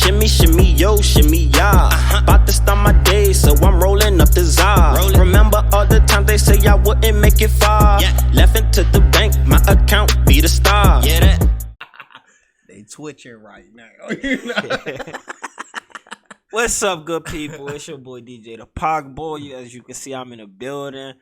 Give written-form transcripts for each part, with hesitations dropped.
Shimmy, shimmy, yo, shimmy, ya. About to start my day, so I'm rolling up the Zod. Remember all the times they say I wouldn't make it far. Left into the bank, my account be the star. Yeah, that. They twitching right now. What's up, good people? It's your boy DJTheParkBoy. As you can see, I'm in the building.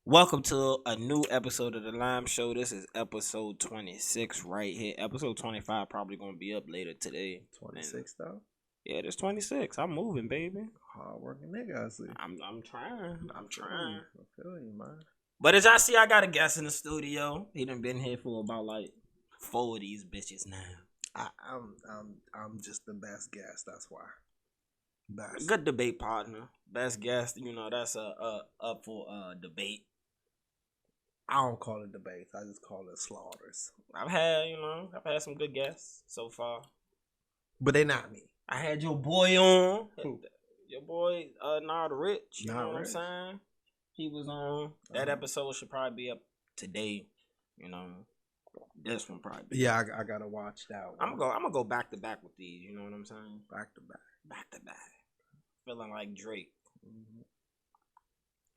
Welcome to a new episode of the L.I.M.E show. This is episode 26 right here. Episode 25 probably gonna be up later today. 26 though? Yeah, there's 26. I'm moving, baby. Hard working nigga, I see. I'm trying. I'm trying. I feel you, man. But as y'all see, I got a guest in the studio. He done been here for about like 4 of these bitches now. I'm just the best guest. That's why. Best. Good debate partner. Best guest. You know that's up for debate. I don't call it debates. I just call it slaughters. I've had some good guests so far. But they not me. I had your boy on. Who? Your boy, Not Rich. You know what I'm Rich. saying? He was on. That episode should probably be up today. You know, this one probably. Yeah, I gotta watch that one. I'm gonna go back to back with these. You know what I'm saying? Back to back. Back to back. Feeling like Drake. Mm-hmm.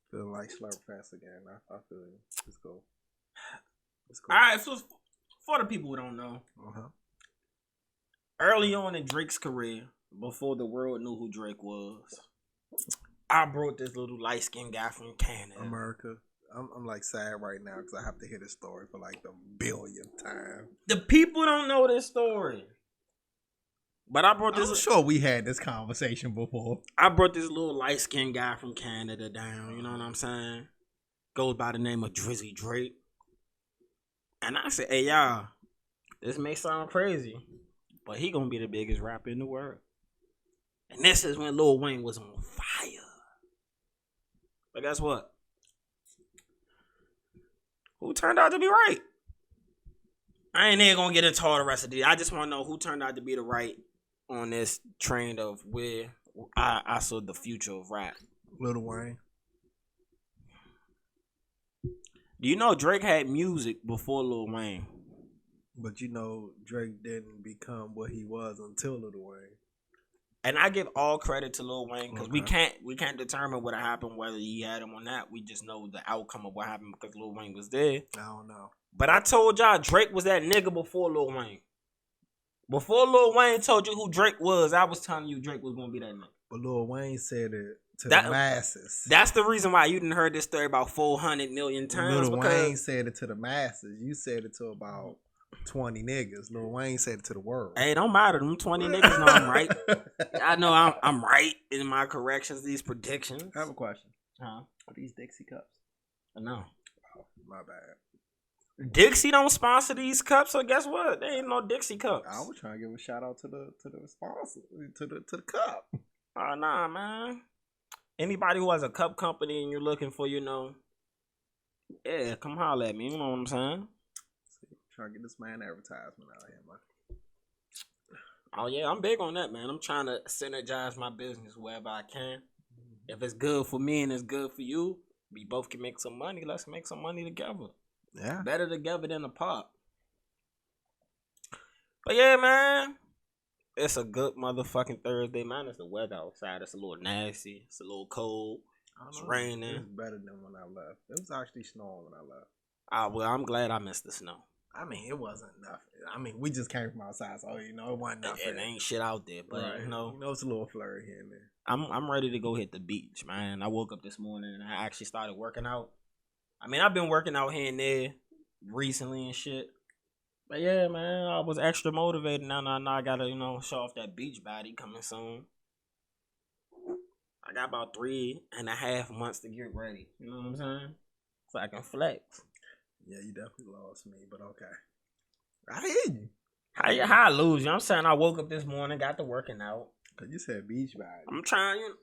Feeling like Slurpfest again. I feel you. Let's go. All right, so for the people who don't know, early on in Drake's career, before the world knew who Drake was, I brought this little light-skinned guy from Canada. America. I'm like sad right now because I have to hear this story for like the 1,000,000th time. The people don't know this story. But I brought this. I'm sure we had this conversation before. I brought this little light-skinned guy from Canada down. You know what I'm saying? Goes by the name of Drizzy Drake. And I said, hey, y'all, this may sound crazy, but he gonna be the biggest rapper in the world. And this is when Lil Wayne was on fire. But guess what? Who turned out to be right? I ain't even gonna get into all the rest of it. I just want to know who turned out to be the right on this train of where I saw the future of rap. Lil Wayne. Do you know Drake had music before Lil Wayne? But you know, Drake didn't become what he was until Lil Wayne. And I give all credit to Lil Wayne because we can't determine what happened, whether he had him or not. We just know the outcome of what happened because Lil Wayne was there. I don't know. But I told y'all Drake was that nigga before Lil Wayne. Before Lil Wayne told you who Drake was, I was telling you Drake was gonna be that nigga. But Lil Wayne said it to the masses. That's the reason why you didn't heard this story about 400 million times. Lil Wayne said it to the masses. You said it to about 20 niggas. Lil Wayne said it to the world. Hey, don't matter. Them 20 niggas know I'm right. I know I'm right in my corrections, these predictions. I have a question. Huh? Are these Dixie cups? No. Oh, my bad. Dixie don't sponsor these cups, so guess what? There ain't no Dixie cups. I was trying to give a shout out to the sponsor, to the cup. Oh, nah, man. Anybody who has a cup company and you're looking for, yeah, come holler at me. You know what I'm saying? Trying to get this man advertisement out here, man. Oh, yeah, I'm big on that, man. I'm trying to synergize my business wherever I can. If it's good for me and it's good for you, we both can make some money. Let's make some money together. Yeah. Better together than apart. But yeah, man. It's a good motherfucking Thursday, man. It's the weather outside. It's a little nasty. It's a little cold. It's raining. It's better than when I left. It was actually snowing when I left. Ah, well, I'm glad I missed the snow. I mean, it wasn't nothing. I mean, we just came from outside, so it wasn't nothing. It ain't shit out there, but right. It's a little flurry here and there. I'm ready to go hit the beach, man. I woke up this morning and I actually started working out. I mean, I've been working out here and there recently and shit. But yeah, man, I was extra motivated. Now I gotta, show off that beach body coming soon. I got about 3.5 months to get ready. You know what I'm saying? So I can flex. Yeah, you definitely lost me, but okay. I hear you. How I lose you? I'm saying I woke up this morning, got to working out. Cause you said beach body. I'm trying.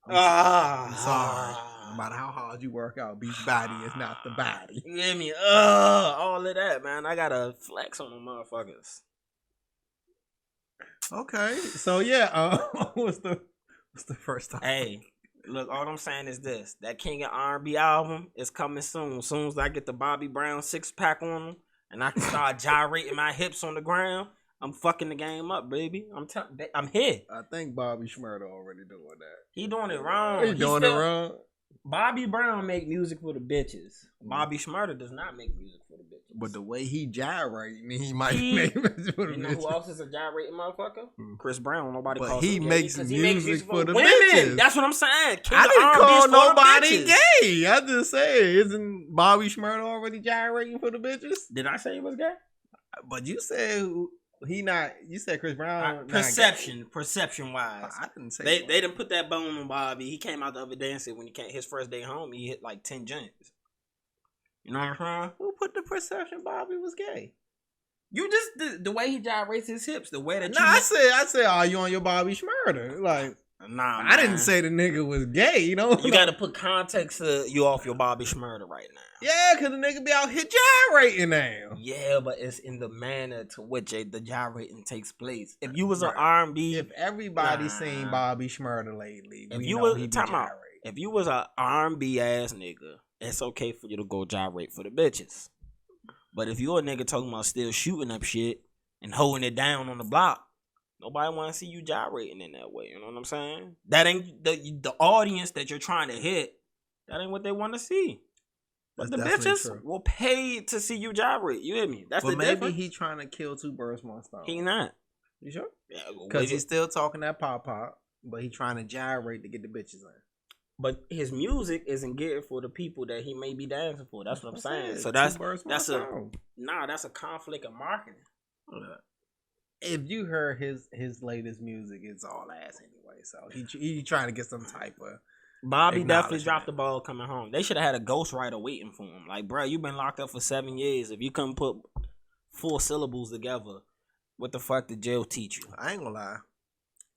I'm sorry. No matter how hard you work out, beach body is not the body. You hear me? All of that, man. I gotta flex on them motherfuckers. Okay, so yeah, what's the first time? Hey, look, all I'm saying is this: that King of R&B album is coming soon. As soon as I get the Bobby Brown 6-pack on them, and I can start gyrating my hips on the ground, I'm fucking the game up, baby. I'm here. I think Bobby Shmurda already doing that. He doing it wrong. He doing it wrong. Bobby Brown make music for the bitches. Bobby Shmurda does not make music for the bitches. But the way he gyrating, he might make music for the bitches. You know who else is a gyrating motherfucker? Chris Brown. Nobody but calls he him makes gay music for the women. bitches. That's what I'm saying. I didn't call nobody gay. I just say, isn't Bobby Shmurda already gyrating for the bitches? Did I say he was gay? But you said he not. You said Chris Brown. Perception wise, I didn't say they didn't put that bone on Bobby. He came out the other day and said when he came his first day home, he hit like 10 joints. You know what I'm saying? Who put the perception Bobby was gay? You just the way he gyrates his hips, the way that. Nah, I said, are you on your Bobby Shmurda? Like. Nah, I didn't say the nigga was gay, you know. You got to put context to you off your Bobby Shmurda right now. Yeah, because the nigga be out here gyrating now. Yeah, but it's in the manner to which the gyrating takes place. If you was an R&B, if everybody seen Bobby Shmurda lately, if you was if you was an R&B ass nigga, it's okay for you to go gyrate for the bitches. But if you a nigga talking about still shooting up shit and holding it down on the block, nobody want to see you gyrating in that way. You know what I'm saying? That ain't the audience that you're trying to hit. That ain't what they want to see. But the bitches will pay to see you gyrate. You hear me? That's the difference. Maybe he trying to kill two birds with one stone. He not. You sure? Yeah, because he's still talking that pop, but he trying to gyrate to get the bitches in. But his music isn't geared for the people that he may be dancing for. That's what I'm saying. So that's a conflict of marketing. If you heard his latest music, it's all ass anyway. So he trying to get some type of. Bobby definitely dropped the ball coming home. They should have had a ghostwriter waiting for him. Like, bro, you've been locked up for 7 years. If you couldn't put 4 syllables together, what the fuck did jail teach you? I ain't gonna lie.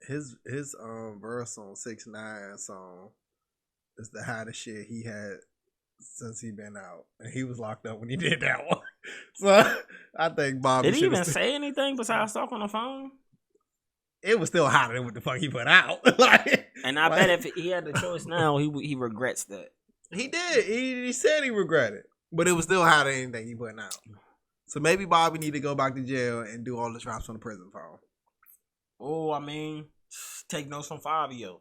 His verse on 6ix9ine song is the hottest shit he had since he been out, and he was locked up when he did that one. So I think Bobby. Did he even say anything besides talk on the phone? It was still hotter than what the fuck he put out. And I bet if he had the choice now, he regrets that. He did. He said he regretted, but it was still hotter than anything he put out. So maybe Bobby need to go back to jail and do all the drops on the prison phone. Oh, I mean, take notes from Fabio.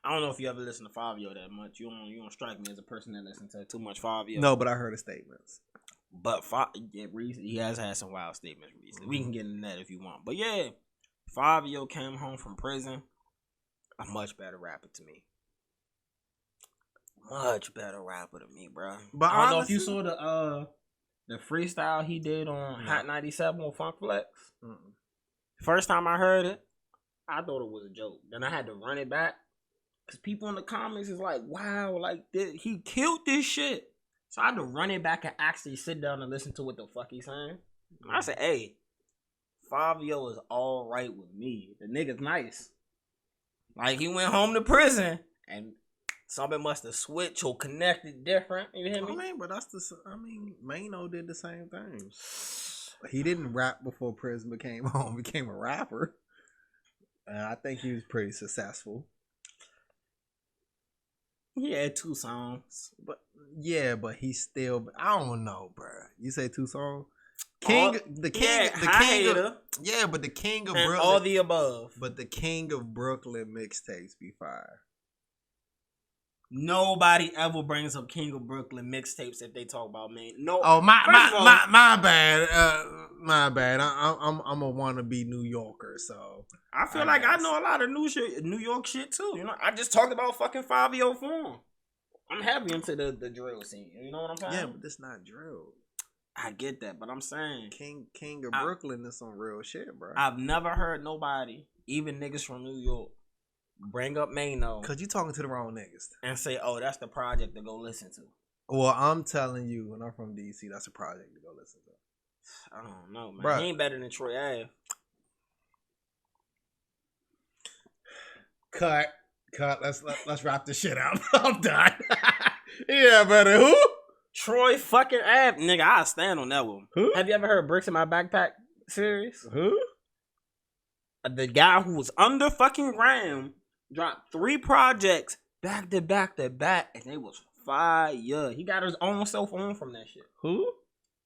I don't know if you ever listen to Fabio that much. You don't strike me as a person that listens to too much Fabio. No, but I heard his statements. But he has had some wild statements recently. We can get into that if you want. But yeah, Fabio came home from prison. A much better rapper to me. Much better rapper to me, bro. But I don't know if you saw the freestyle he did on Hot 97 with Funk Flex. First time I heard it, I thought it was a joke. Then I had to run it back. Because people in the comments is like, wow, like he killed this shit. So I had to run it back and actually sit down and listen to what the fuck he's saying. And I said, hey, Fabio is all right with me. The nigga's nice. Like, he went home to prison and something must have switched or connected different. You hear me? I mean, but Mano did the same thing. He didn't rap before prison became a rapper. And I think he was pretty successful. He had 2 songs. But he still, I don't know, bro. You say 2 songs? The king of and Brooklyn, all the above. But the king of Brooklyn mixtapes be fire. Nobody ever brings up King of Brooklyn mixtapes if they talk about me. No. Oh my bad. My bad. I'm a wannabe New Yorker, so I feel like I know a lot of New York shit too. You know, I just talked about fucking Fabio Form. I'm heavy into the drill scene. You know what I'm saying? Yeah, but this not drill. I get that, but I'm saying King of Brooklyn is some real shit, bro. I've never heard nobody, even niggas from New York, bring up Mano. Cause you talking to the wrong niggas. And say, oh, that's the project to go listen to. Well, I'm telling you, when I'm from DC, that's a project to go listen to. I don't know, man. Bruh. He ain't better than Troy Ave. Cut. Let's wrap this shit out. I'm done. Yeah, better who? Troy fucking Ave. Nigga, I'll stand on that one. Who? Have you ever heard Bricks in My Backpack series? Who? The guy who was under fucking ground dropped 3 projects back to back to back, and they was fire. He got his own self on from that shit. Who?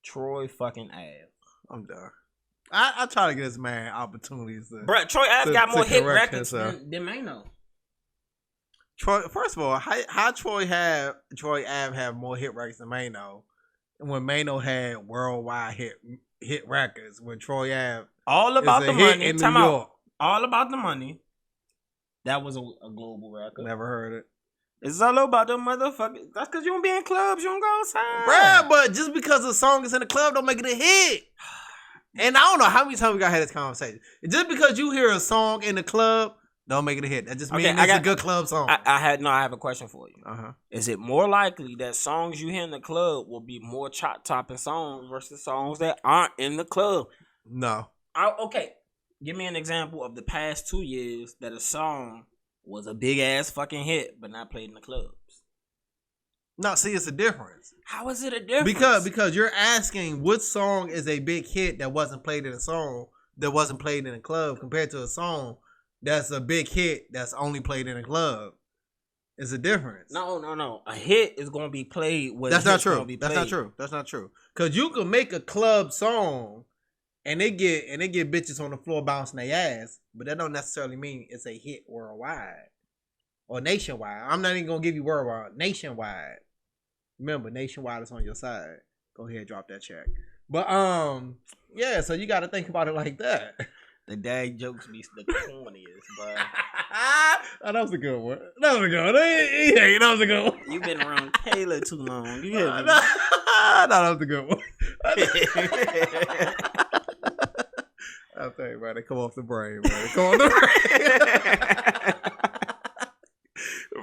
Troy fucking Ave. I'm done. I try to get this man opportunities. Bruh, Troy Ave got more hit records than Mano. Troy, first of all, how Troy Ave have more hit records than Mano, and when Mano had worldwide hit records, when Troy Ave all about the money in New York, all about the money. That was a global record. Never heard it. It's all about the motherfucker. That's because you don't be in clubs. You don't go outside. Bruh, but just because a song is in the club don't make it a hit. And I don't know how many times we got to have this conversation. Just because you hear a song in the club don't make it a hit. That just means it's a good club song. I have a question for you. Is it more likely that songs you hear in the club will be more chart-topping songs versus songs that aren't in the club? No. Okay. Give me an example of the past 2 years that a song was a big ass fucking hit, but not played in the clubs. No, see, it's a difference. How is it a difference? Because you're asking what song is a big hit that wasn't played in a song that wasn't played in a club compared to a song that's a big hit that's only played in a club. It's a difference. No. A hit is gonna be played where that's not true. That's not true. Because you can make a club song. And they get bitches on the floor bouncing their ass, but that don't necessarily mean it's a hit worldwide or nationwide. I'm not even gonna give you worldwide, nationwide. Remember, nationwide is on your side. Go ahead, drop that check. But yeah. So you got to think about it like that. The dad jokes be the corniest, but oh, that was a good one. That was a good one. Yeah, that was a good one. You've been around Kayla too long. You hear me? No, that was a good one. I'll tell you, man, they come off the brain, man. Come off the brain.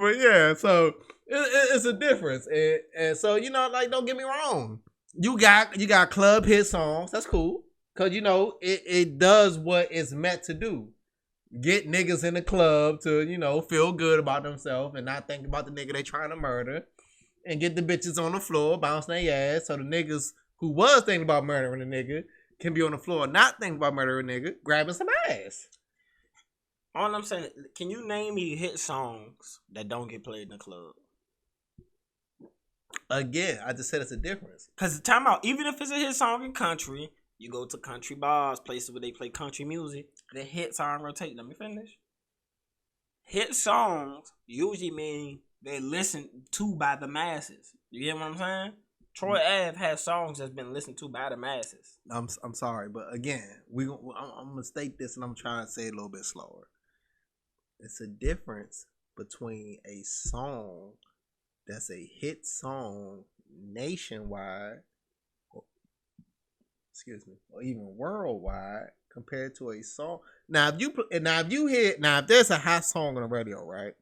But yeah, so it's a difference, and so don't get me wrong. You got club hit songs. That's cool, cause it does what it's meant to do. Get niggas in the club to feel good about themselves and not think about the nigga they trying to murder, and get the bitches on the floor bouncing their ass so the niggas who was thinking about murdering the nigga can be on the floor not thinking about murdering a nigga, grabbing some ass. All I'm saying, can you name me hit songs that don't get played in the club? Again, I just said it's a difference. Because time out, even if it's a hit song in country, you go to country bars, places where they play country music, the hits are on rotate. Let me finish. Hit songs usually mean they're listened to by the masses. You get what I'm saying? Troy Ave has songs that's been listened to by the masses. I'm sorry, but again, I'm gonna state this, and I'm trying to say it a little bit slower. It's a difference between a song that's a hit song nationwide, or even worldwide, compared to a song. If there's a hot song on the radio, right?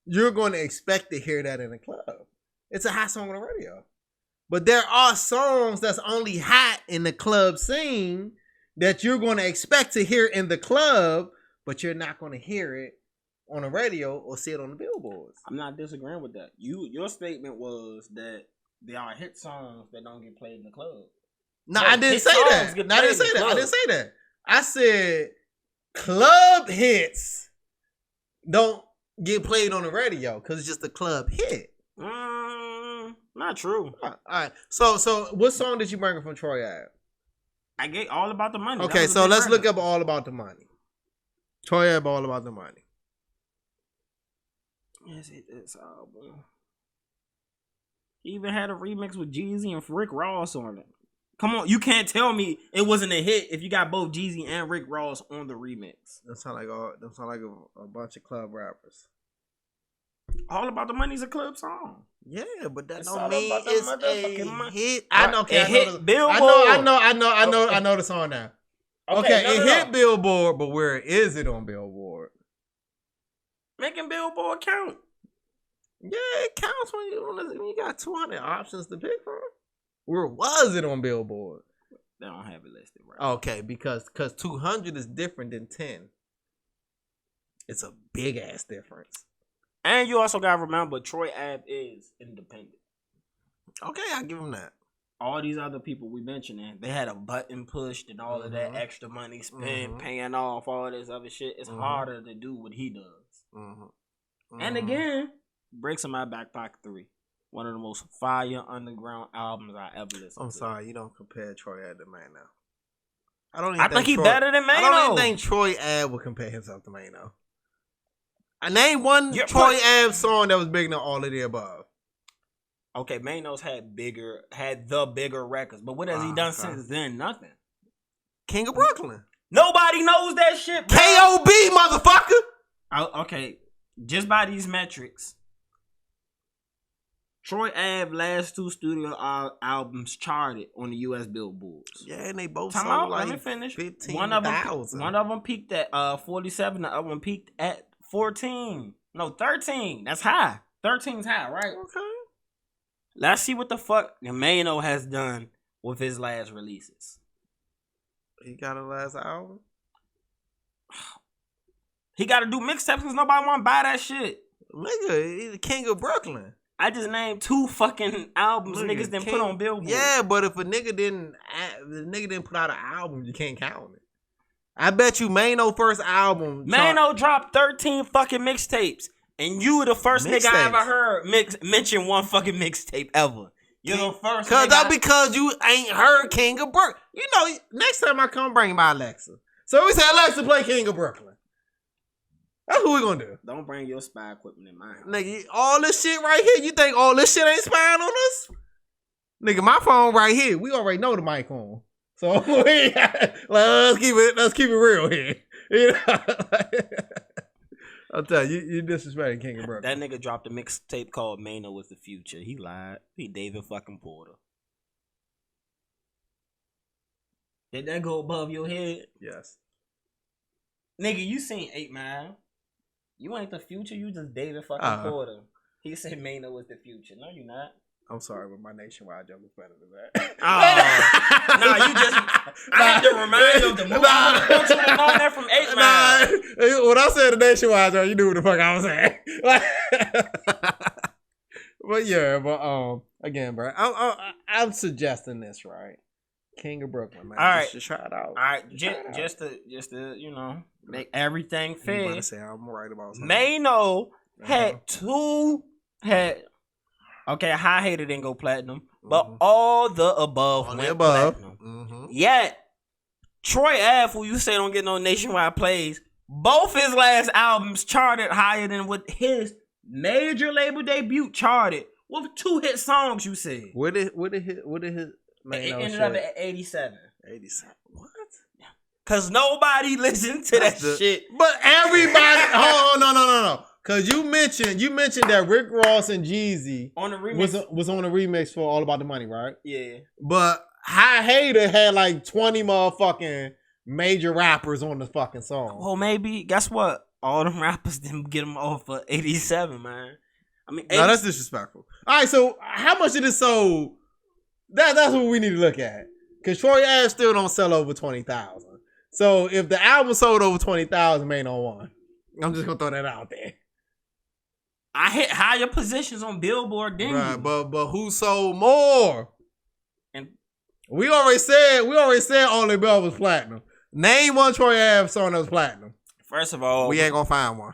You're going to expect to hear that in a club. It's a hot song on the radio. But there are songs that's only hot in the club scene that you're going to expect to hear in the club, but you're not going to hear it on the radio or see it on the billboards. I'm not disagreeing with that. Your statement was that there are hit songs that don't get played in the club. No, I didn't say that. I didn't say that. I said club hits don't get played on the radio because it's just a club hit. Not true. All right. So what song did you bring from Troy Ave? I get All About the Money. Okay, so let's look up All About the Money. Troy Ave, All About the Money. Yes, it's album. He even had a remix with Jeezy and Rick Ross on it. Come on, you can't tell me it wasn't a hit if you got both Jeezy and Rick Ross on the remix. That sound like a bunch of club rappers. All About the Money's a club song. Yeah, but that don't mean it's a hit. I know. It hit Billboard. I know the song now. Okay, it hit Billboard, but where is it on Billboard? Making Billboard count. Yeah, it counts when you got 200 options to pick from. Where was it on Billboard? They don't have it listed right. Okay, because 200 is different than 10. It's a big ass difference. And you also gotta remember, Troy Ave is independent. Okay, I give him that. All these other people we mentioning, they had a button pushed and all of that extra money spent, paying off all this other shit. It's harder to do what he does. And again, Bricks in My Back Pocket 3. One of the most fire underground albums I ever listened to. I'm sorry, you don't compare Troy Ave to Man now. I think he better than Mano. I don't even think Troy Ave would compare himself to Mano. I named one Troy Ave song that was bigger than all of the above. Okay, Mano's had the bigger records, but what has he done since then? Nothing. King of Brooklyn. Nobody knows that shit, bro. K.O.B. motherfucker. Okay, just by these metrics, Troy Ave last 2 studio albums charted on the U.S. Billboards. Yeah, and they both sold like let me finish. 15,000. One of them peaked at 47. The other one peaked at 14. No, 13. That's high. 13's high, right? Okay. Let's see what the fuck Mano has done with his last releases. He got a last album? He got to do mixtapes because nobody want to buy that shit. Nigga, he's the king of Brooklyn. I just named 2 fucking albums niggas didn't put on Billboard. Yeah, but if a nigga didn't put out an album, you can't count it. I bet you Mano first album. Mano dropped 13 fucking mixtapes. And you the first nigga I ever heard mention one fucking mixtape ever. You're the first nigga. Because you ain't heard King of Brooklyn. You know, next time I come, bring my Alexa. So we say, Alexa, play King of Brooklyn. That's what we gonna do. Don't bring your spy equipment in my house. Nigga, all this shit right here, you think all this shit ain't spying on us? Nigga, my phone right here, we already know the mic on. So let's keep it real here. You know? I'll tell you disrespecting King of Brooklyn. That nigga dropped a mixtape called Mano Was the Future. He lied. He David fucking Porter. Did that go above your head? Yes. Nigga, you seen 8 Mile. You ain't the future, you just David fucking Porter. He said Mano was the future. No, you not. I'm sorry, but my nationwide joke was better than that. You just... I had to remind you of the movie. You on that from 8 Mile. When I said the nationwide joke, you knew what the fuck I was saying. But yeah, again, bro, I'm suggesting this, right? King of Brooklyn, man. All right. Just try it out. All right, just to you know, make everything fair. I'm to say I'm right about something. Mano had okay, High Hater didn't go platinum, but all the above went platinum. Mm-hmm. Yet Troy Ave, who you say don't get no nationwide plays, both his last albums charted higher than what his major label debut charted with 2 hit songs. You said what did his it ended up at 87. 87. What? Cause nobody listened to that shit. But everybody. No. Cause you mentioned that Rick Ross and Jeezy on the remix was on a remix for All About the Money, right? Yeah. But High Hater had like 20 motherfucking major rappers on the fucking song. Well, maybe guess what? All them rappers didn't get them off for 87, man. I mean, no, that's disrespectful. All right, so how much of this sold? That's what we need to look at. Cause Troy Ave still don't sell over 20,000. So if the album sold over 20,000, Mano won. I'm just gonna throw that out there. I hit higher positions on Billboard than you. But who sold more? And we already said all the above was platinum. Name one Troy Ave song that was platinum. First of all, we ain't gonna find one.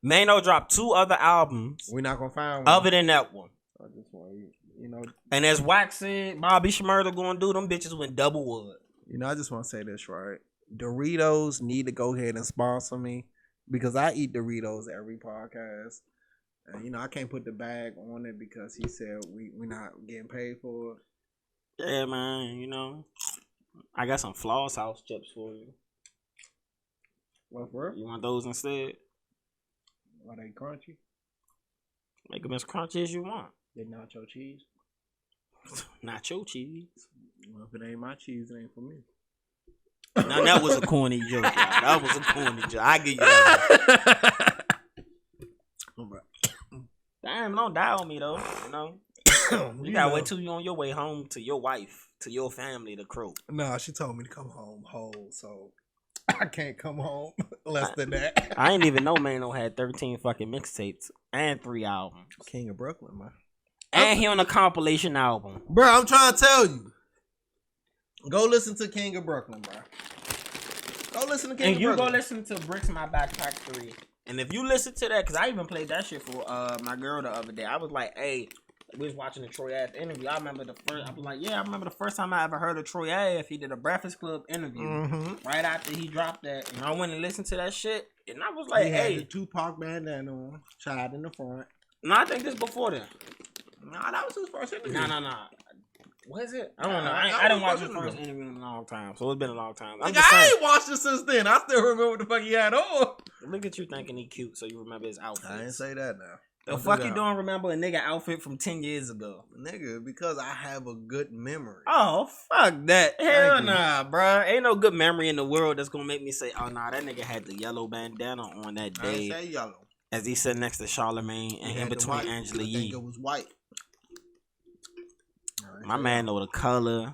Mano dropped 2 other albums. We're not gonna find one other than that one. I just want you know. And as Wax said, Bobby Shmurda gonna do, them bitches went double wood. You know, I just want to say this, right? Doritos need to go ahead and sponsor me because I eat Doritos every podcast. And, you know, I can't put the bag on it because he said we're not getting paid for it. Yeah, man, you know. I got some Floss House chips for you. What for? You want those instead? Are they crunchy? Make them as crunchy as you want. They nacho cheese? Nacho cheese? Well, if it ain't my cheese, it ain't for me. Now, that was a corny joke, y'all. That was a corny joke. I give you that. Damn, don't die on me, though. You know? You gotta wait till you on your way home to your wife, to your family, to crew. No, she told me to come home whole, so I can't come home less than that. I didn't even know Mano had 13 fucking mixtapes and 3 albums. King of Brooklyn, man. And he on a compilation album. Bro, I'm trying to tell you. Go listen to King of Brooklyn, bro. Go listen to King of Brooklyn. And you go listen to Bricks in My Backpack 3. And if you listen to that, because I even played that shit for my girl the other day. I was like, hey, We was watching the Troy Ave interview. I remember I remember the first time I ever heard of Troy Ave. He did a Breakfast Club interview right after he dropped that, and I went and listened to that shit, and I was like, he "Hey, had the Tupac bandana on, child in the front." No, I think this before then. Nah, that was his first interview. Nah. What is it? I don't know. I didn't watch his first interview in a long time, so it's been a long time. I ain't watched it since then. I still remember what the fuck he had on. Look at you thinking he cute, so you remember his outfit. I didn't say that now. The fuck you don't remember a nigga outfit from 10 years ago? Nigga, because I have a good memory. Oh, fuck that. Hell nah, bruh. Ain't no good memory in the world that's gonna make me say, oh, nah, that nigga had the yellow bandana on that day. I didn't say yellow. As he sat next to Charlemagne and in between Angela Yee. I think it was white. My man know the color.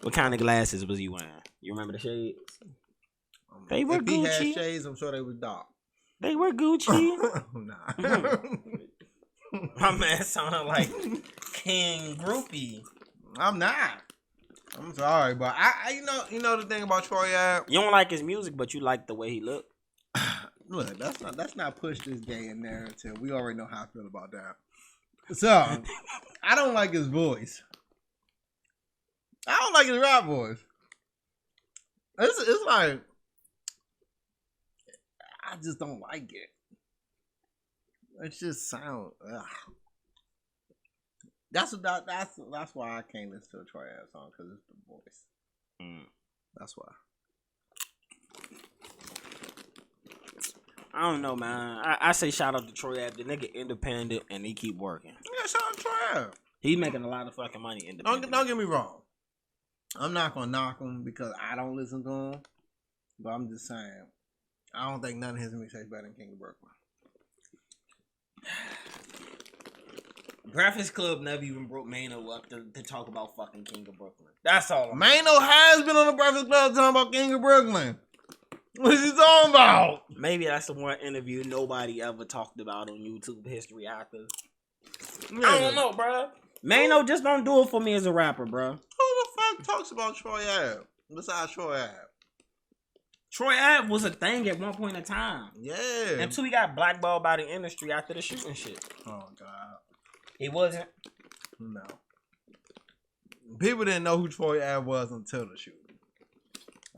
What kind of glasses was he wearing? You remember the shades? They were Gucci. If he had shades, I'm sure they was dark. They were Gucci. Nah. My man sounded like King Groupie. I'm not. I'm sorry, but I you know the thing about Troy Ave. You don't like his music, but you like the way he look. Look, let's not push this gay narrative. We already know how I feel about that. So, I don't like his voice. I don't like his rap voice. It's like I just don't like it. It just sounds. That's why I can't listen to a Troy Ave song, because it's the voice. That's why. I don't know, man. I say shout out to Troy Ave. The nigga independent and he keep working. Yeah, shout out to Troy Ave. He's making a lot of fucking money independent. Don't get me wrong. I'm not gonna knock him because I don't listen to him. But I'm just saying, I don't think none of his mixtapes better than King of Brooklyn. Breakfast Club never even broke Mano up to talk about fucking King of Brooklyn. That's all. Mano has been on the Breakfast Club talking about King of Brooklyn. What is he talking about? Maybe that's the one interview nobody ever talked about on YouTube history after. Yeah. I don't know, bro. Mano just don't do it for me as a rapper, bro. Who the fuck talks about Troy Ave besides Troy Ave? Troy Ave was a thing at one point in time. Yeah. Until he got blackballed by the industry after the shooting shit. Oh, God. He wasn't. No. People didn't know who Troy Ave was until the shooting.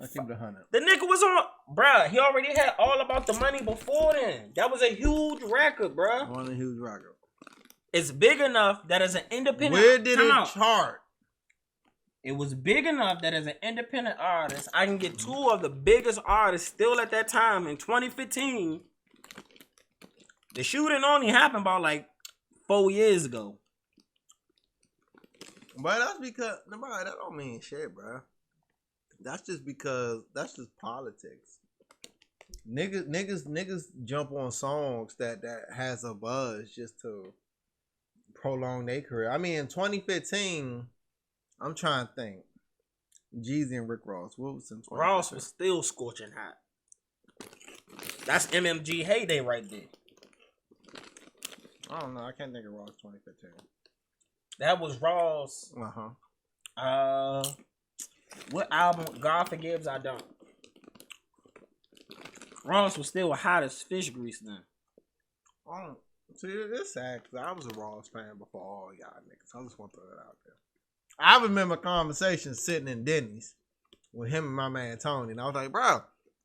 I keep it 100. The nigga was on, bruh. He already had All About the Money before then. That was a huge record, bruh. One of the huge record. It's big enough that as an independent. Where did it chart? It was big enough that as an independent artist, I can get two of the biggest artists still at that time in 2015. The shooting only happened about like 4 years ago. But that's because, nobody, that don't mean shit, bro. That's just because that's just politics. Niggas jump on songs that has a buzz just to prolong their career. I mean, in 2015, I'm trying to think. Jeezy and Rick Ross. What was in 2015? Ross was still scorching hot. That's MMG heyday right there. I don't know. I can't think of Ross 2015. That was Ross. What album? God Forgives, I Don't. Ross was still hot as fish grease then. See, it's sad because I was a Ross fan before all y'all niggas. I just want to throw that out there. I remember conversations sitting in Denny's with him and my man Tony, and I was like, bro,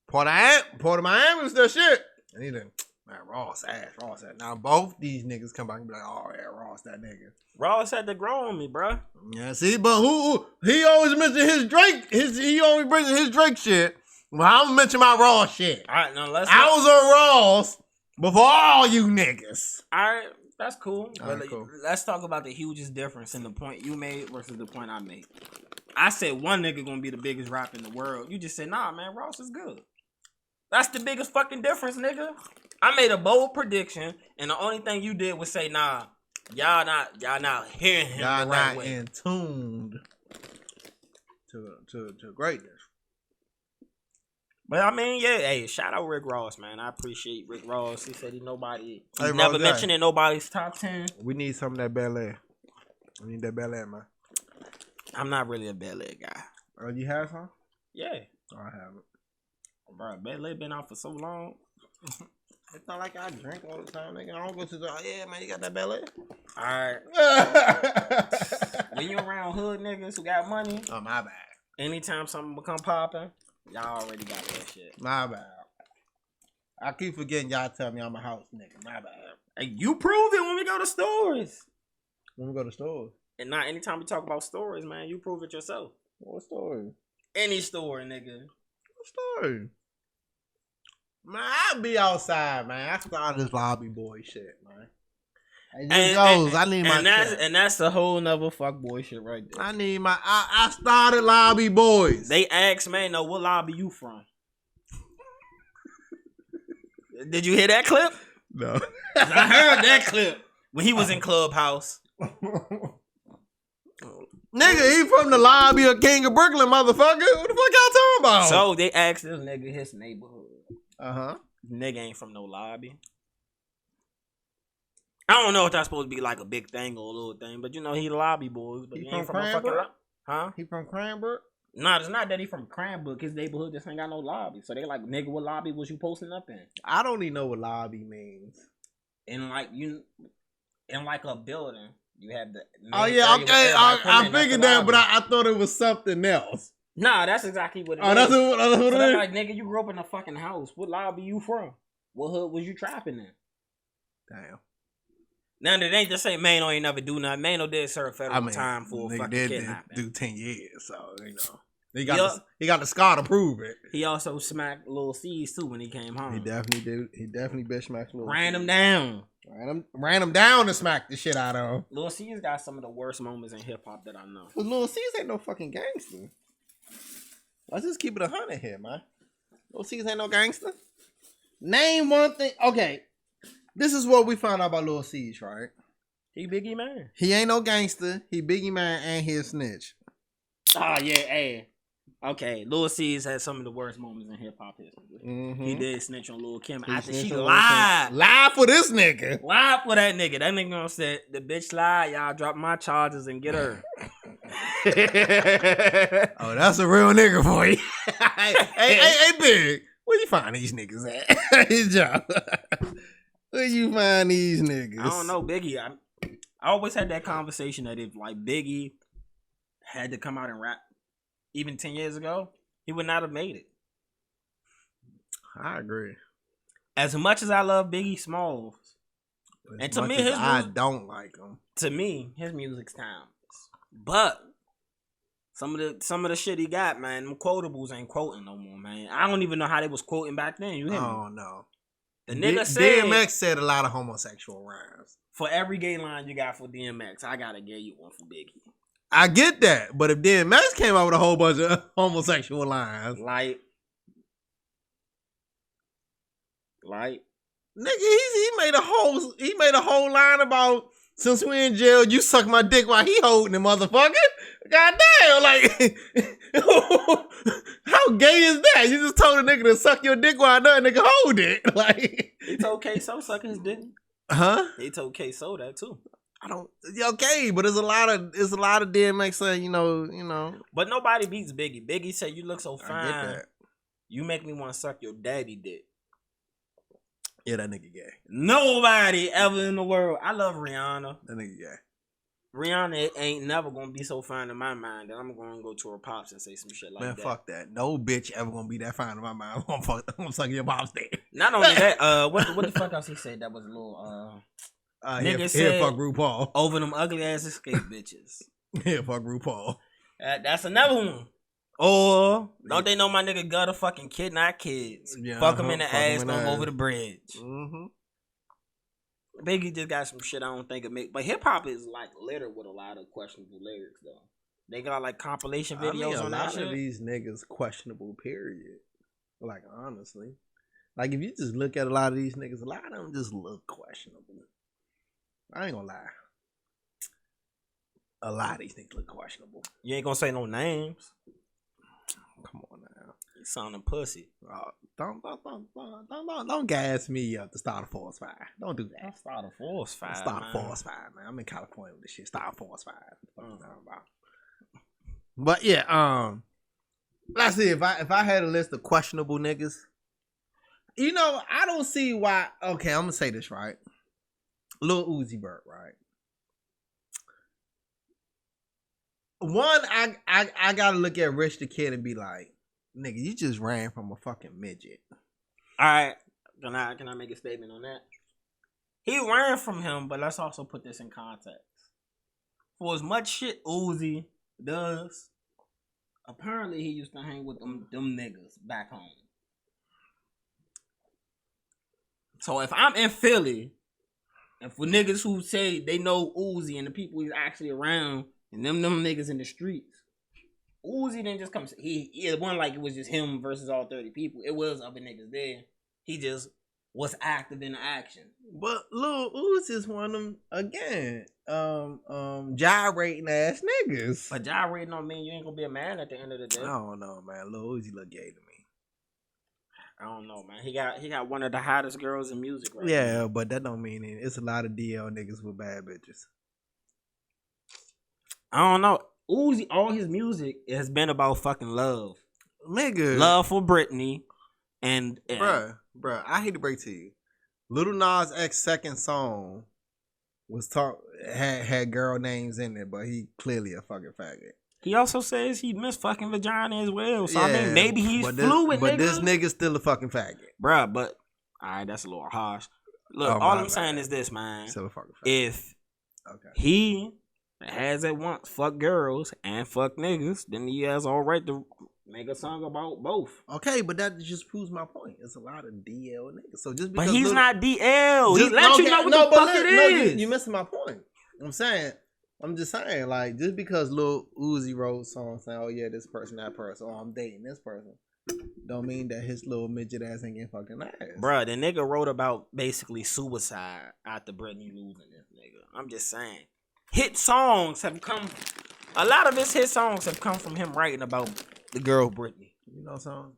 Port of Miami was their shit. And he didn't, man, Ross ass. Now both these niggas come back and be like, oh yeah, Ross, that nigga. Ross had to grow on me, bro. Yeah, see, but who he always mentioned his Drake, he always brings his Drake shit. Well, I'm gonna mention my Ross shit. All right, now let's. I was on Ross before all you niggas. All right, that's cool. All right, cool. Let's talk about the hugest difference in the point you made versus the point I made. I said one nigga gonna be the biggest rapper in the world. You just said, nah, man, Ross is good. That's the biggest fucking difference, nigga. I made a bold prediction, and the only thing you did was say, nah, y'all not hearing him Y'all the right not way. in tuned to greatness. But I mean, yeah, hey, shout out Rick Ross, man. I appreciate Rick Ross. He said he's Hey, never Rose. mentioned in nobody's top 10. We need some of that Bel Air. We need that Bel Air, man. I'm not really a Bel Air guy. Oh, you have some? Yeah. Oh, I haven't. Bro, Bel Air been out for so long. It's not like I drink all the time, nigga. I don't go to the. Yeah, man, you got that belly. All right. When you around hood niggas who got money, Oh, my bad. anytime something become popping, y'all already got that shit. My bad. I keep forgetting y'all tell me I'm a house nigga. My bad. Hey, you prove it when we go to stores. When we go to stores. And not anytime we talk about stores, man, you prove it yourself. What story? Any store, nigga. What story? Man, I be outside, man. I started this lobby boy shit, man. I need my and that's the whole nother fuck boy shit right there. I need my I started lobby boys. They asked man, no, what lobby you from? Did you hear that clip? No. I heard that clip when he was in Clubhouse. Nigga, he from the lobby of King of Brooklyn, motherfucker. What the fuck y'all talking about? So they asked this nigga his neighborhood. Uh-huh. Nigga ain't from no lobby. I don't know if that's supposed to be like a big thing or a little thing, but you know he lobby boys, but he ain't from a fucking huh? He from Cranbrook? Nah, it's not that he from Cranbrook. His neighborhood just ain't got no lobby. So they like, nigga, what lobby was you posting up in? I don't even know what lobby means. In like a building, you have the. Oh yeah, okay. I figured that, but I thought it was something else. Nah, that's exactly what it is. That's what so it is. Like, nigga, you grew up in a fucking house. What lobby you from? What hood was you trapping in? Damn. Now that ain't just say Mano ain't never do nothing. Mano did serve federal time for a fucking kidnapping. Do 10 years, so you know. He got the scar to prove it. He also smacked Lil C's too when he came home. He definitely did. He definitely bitch smacked Lil Ran him down. Ran him down and smacked the shit out of him. Lil C's got some of the worst moments in hip hop that I know. But Lil C's ain't no fucking gangster. Let's just keep it 100 here, man. Lil C's ain't no gangster. Name one thing. Okay, this is what we found out about Lil C's, right? He Biggie man. He ain't no gangster. He Biggie man and he a snitch. Ah, yeah, hey. Okay, Lil C's had some of the worst moments in hip hop history. Mm-hmm. He did snitch on Lil Kim after she lied. Lied for this nigga. Lied for that nigga. That nigga gonna say, the bitch lied, y'all drop my charges and get her. Oh, that's a real nigga for you. hey, Big. Where you find these niggas at? His job. Where you find these niggas? I don't know, Biggie. I always had that conversation that if like Biggie had to come out and rap even 10 years ago, he would not have made it. I agree. As much as I love Biggie Smalls, and to me, I don't like him. To me, his music's timeless. But some of the shit he got, man, them quotables ain't quoting no more, man. I don't even know how they was quoting back then. You hear me? Oh no. The nigga said DMX said a lot of homosexual rhymes. For every gay line you got for DMX, I gotta give you one for Biggie. I get that, but if DMX came out with a whole bunch of homosexual lines, like nigga, he made a whole line about since we in jail, you suck my dick while he holding it, motherfucker. Goddamn, like how gay is that? You just told a nigga to suck your dick while another nigga hold it. Like he told K-So sucking his dick. Huh? He told K-So that too. I don't. Okay, but there's a lot of DMX saying, you know. But nobody beats Biggie. Biggie said, "You look so fine. I get that. You make me want to suck your daddy dick." Yeah, that nigga gay. Nobody ever in the world. I love Rihanna. That nigga gay. Rihanna ain't never gonna be so fine in my mind that I'm gonna go to her pops and say some shit like that. Man, fuck that. No bitch ever gonna be that fine in my mind. I'm gonna suck your mom's dick. Not only that, what the fuck else he said that was a little nigga said fuck RuPaul over them ugly ass escape bitches. Yeah, fuck RuPaul. That's another one. Or don't they know my nigga gutter fucking kidnap kids? Yeah, fuck them in the ass, throw them over the bridge. Mm-hmm. Biggie just got some shit I don't think it make. But hip hop is like littered with a lot of questionable lyrics though. They got like compilation videos on that shit. A lot of these niggas questionable. Period. Like honestly, like if you just look at a lot of these niggas, a lot of them just look questionable. I ain't gonna lie. A lot of these niggas look questionable. You ain't gonna say no names. Come on now. You sounding pussy. Don't gas me up to start a force fire. Don't do that. Don't start a force fire. Start a force fire, man. I'm in California with this shit. Start a force fire. But yeah, let's see. If I had a list of questionable niggas, You know, I don't see why. Okay, I'm gonna say this right. Lil Uzi Vert, right? One, I gotta look at Rich the Kid and be like, nigga, you just ran from a fucking midget. All right, can I make a statement on that? He ran from him, but let's also put this in context. For as much shit Uzi does, apparently he used to hang with them niggas back home. So if I'm in Philly, and for niggas who say they know Uzi and the people he's actually around, and them niggas in the streets, Uzi didn't just come. It wasn't like it was just him versus all 30 people. It was other niggas there. He just was active in the action. But Lil Uzi is one of them again. Gyrating ass niggas. But gyrating don't mean you ain't gonna be a man at the end of the day. I don't know, man. Lil Uzi look gay to me. I don't know, man. He got one of the hottest girls in music right Yeah, now. but that don't mean it. It's a lot of DL niggas with bad bitches. I don't know. Uzi, all his music has been about fucking love. Nigga. Love for Britney. And Bruh, I hate to break to you. Lil Nas X's second song was had girl names in it, but he clearly a fucking faggot. He also says he missed fucking vagina as well. So I mean, maybe he's fluid, but nigga. This nigga's still a fucking faggot. Bruh, but alright, that's a little harsh. Look, all I'm saying is this, man. Still a fucking faggot. If he has at once fuck girls and fuck niggas, then he has all right to make a song about both. Okay, but that just proves my point. It's a lot of DL niggas. So just because but he's not DL. He let you know what the fuck it is. You're missing my point. I'm just saying, like, just because Lil Uzi wrote songs saying, oh yeah, this person, that person, oh I'm dating this person, don't mean that his little midget ass ain't getting fucking ass. Bruh, the nigga wrote about basically suicide after Britney losing this nigga. I'm just saying. Hit songs have come, a lot of his hit songs have come from him writing about the girl Britney. You know something?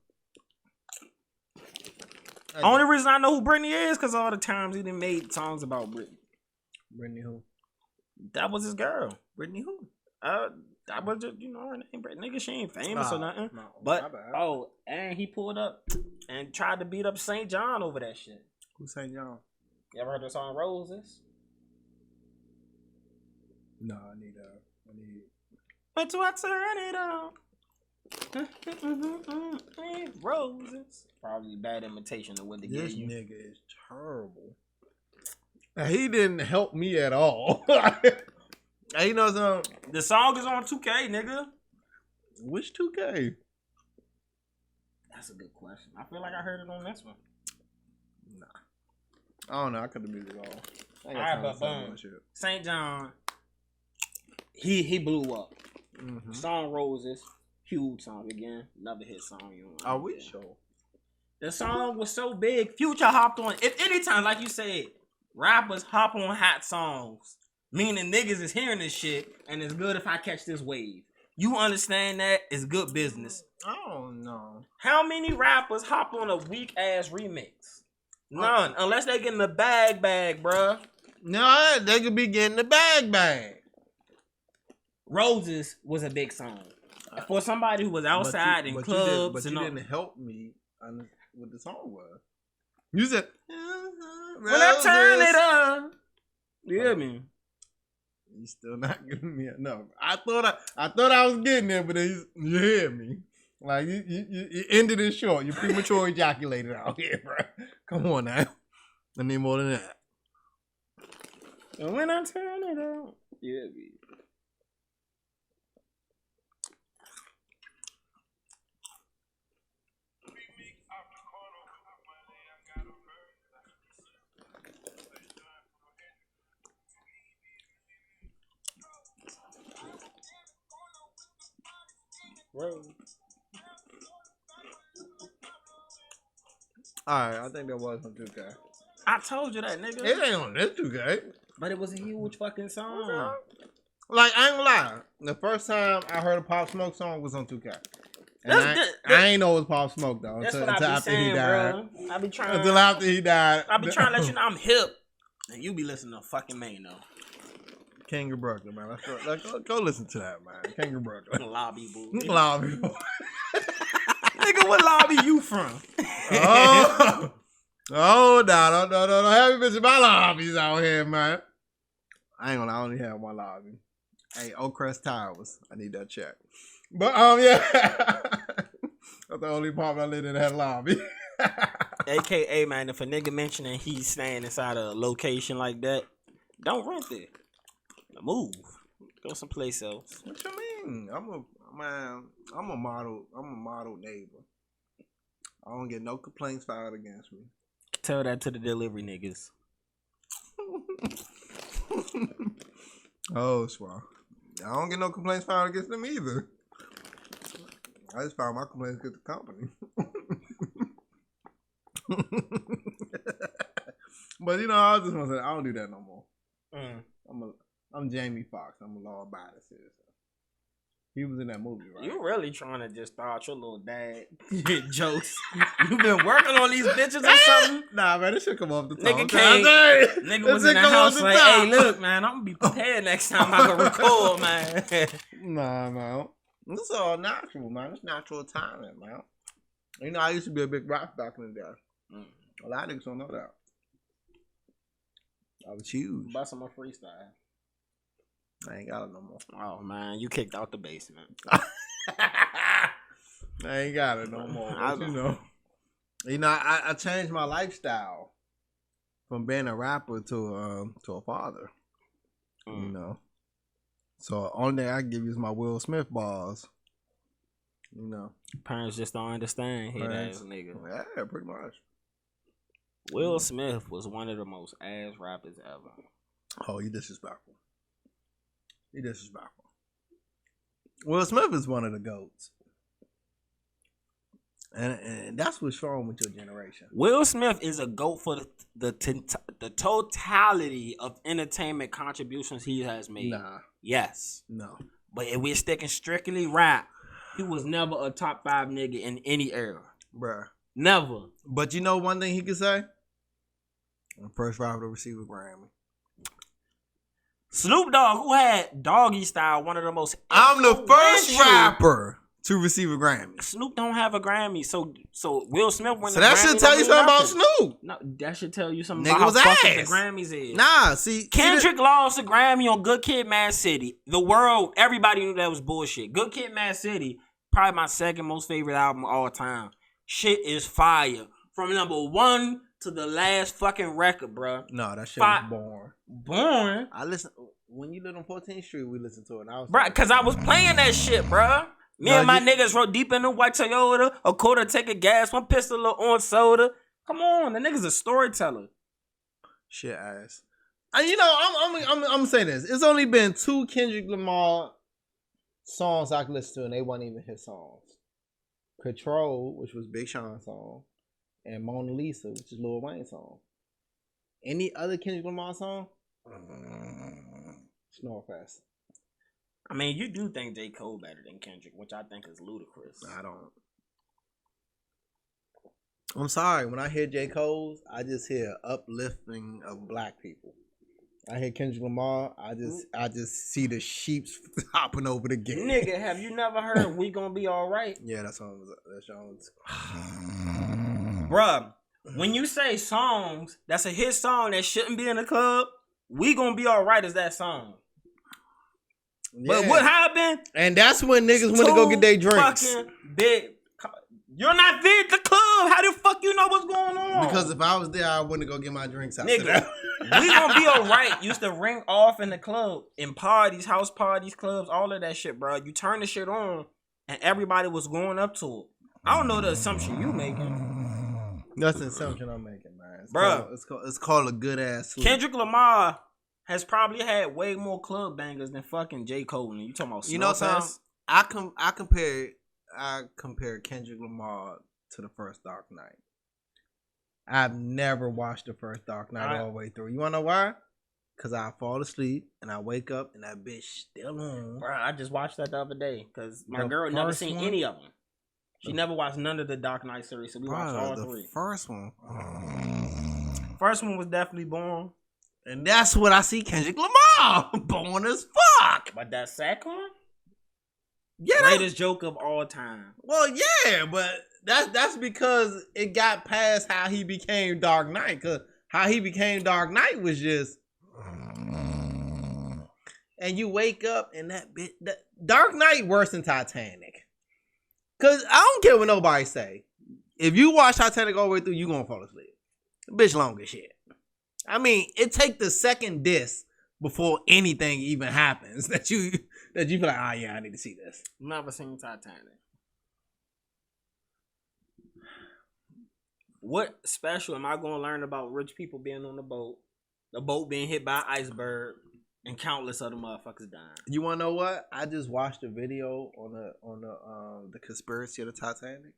Only reason I know who Britney is because all the times he done made songs about Britney. Britney who? That was his girl. Britney who? That was just, her name. Nigga, she ain't famous or nothing. No, but, and he pulled up and tried to beat up St. John over that shit. Who's St. John? You ever heard the song Roses? No, I need. But do I turn it on? Roses. Probably bad imitation of what they gave you. This nigga is terrible. He didn't help me at all. You know something? The song is on 2K, nigga. Which 2K? That's a good question. I feel like I heard it on this one. Nah. I don't know. I cut the music off. Alright, but boom. St. John. He blew up. Mm-hmm. Song Roses. Huge song again. Another hit song. Are we sure? The song was so big. Future hopped on. If anytime, like you said, rappers hop on hot songs, meaning niggas is hearing this shit, and it's good if I catch this wave. You understand that? It's good business. I don't know. How many rappers hop on a weak ass remix? None, unless they getting the bag, bruh. No, they could be getting the bag. Roses was a big song for somebody who was outside in clubs. But you didn't help me on what the song was. You said, when I turn it on. You hear me? You still not giving me enough. I thought I was getting there, but then you hear me. Like you ended it short. You premature ejaculated out here, bro. Come on now. I need more than that. And when I turn it on, you hear me? Alright, I think that was on 2K. I told you that, nigga. It ain't on this 2K. But it was a huge fucking song. Like, I ain't gonna lie. The first time I heard a Pop Smoke song was on 2K. And I ain't know it was Pop Smoke, though. Until after he died. Bro. I be trying. Until after he died. I be trying to let you know I'm hip. And you be listening to fucking Mano. King of Brooklyn, man. Go listen to that, man. King of Brooklyn. Lobby boo. Lobby boo. Nigga, what lobby you from? Oh. Oh, no, don't have me bitching my lobbies out here, man. I ain't gonna lie, I only have one lobby. Hey, Oakcrest Towers. I need that check. But, yeah. That's the only apartment I lived in that lobby. AKA, man, if a nigga mentioning he's staying inside a location like that, don't rent it. Move. Go someplace else. What you mean? I'm a model neighbor. I don't get no complaints filed against me. Tell that to the delivery niggas. Oh, swell. I don't get no complaints filed against them either. I just filed my complaints against the company. But you know, I just want to say I don't do that no more. I'm Jamie Foxx. I'm a law-abiding citizen. He was in that movie, right? You really trying to just start your little dad jokes. You been working on these bitches or something? Nah, man, this shit come off the top. Nigga was in the house like, hey, look, man, I'm gonna be prepared next time I go record, man. Nah, man. It's all natural, man. It's natural talent, man. You know, I used to be a big rock back in the day. A lot of niggas don't know that. I was huge. Bust on my freestyle. I ain't got it no more. Oh, man, you kicked out the basement. I ain't got it no more. You know, I changed my lifestyle from being a rapper to a father. You know, so only thing I can give you is my Will Smith bars. You know, parents just don't understand. Hit ass nigga. Yeah, pretty much. Will Smith was one of the most ass rappers ever. Oh, you disrespectful. You disrespectful. Will Smith is one of the GOATs. And that's what's wrong with your generation. Will Smith is a GOAT for the totality of entertainment contributions he has made. Nah. Yes. No. But if we're sticking strictly rap, he was never a top 5 nigga in any era. Bruh. Never. But you know one thing he could say? I'm the first rapper to receive a Grammy. Snoop Dogg, who had Doggy Style, one of the most... I'm the first rapper to receive a Grammy. Snoop don't have a Grammy, so Will Smith won the Grammy. So that should tell you something about Snoop. No, that should tell you something Nigga about was how fucking ass. the Grammys is. Nah, see... Kendrick lost a Grammy on Good Kid, Mad City. The world, everybody knew that was bullshit. Good Kid, Mad City, probably my second most favorite album of all time. Shit is fire. From number 1 to the last fucking record, bro. No, that shit was boring. Boring? I listen... When you lived on 14th Street, we listened to it. Bro, because I was playing that shit, bro. Me and my niggas rode deep in the white Toyota, a quarter take a gas, one pistol on soda. Come on, the nigga's a storyteller. Shit ass. And you know, I'm gonna say this. It's only been 2 Kendrick Lamar songs I can listen to, and they weren't even his songs. Control, which was Big Sean's song, and Mona Lisa, which is Lil Wayne's song. Any other Kendrick Lamar song? Snore fast. I mean, you do think J. Cole better than Kendrick, which I think is ludicrous. I don't. I'm sorry. When I hear J. Cole's, I just hear uplifting of black people. I hear Kendrick Lamar, I just see the sheeps hopping over the gate. Nigga, have you never heard We Gonna Be Alright? Yeah, that song was Bruh, when you say songs, that's a hit song that shouldn't be in the club. We Gonna Be Alright is that song. Yeah. But what happened? And that's when niggas went to go get their drinks. Fucking big. You're not there at the club. How the fuck you know what's going on? Because if I was there, I wouldn't go get my drinks out. Nigga, We Gonna Be Alright used to ring off in the club, in parties, house parties, clubs, all of that shit, bro. You turn the shit on, and everybody was going up to it. I don't know the assumption you making. That's the assumption I'm making, man. Bro, it's called a good ass sleep. Kendrick Lamar has probably had way more club bangers than fucking J. Cole. And you talking about you know something? I compare Kendrick Lamar to the first Dark Knight. I've never watched the first Dark Knight all the way through. You wanna know why? Cause I fall asleep and I wake up and that bitch still on. Bro, I just watched that the other day because my girl never seen any of them. She never watched none of the Dark Knight series, so we watched all 3. The first one. First one was definitely born. And that's what I see Kendrick Lamar. Born as fuck. But that second one? Yeah, greatest joke of all time. Well, yeah, but that's because it got past how he became Dark Knight. Cause how he became Dark Knight was just, and you wake up and that Dark Knight worse than Titanic. Cause I don't care what nobody say. If you watch Titanic all the way through, you gonna fall asleep. Bitch, long as shit. I mean, it take the second disc before anything even happens that you feel like, oh yeah, I need to see this. Never seen Titanic. What special am I gonna learn about rich people being on the boat being hit by an iceberg, and countless other motherfuckers dying? You wanna know what? I just watched a video on the conspiracy of the Titanic.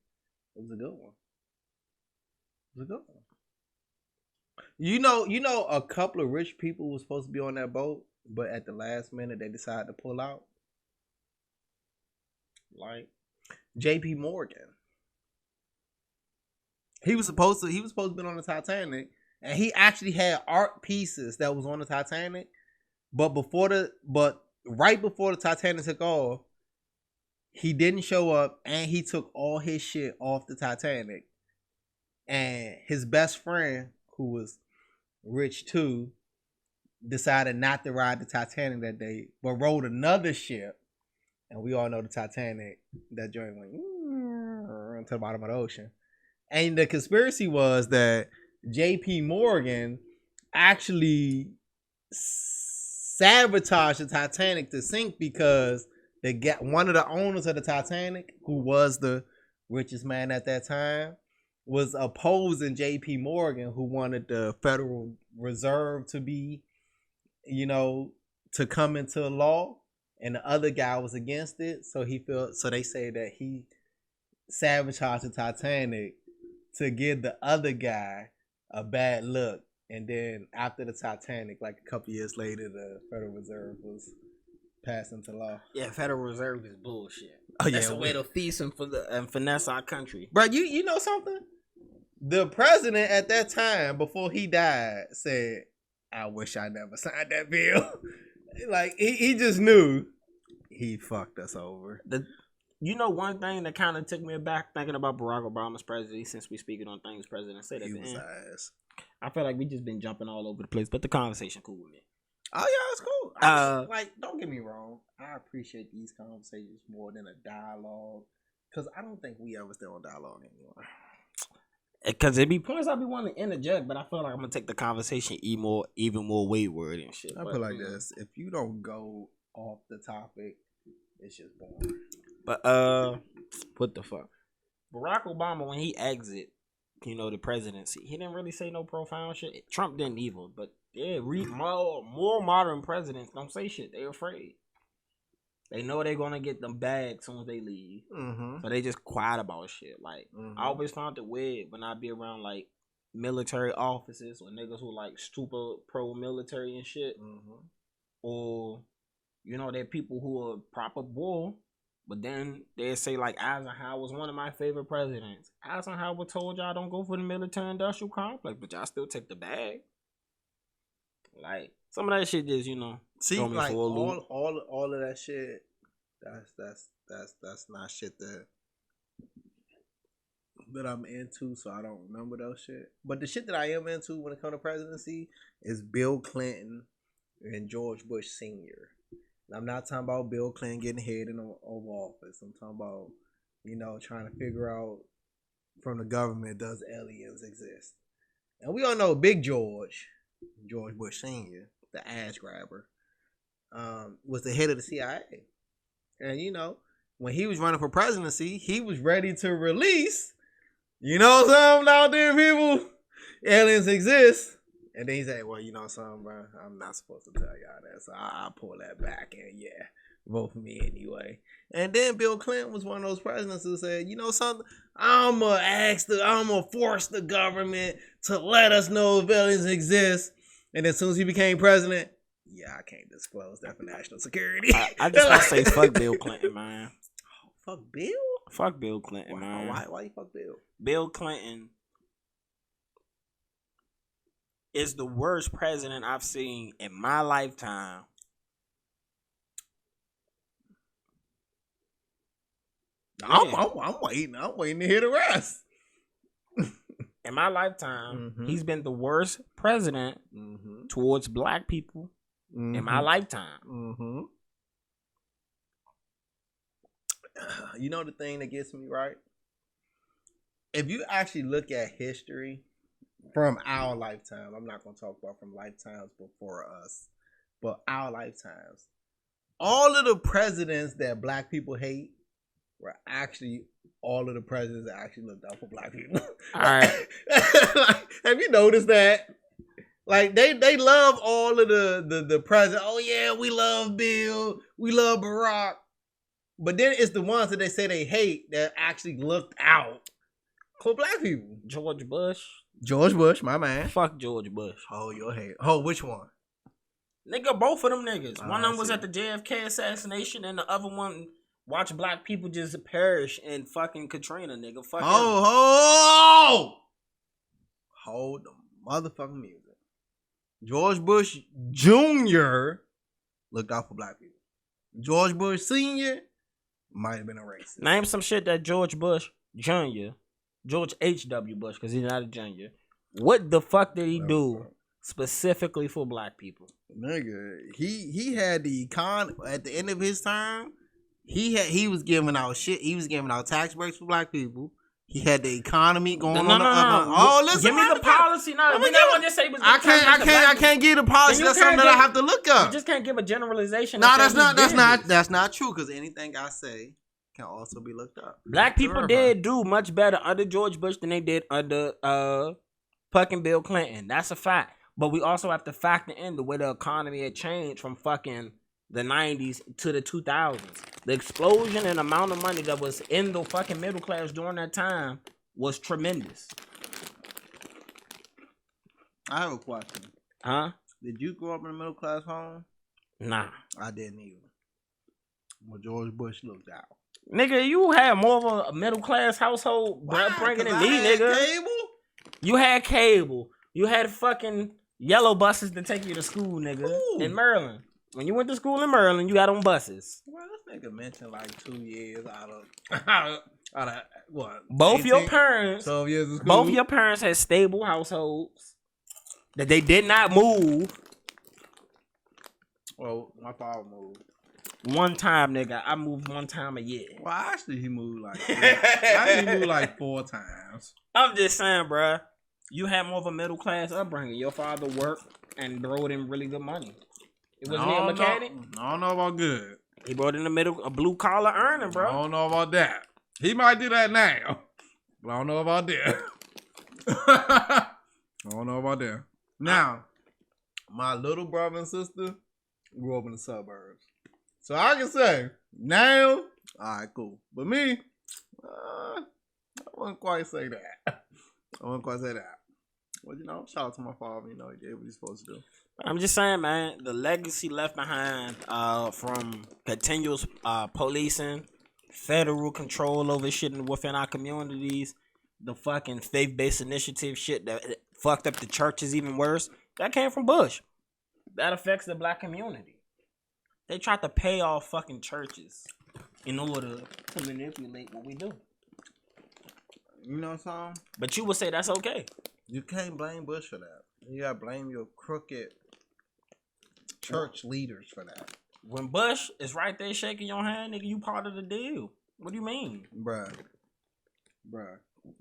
It was a good one. It was a good one. You know, a couple of rich people was supposed to be on that boat, but at the last minute they decided to pull out. Like J.P. Morgan. He was supposed to be on the Titanic, and he actually had art pieces that was on the Titanic, but right before the Titanic took off, he didn't show up, and he took all his shit off the Titanic. And his best friend, who was rich too, decided not to ride the Titanic that day, but rode another ship. And we all know the Titanic, that joint went to the bottom of the ocean. And the conspiracy was that J.P. Morgan actually sabotaged the Titanic to sink because one of the owners of the Titanic, who was the richest man at that time, was opposing J.P. Morgan, who wanted the Federal Reserve to be, to come into law, and the other guy was against it. So they say that he sabotaged the Titanic to give the other guy a bad look. And then after the Titanic, like a couple years later, the Federal Reserve was passed into law. Yeah, Federal Reserve is bullshit. Oh, That's a way to feast and finesse our country. Bro, you know something? The president at that time, before he died, said, I wish I never signed that bill. Like, he just knew he fucked us over. One thing that kind of took me back thinking about Barack Obama's presidency, since we speaking on things president said at the end. I feel like we just been jumping all over the place, but the conversation cool with me. Oh yeah, it's cool. Don't get me wrong. I appreciate these conversations more than a dialogue, because I don't think we ever stay on dialogue anymore. Because it be points I be wanting to interject, but I feel like I'm gonna take the conversation even more wayward and shit. I feel like this: if you don't go off the topic, it's just boring. But what the fuck? Barack Obama, when he exit, the presidency, he didn't really say no profound shit. Trump didn't either, but yeah, more modern presidents don't say shit. They afraid. They know they're gonna get them bags soon as they leave, so they just quiet about shit. Like I always found it weird when I be around like military officers or niggas who like super pro military and shit, or they're people who are proper bull. But then they say like Eisenhower was one of my favorite presidents. Eisenhower told y'all don't go for the military-industrial complex, but y'all still take the bag. Like some of that shit just see, like all of that shit. That's not shit that I'm into, so I don't remember those shit. But the shit that I am into when it comes to presidency is Bill Clinton and George Bush Sr. I'm not talking about Bill Clinton getting head in the Oval Office. I'm talking about, trying to figure out from the government, does aliens exist? And we all know Big George Bush Sr., the ass grabber, was the head of the CIA. And, when he was running for presidency, he was ready to release, something out there, people, aliens exist. And then he said, well, something, bro, I'm not supposed to tell y'all that, so I'll pull that back and, yeah, vote for me anyway. And then Bill Clinton was one of those presidents who said, something, I'm going to force the government to let us know if aliens exist. And as soon as he became president, yeah, I can't disclose that for national security. I just want to say fuck Bill Clinton, man. Oh, fuck Bill? Fuck Bill Clinton, man. Why you fuck Bill? Bill Clinton is the worst president I've seen in my lifetime. I'm waiting. I'm waiting to hear the rest. In my lifetime, he's been the worst president towards black people in my lifetime. You know the thing that gets me right? If you actually look at history from our lifetime, I'm not going to talk about from lifetimes before us, but our lifetimes, all of the presidents that black people hate were actually all of the presidents that actually looked out for black people. All right. Like, have you noticed that? Like they love all of the presidents. Oh yeah, we love Bill, we love Barack. But then it's the ones that they say they hate that actually looked out for black people. George Bush. George Bush, my man. Fuck George Bush. Oh, your head. Oh, which one? Nigga, both of them niggas. One of them was at the JFK assassination, and the other one watched black people just perish in fucking Katrina, nigga. Fuck Hold the motherfucking music. George Bush Jr. looked out for black people. George Bush Sr. might have been a racist. Name some shit that George Bush Jr., George H.W. Bush, because he's not a junior. What the fuck did he do specifically for black people? Nigga, he had the at the end of his term, he was giving out shit. He was giving out tax breaks for black people. He had the economy going on. Oh, listen, give me the policy. No, we never just say he was. I can't give the policy. That's something that I have to look up. You just can't give a generalization. No, that's not true. Because anything I say can also be looked up. Black people did do much better under George Bush than they did under fucking Bill Clinton. That's a fact. But we also have to factor in the way the economy had changed from fucking the 90s to the 2000s. The explosion and amount of money that was in the fucking middle class during that time was tremendous. I have a question. Huh? Did you grow up in a middle class home? Nah. I didn't either. Well, George Bush looked out. Nigga, you had more of a middle class household upbringing than me, nigga. Cable? You had cable. You had fucking yellow buses to take you to school, nigga. Ooh. In Maryland. When you went to school in Maryland, you got on buses. Well, this nigga mentioned like 2 years out of what? Both 18, your parents. 12 years of school. Both your parents had stable households that they did not move. Well, my father moved. One time, nigga. I moved one time a year. Well, actually, he moved like 4 times. I'm just saying, bruh. You had more of a middle class upbringing. Your father worked and brought in really good money. It wasn't a mechanic. I don't know about good. He brought in the middle a blue collar earning, bro. I don't know about that. He might do that now, but I don't know about that. I don't know about that. Now, my little brother and sister grew up in the suburbs, so I can say now, all right, cool. But me, I wouldn't quite say that. Well, you know, shout out to my father. You know, he did what he's supposed to do. I'm just saying, man, the legacy left behind from continuous policing, federal control over shit within our communities, the fucking faith-based initiative shit that fucked up the churches even worse, that came from Bush. That affects the black community. They tried to pay off fucking churches in order to manipulate what we do. You know what I'm saying? But you would say that's okay. You can't blame Bush for that. You gotta blame your crooked church leaders for that. When Bush is right there shaking your hand, nigga, you part of the deal. What do you mean? Bruh.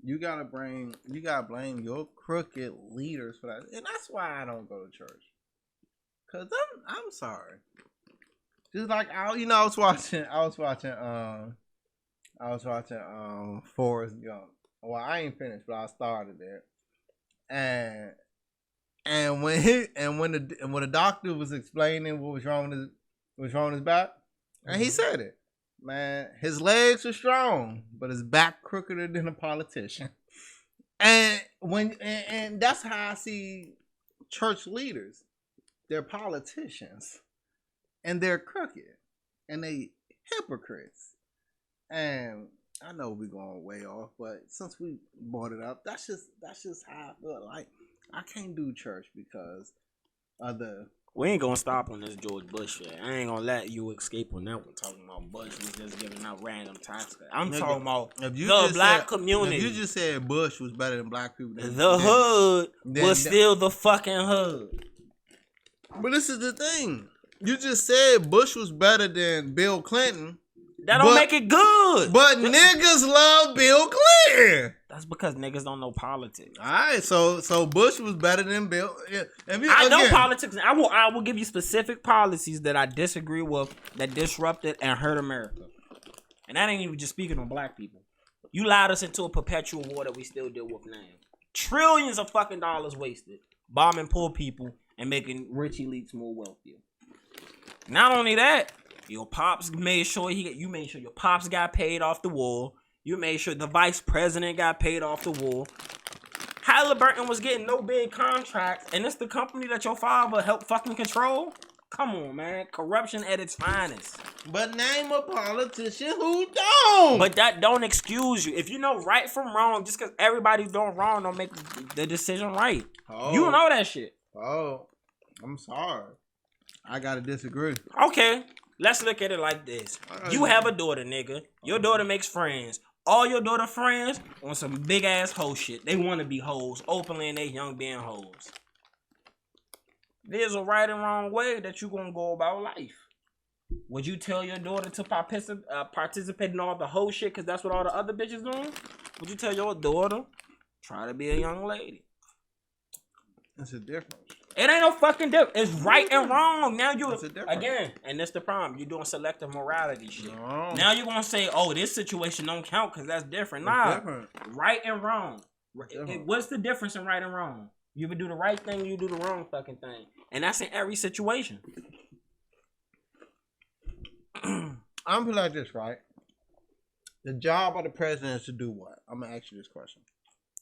You gotta blame your crooked leaders for that. And that's why I don't go to church. Cause I'm sorry. Just like I was watching Forrest Gump. Well, I ain't finished, but I started it. And when the doctor was explaining what was wrong with his back, and he said it, man, his legs are strong, but his back crookeder than a politician. And that's how I see church leaders. They're politicians, and they're crooked, and they hypocrites. And I know we're going way off, but since we brought it up, that's just how I feel. Like, I can't do church because of the We ain't gonna stop on this George Bush shit. I ain't gonna let you escape on that one. Talking about Bush was just giving out random tax cuts. I'm talking about the black community. If you just said Bush was better than black people, the hood was still the fucking hood. But this is the thing. You just said Bush was better than Bill Clinton. That don't make it good. But niggas love Bill Clinton. That's because niggas don't know politics. All right, so Bush was better than Bill. I know politics. I will give you specific policies that I disagree with that disrupted and hurt America. And that ain't even just speaking on black people. You lied us into a perpetual war that we still deal with now. Trillions of fucking dollars wasted bombing poor people and making rich elites more wealthier. Not only that, your pops made sure you made sure your pops got paid off the war. You made sure the vice president got paid off the war. Halliburton was getting no big contracts, and it's the company that your father helped fucking control. Come on, man. Corruption at its finest. But name a politician who don't. But that don't excuse you. If you know right from wrong, just because everybody's doing wrong don't make the decision right. Oh. You know that shit. Oh, I'm sorry. I gotta disagree. Okay, let's look at it like this. You have a daughter, nigga. Your daughter makes friends. All your daughter friends on some big ass hoe shit. They want to be hoes openly and they young being hoes. There's a right and wrong way that you gonna go about life. Would you tell your daughter to participate in all the hoe shit because that's what all the other bitches doing? Would you tell your daughter, try to be a young lady? That's a difference. It ain't no fucking difference. It's right and wrong. Now you again, and that's the problem. You're doing selective morality shit. No. Now you're gonna say, "Oh, this situation don't count because that's different." Nah, different. Right and wrong. What's the difference in right and wrong? You either do the right thing, or you do the wrong fucking thing, and that's in every situation. I'm gonna like this, right? The job of the president is to do what? I'm gonna ask you this question.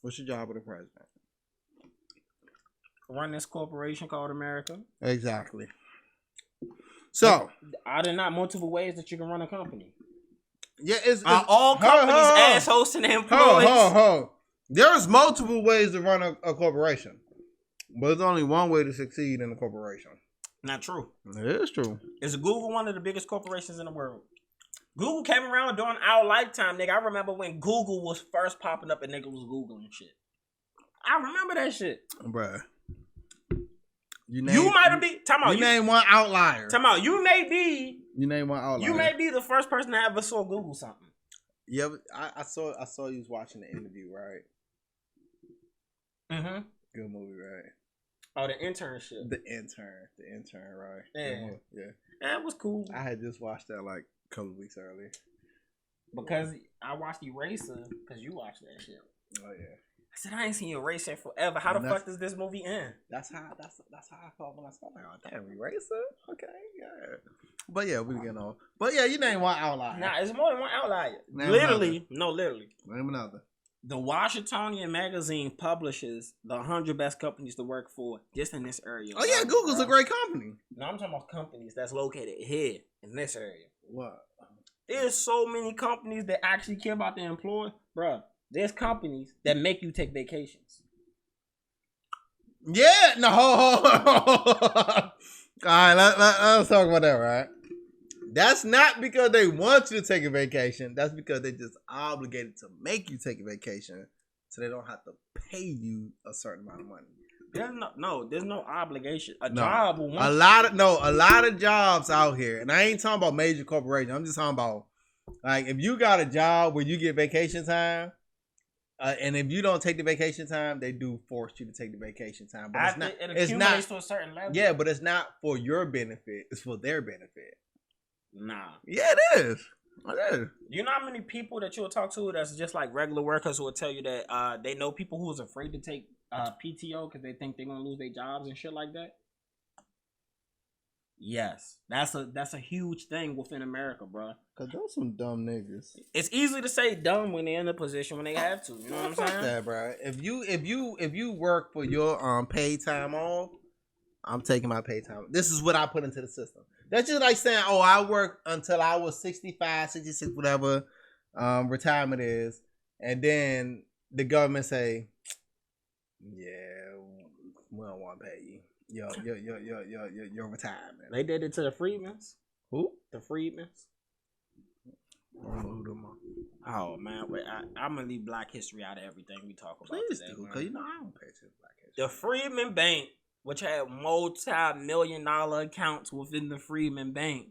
What's the job of the president? Run this corporation called America. Exactly. So, are there not multiple ways that you can run a company? Yeah, are all companies assholes and employees? There's multiple ways to run a corporation, but there's only one way to succeed in a corporation. Not true. It is true. Is Google one of the biggest corporations in the world? Google came around during our lifetime, nigga. I remember when Google was first popping up and nigga was Googling shit. I remember that shit. Bruh. You might have been. You name one outlier. You may be. You name one outlier. You may be the first person that ever saw Google something. Yeah, I saw you was watching the interview, right? Mm-hmm. Good movie, right? Oh, the internship. The intern, right? Yeah. That was cool. I had just watched that like a couple of weeks earlier. Because I watched Eraser because you watched that shit. Oh yeah. I said, I ain't seen Eraser in forever. How the fuck does this movie end? That's how I felt when I saw it. Oh, damn, Eraser? Okay, yeah. But yeah, we getting on. But yeah, you name one outlier. Nah, it's more than one outlier. Literally. Name another. The Washingtonian magazine publishes the 100 best companies to work for just in this area. Oh yeah, Google's a great company. No, I'm talking about companies that's located here in this area. What? There's so many companies that actually care about their employees. Bruh. There's companies that make you take vacations. Yeah, no. All right, let's talk about that, right? That's not because they want you to take a vacation. That's because they just obligated to make you take a vacation, so they don't have to pay you a certain amount of money. There's no obligation. A job will want a lot of jobs out here, and I ain't talking about major corporations. I'm just talking about like if you got a job where you get vacation time. And if you don't take the vacation time, they do force you to take the vacation time. But it's not to a certain level. Yeah, but it's not for your benefit. It's for their benefit. Nah. Yeah, it is. It is. You know how many people that you'll talk to that's just like regular workers who will tell you that they know people who's afraid to take PTO because they think they're gonna lose their jobs and shit like that? Yes, that's a huge thing within America, bro. Cause those some dumb niggas. It's easy to say dumb when they're in a position when they have to. You know what I'm saying? That, bro. If you work for your paid time off, I'm taking my paid time. This is what I put into the system. That's just like saying, oh, I work until I was 65, 66, whatever retirement is, and then the government say, yeah, We don't want to pay you. Your retirement. They did it to the Freedmans. Who? The Freedmans. I don't know who them are. Oh man, wait, I'm gonna leave Black history out of everything we talk about Please today. do, because you know I don't pay attention to Black history. The Freedman Bank, which had multi-million-dollar accounts within the Freedman Bank,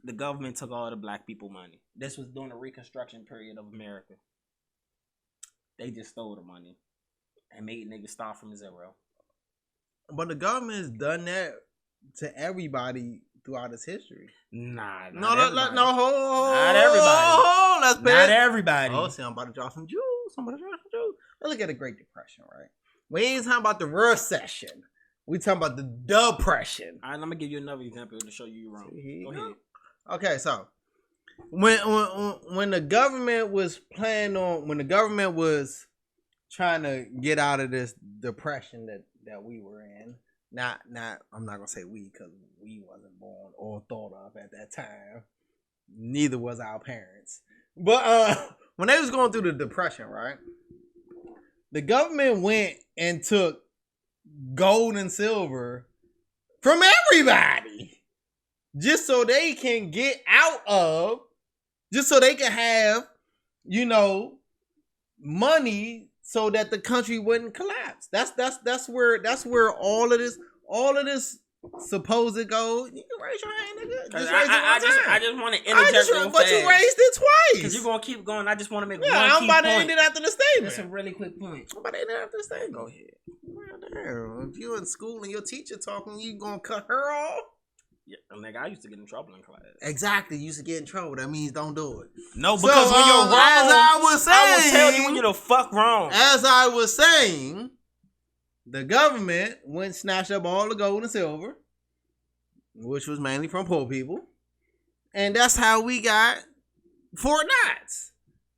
the government took all the black people money. This was during the Reconstruction period of America. They just stole the money and made niggas start from zero. But the government has done that to everybody throughout its history. Nah, Hold. Not everybody. Let's pay. Not everybody. Oh, see, I'm about to drop some jewels. Let's look at the Great Depression, right? We ain't talking about the recession. We talking about the depression. All right, I'm gonna give you another example to show you you're wrong. Go ahead. Okay, so when the government was trying to get out of this depression that we were in, not I'm not gonna say we, because we wasn't born or thought of at that time. Neither was our parents. But when they was going through the depression, right? The government went and took gold and silver from everybody just so they can get out of, just so they can have, money so that the country wouldn't collapse. That's where all of this supposed gold. You can raise your hand, nigga. I just want to interject real fast. But you raised it twice. Because you're going to keep going. I just want to make one I'm key about point. to end it after the statement. That's a really quick point. I'm about to end it after the statement. Go ahead. Well, damn. If you in school and your teacher talking, you going to cut her off? Yeah, nigga, I used to get in trouble in class. Exactly. You used to get in trouble. That means don't do it. No, because when you're wrong, I will tell you when you're the fuck wrong. As I was saying, the government went and snatched up all the gold and silver, which was mainly from poor people. And that's how we got Fort Knox.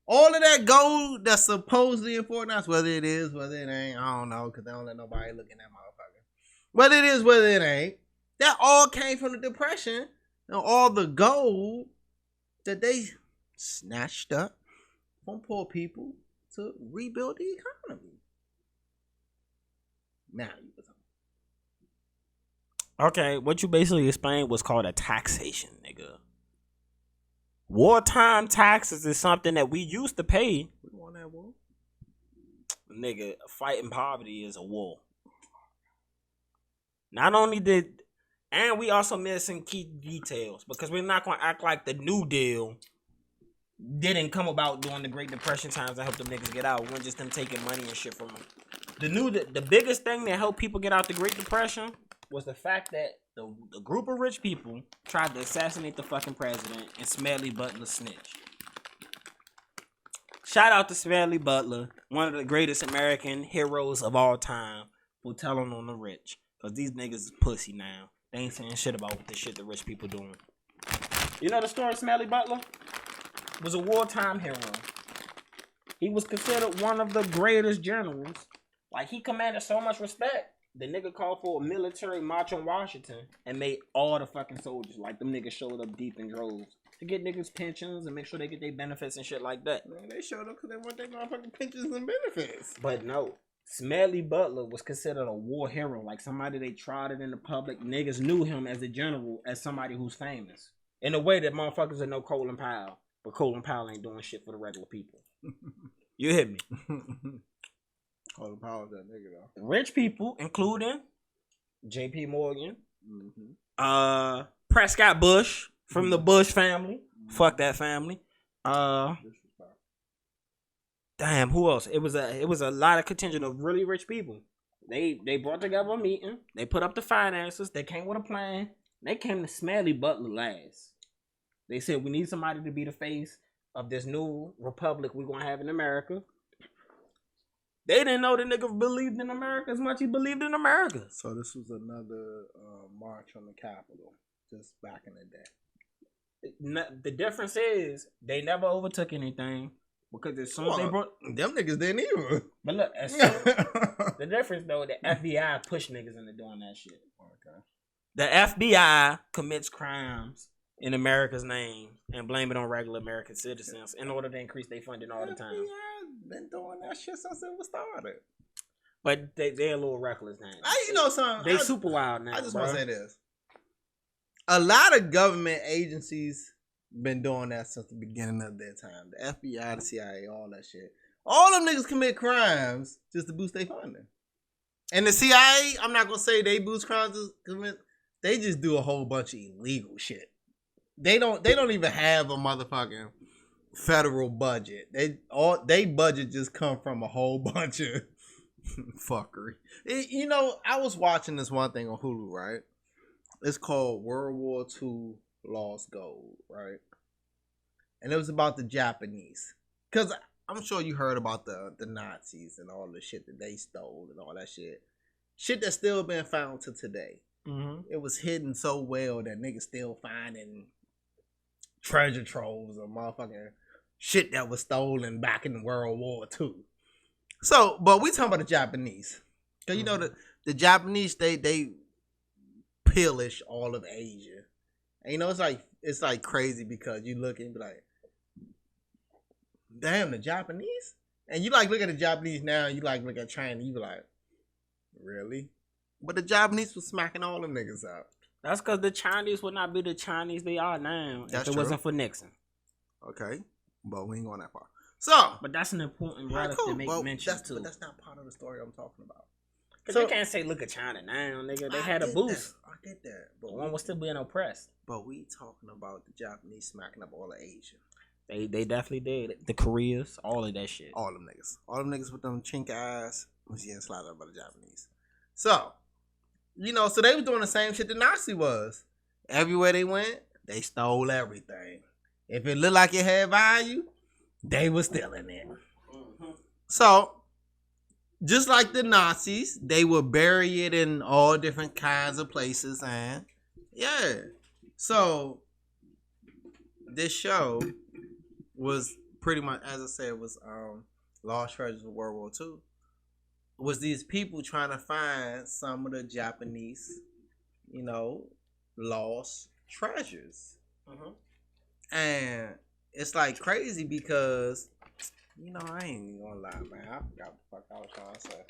All of that gold that's supposedly in Fort Knox, whether it is, whether it ain't, I don't know, because they don't let nobody look in that motherfucker. Whether it is, whether it ain't, that all came from the Depression and all the gold that they snatched up from poor people to rebuild the economy. Now you was on. Okay, what you basically explained was called a taxation, nigga. Wartime taxes is something that we used to pay. We won that war. Nigga, fighting poverty is a war. Not only did... And we also missing key details because we're not going to act like the New Deal didn't come about during the Great Depression times to help them niggas get out. We weren't just them taking money and shit from them. The biggest thing that helped people get out the Great Depression was the fact that the group of rich people tried to assassinate the fucking president and Smedley Butler snitched. Shout out to Smedley Butler, one of the greatest American heroes of all time, for telling on the rich. Because these niggas is pussy now. They ain't saying shit about what the shit the rich people doing. You know the story of Smedley Butler? Was a wartime hero. He was considered one of the greatest generals. Like, he commanded so much respect. The nigga called for a military march on Washington and made all the fucking soldiers. Like, them niggas showed up deep in droves to get niggas pensions and make sure they get their benefits and shit like that. Man, they showed up because they want their motherfucking pensions and benefits. But no. Smedley Butler was considered a war hero, like somebody they trotted in the public. Niggas knew him as a general, as somebody who's famous. In a way that motherfuckers that know Colin Powell, but Colin Powell ain't doing shit for the regular people. You hit me. Colin Powell's that nigga though. Rich people, including J.P. Morgan, Prescott Bush from the Bush family. Fuck that family. Damn, who else? It was a lot of contingent of really rich people. They brought together a meeting. They put up the finances. They came with a plan. They came to Smedley Butler last. They said we need somebody to be the face of this new republic we're gonna have in America. They didn't know the nigga believed in America as much as he believed in America. So this was another march on the Capitol, just back in the day. The difference is they never overtook anything. Because as soon as they brought... Them niggas didn't either. But look, the difference, though, the FBI pushed niggas into doing that shit. Okay. The FBI commits crimes in America's name and blame it on regular American citizens in order to increase their funding all the time. FBI been doing that shit since it was started. But they're a little reckless now. You know something? They super wild now. I just want to say this. A lot of government agencies been doing that since the beginning of their time. The FBI, the CIA, all that shit. All them niggas commit crimes just to boost their funding. And the CIA, I'm not gonna say they boost crimes. They just do a whole bunch of illegal shit. They don't even have a motherfucking federal budget. They budget just come from a whole bunch of fuckery. You know, I was watching this one thing on Hulu, right? It's called World War II Lost Gold, right? And it was about the Japanese. Because I'm sure you heard about the Nazis and all the shit that they stole and all that shit. Shit that's still been found to today. Mm-hmm. It was hidden so well that niggas still finding treasure troves of motherfucking shit that was stolen back in World War II. So, but we talking about the Japanese. Because you know the Japanese, they pillage all of Asia. And you know, it's like crazy because you look and be like, damn, the Japanese? And you like look at the Japanese now and you like look at China, you be like, really? But the Japanese was smacking all them niggas out. That's because the Chinese would not be the Chinese they are now if it wasn't for Nixon. Okay, but we ain't going that far. So, but that's an important relic to make mention too. But that's not part of the story I'm talking about. Because you can't say look at China now, nigga. They had a boost. I get that. But one was still being oppressed. But we talking about the Japanese smacking up all of Asia. They definitely did. The Koreas, all of that shit. All them niggas with them chink eyes was getting slapped up by the Japanese. So, you know, so they was doing the same shit the Nazi was. Everywhere they went, they stole everything. If it looked like it had value, they was stealing it. Mm-hmm. So, just like the Nazis, they would bury it in all different kinds of places. And, yeah. So, this show was pretty much, as I said, was Lost Treasures of World War II. Was these people trying to find some of the Japanese, you know, lost treasures. Mm-hmm. And it's like crazy because, you know, I ain't even gonna lie, man. I forgot what the fuck I was trying to say.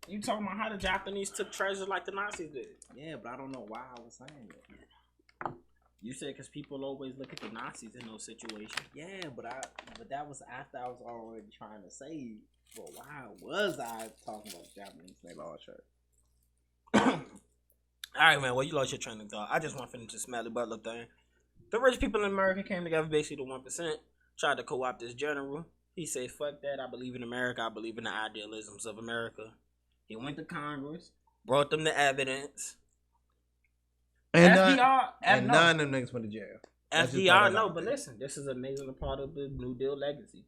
You talking about how the Japanese took treasures like the Nazis did? Yeah, but I don't know why I was saying it. You said because people always look at the Nazis in those situations. Yeah, but that was after I was already trying to say. But why was I talking about Japanese they lost shirt? All right, man. Well, you lost your train of thought. I just want to finish the Smelly Butler thing. The rich people in America came together, basically the 1%, tried to co-opt this general. He said, fuck that. I believe in America. I believe in the idealisms of America. He went to Congress, brought them the evidence. And none of them niggas went to jail. FDR, no, but listen, this is a major part of the New Deal legacy.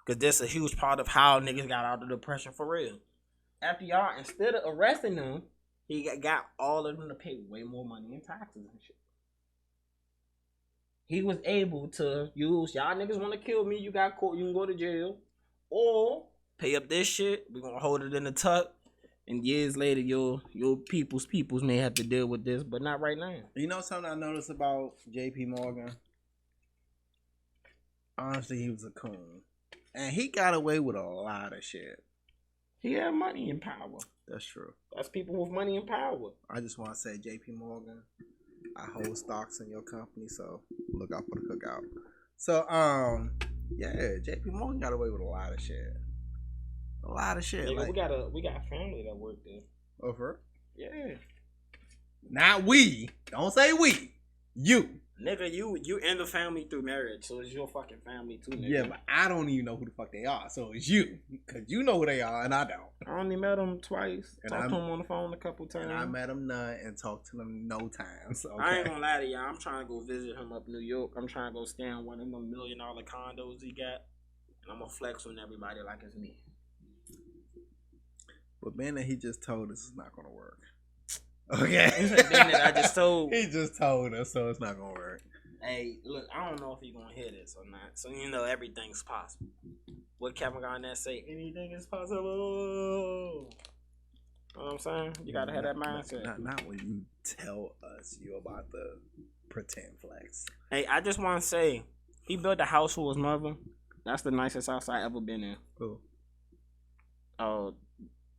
Because this is a huge part of how niggas got out of depression for real. FDR, instead of arresting them, he got all of them to pay way more money in taxes and shit. He was able to use, y'all niggas want to kill me, you got caught, you can go to jail. Or pay up this shit, we're going to hold it in the tuck. And years later, your peoples may have to deal with this, but not right now. You know something I noticed about J.P. Morgan? Honestly, he was a coon. And he got away with a lot of shit. He had money and power. That's true. That's people with money and power. I just want to say, J.P. Morgan, I hold stocks in your company, so look out for the cookout. So, yeah, J.P. Morgan got away with a lot of shit. A lot of shit. Nigga, like, we got family that work there. Oh, for real? Yeah. Not we. Don't say we. You. Nigga, you in the family through marriage, so it's your fucking family too, nigga. Yeah, but I don't even know who the fuck they are, so it's you. Because you know who they are, and I don't. I only met them twice. And talked to them on the phone a couple times. And I met them none and talked to them no times. Okay? I ain't gonna lie to y'all. I'm trying to go visit him up in New York. I'm trying to go stay in one of them $1 million condos he got. And I'm gonna flex on everybody like it's me. But being that he just told us it's not gonna work. Okay. Being that I just told. He just told us, so it's not gonna work. Hey, look, I don't know if he's gonna hear this or not. So you know everything's possible. What Kevin Garnett say? Anything is possible. You know what I'm saying? You gotta have that mindset. Not when you tell us you about the pretend flex. Hey, I just want to say, he built a house for his mother. That's the nicest house I ever been in. Who? Oh,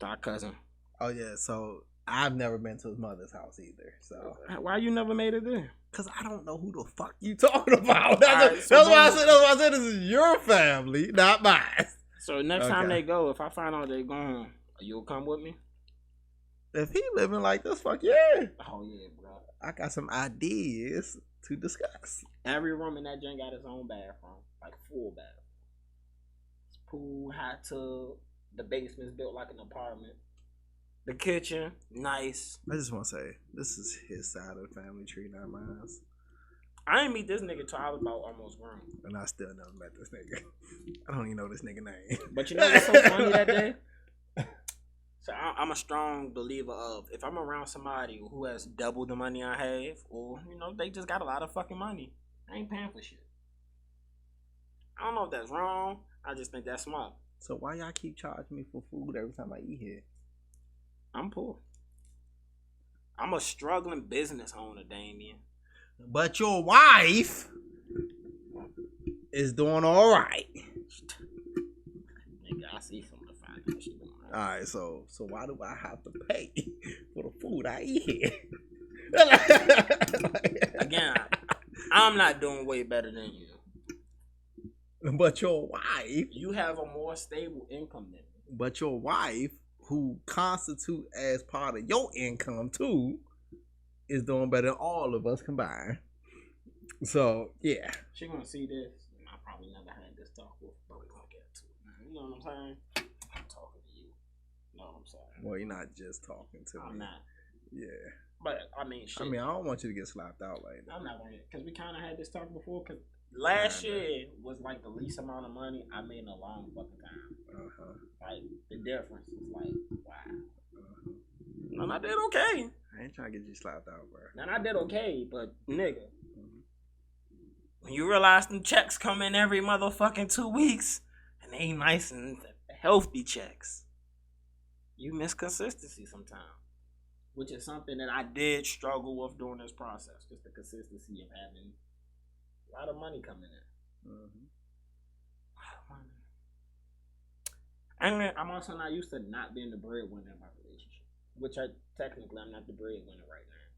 our cousin. Oh yeah, so I've never been to his mother's house either. So Why you never made it there? cause I don't know who the fuck you talking about. Alright, That's so why I said. That's why I said this is your family, not mine. So next time they go, if I find out they gone, you'll come with me? If he living like this, fuck yeah. Oh yeah, bro. I got some ideas to discuss. Every room in that joint got its own bathroom, like full bathroom. It's pool, hot tub. The basement's built like an apartment. The kitchen, nice. I just want to say, this is his side of the family tree, not mine. I ain't meet this nigga till I was about almost grown. And I still never met this nigga. I don't even know this nigga name. But you know what's so funny that day? So I'm a strong believer of if I'm around somebody who has double the money I have, or you know they just got a lot of fucking money, I ain't paying for shit. I don't know if that's wrong. I just think that's smart. So why y'all keep charging me for food every time I eat here? I'm poor. I'm a struggling business owner, Damien. But your wife is doing all right. Nigga, I see some of the financial. All right, so why do I have to pay for the food I eat here? Again, I'm not doing way better than you. But your wife, you have a more stable income than me. But your wife, who constitute as part of your income too, is doing better than all of us combined. So yeah, she gonna see this. I probably never had this talk with, but we gonna get to it. You know what I'm saying? I'm talking to you. You know what I'm saying? Well, you're not just talking to me. I'm not. Yeah. But I mean, shit. I mean, I don't want you to get slapped out like that. I'm not gonna, because we kind of had this talk before. Because last year was like the least amount of money I made in a long fucking time. Like the difference is like, wow. And I did okay. I ain't trying to get you slapped out, bro. And I did okay, but nigga, when you realize them checks come in every motherfucking 2 weeks, and they ain't nice and healthy checks, you miss consistency sometimes. Which is something that I did struggle with during this process. Just the consistency of having a lot of money coming in. A lot of money. And I'm also not used to not being the breadwinner in my relationship. Which technically I'm not the breadwinner right now.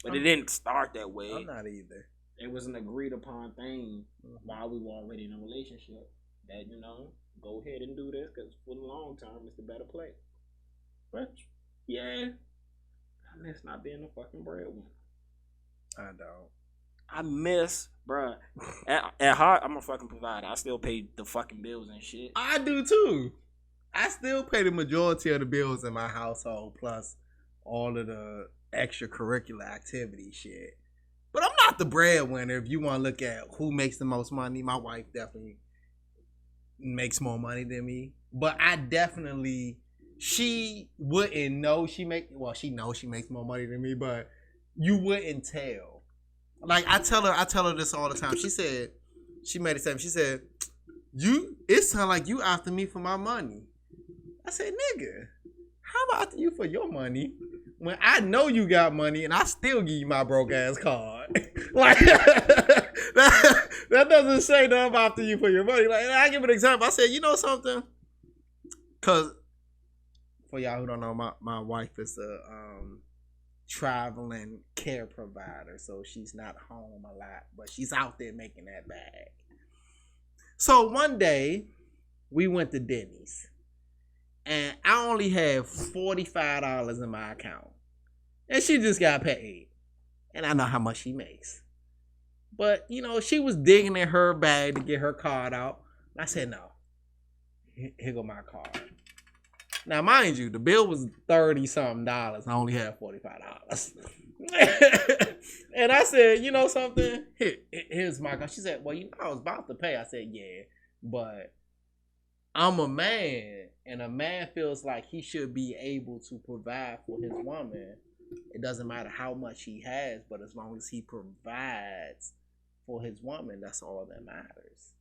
But it didn't start that way. I'm not either. It was an agreed upon thing while we were already in a relationship. That, you know, go ahead and do this because for the long term it's the better play. But, yeah. I miss not being a fucking breadwinner. I don't. I miss, bruh. At heart, I'm a fucking provider. I still pay the fucking bills and shit. I do too. I still pay the majority of the bills in my household, plus all of the extracurricular activity shit. But I'm not the breadwinner. If you want to look at who makes the most money, my wife definitely makes more money than me. But I definitely... She wouldn't know she knows she makes more money than me, but you wouldn't tell. Like I tell her this all the time. She said, she made it statement. She said, it sound like you after me for my money. I said, nigga, how about after you for your money when I know you got money and I still give you my broke ass card? Like that doesn't say nothing after you for your money. Like I give an example. I said, you know something? Cause for y'all who don't know, my wife is a traveling care provider, so she's not home a lot, but she's out there making that bag. So one day, we went to Denny's, and I only have $45 in my account, and she just got paid, and I know how much she makes. But, you know, she was digging in her bag to get her card out, and I said, no, here go my card. Now, mind you, the bill was $30-something. I only had $45. And I said, you know something? Here's my card. She said, well, you know, I was about to pay. I said, yeah, but I'm a man, and a man feels like he should be able to provide for his woman. It doesn't matter how much he has, but as long as he provides for his woman, that's all that matters.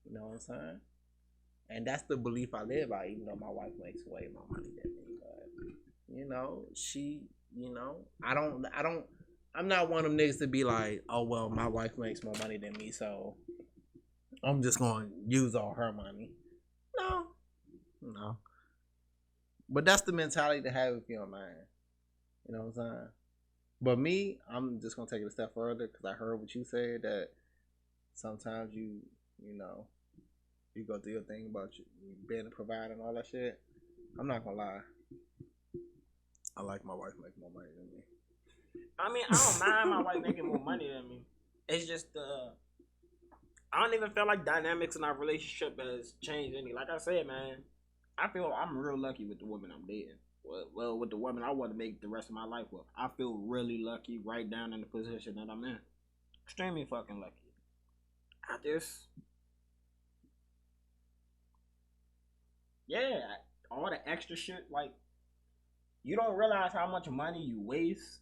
You know what I'm saying? And that's the belief I live by, even though my wife makes way more money than me. But, you know, she, you know, I'm not one of them niggas to be like, oh, well, my wife makes more money than me, so I'm just going to use all her money. No. But that's the mentality to have if you're a man. You know what I'm saying? But me, I'm just gonna take it a step further because I heard what you said that sometimes you know, you go through your thing about you being a provider and all that shit. I'm not gonna lie. I like my wife making more money than me. I mean, I don't mind my wife making more money than me. It's just I don't even feel like dynamics in our relationship has changed any. Like I said, man, I feel I'm real lucky with the woman I'm dating. Well, with the woman I want to make the rest of my life with. I feel really lucky right down in the position that I'm in. Extremely fucking lucky. I just... Yeah, all the extra shit, like, you don't realize how much money you waste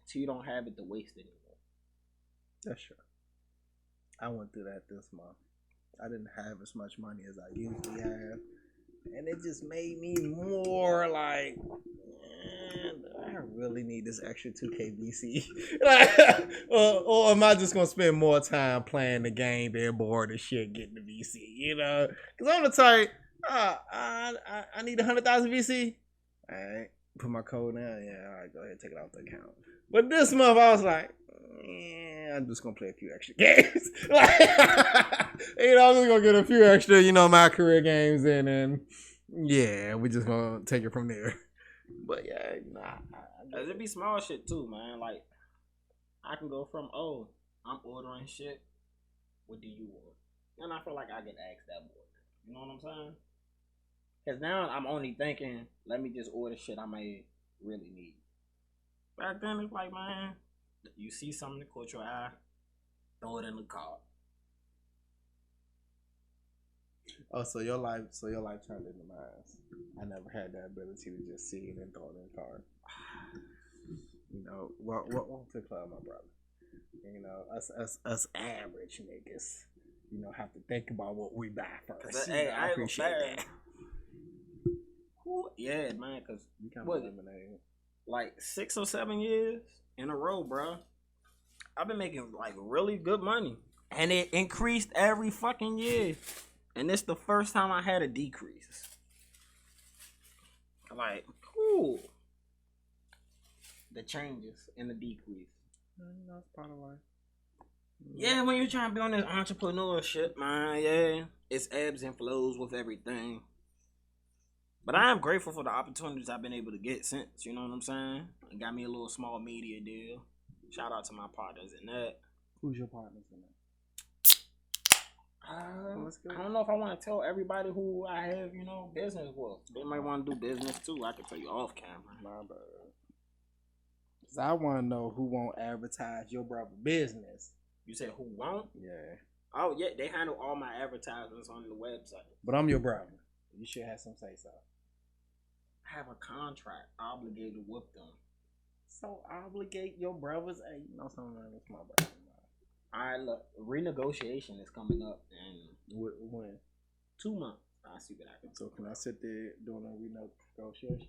until you don't have it to waste anymore. That's true. I went through that this month. I didn't have as much money as I usually have. And it just made me more like, man, I really need this extra 2K VC. or am I just going to spend more time playing the game, being bored and shit, getting the VC, you know? Because I'm the type, I need 100,000 VC. All right, put my code in. Yeah, all right, go ahead, take it off the account. But this month I was like, yeah, I'm just going to play a few extra games. You know, I'm just going to get a few extra, you know, my career games in, and yeah, we're just going to take it from there. But yeah, it be small shit too, man. Like, I can go from, oh, I'm ordering shit. What do you want? And I feel like I get asked that more. You know what I'm saying? Because now I'm only thinking, let me just order shit I may really need. Back then, it's like, man, you see something that caught your eye, throw it in the cart. Oh, so your life turned into mine. I never had that ability to just see it and throw it in the cart. You know, welcome to the club, my brother. You know, us average niggas, you know, have to think about what we buy first. Hey, I appreciate that. Yeah, man, because what, like 6 or 7 years in a row, bro. I've been making like really good money, and it increased every fucking year. And this the first time I had a decrease. Like, cool. The changes and the decrease. That's part of life. Yeah, when you're trying to be on this entrepreneurship, man, yeah, it's ebbs and flows with everything. But I am grateful for the opportunities I've been able to get since, you know what I'm saying? It got me a little small media deal. Shout out to my partners in that. Who's your partners in that? I don't know if I want to tell everybody who I have, you know, business with. They might want to do business too. I can tell you off camera. My bad. Cause I want to know who won't advertise your brother business. You said who won't? Yeah. Oh yeah, they handle all my advertisements on the website. But I'm your brother. You should have some say so. I have a contract obligated with them. So obligate your brothers. Hey, you know something? That's my brother. Alright, look, renegotiation is coming up in when? 2 months. I'll see what happens. So can I sit there doing a renegotiation?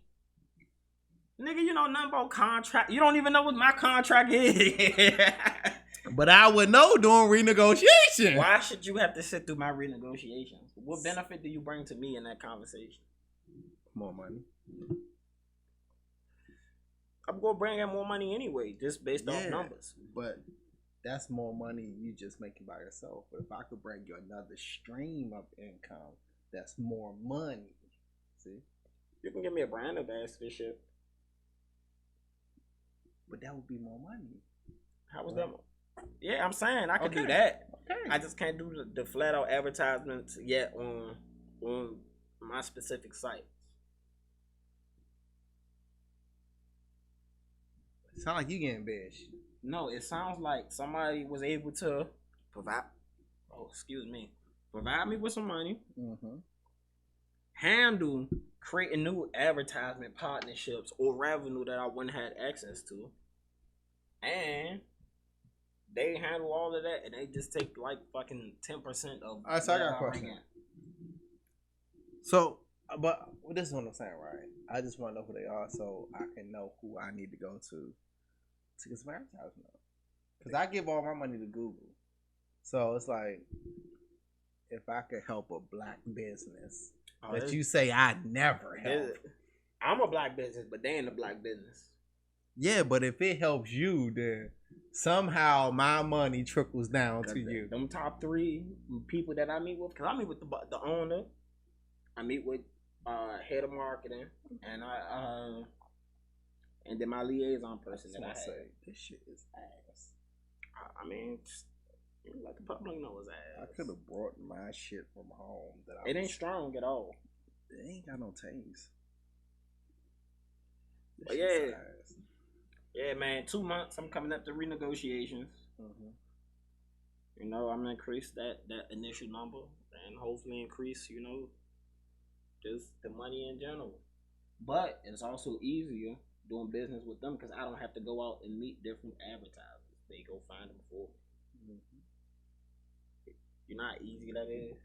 Nigga, you know nothing about contract. You don't even know what my contract is. But I would know doing renegotiation. Why should you have to sit through my renegotiations? What benefit do you bring to me in that conversation? More money. I'm gonna bring in more money anyway, just based off numbers. But that's more money you just making by yourself. But if I could bring you another stream of income, that's more money. See? You can give me a brand ambassadorship. But that would be more money. How was that? Yeah, I'm saying I could do that. Okay. I just can't do the flat out advertisements yet on my specific sites. Sound like you getting bitch. No, it sounds like somebody was able to provide me with some money. Mm-hmm. Handle creating new advertisement partnerships or revenue that I wouldn't have access to. And they handle all of that and they just take like fucking 10% of. All right, so I got a question. So, but this is what I'm saying, right? I just want to know who they are so I can know who I need to go to get some advertisement. Because I give all my money to Google. So it's like, if I could help a black business that you say I never help, I'm a black business, but they ain't a black business. Yeah, but if it helps you, then somehow my money trickles down to you. Them top 3 people that I meet with, because I meet with the owner, I meet with head of marketing, and and then my liaison person that I say this shit is ass. I mean, let the public know it's ass. I could have brought my shit from home. It ain't strong at all. It ain't got no taste. But yeah. Yeah, man, 2 months. I'm coming up to renegotiations. Mm-hmm. You know, I'm gonna increase that initial number and hopefully increase, you know, just the money in general. But it's also easier doing business with them because I don't have to go out and meet different advertisers. They go find them for me. Mm-hmm. You know how easy that is?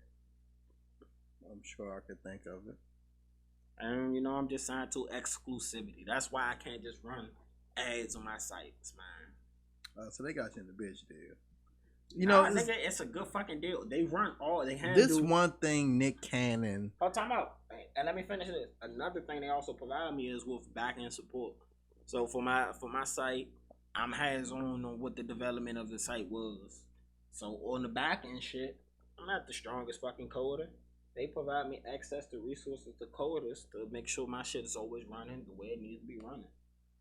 I'm sure I could think of it. And, you know, I'm just signed to exclusivity. That's why I can't just run ads on my sites, man. So they got you in the bitch deal. You know, nigga, it's a good fucking deal. They run all they handle. This one thing Nick Cannon. Oh, time out. And let me finish this. Another thing they also provide me is with back end support. So for my site, I'm hands on what the development of the site was. So on the back end shit, I'm not the strongest fucking coder. They provide me access to resources to coders to make sure my shit is always running the way it needs to be running.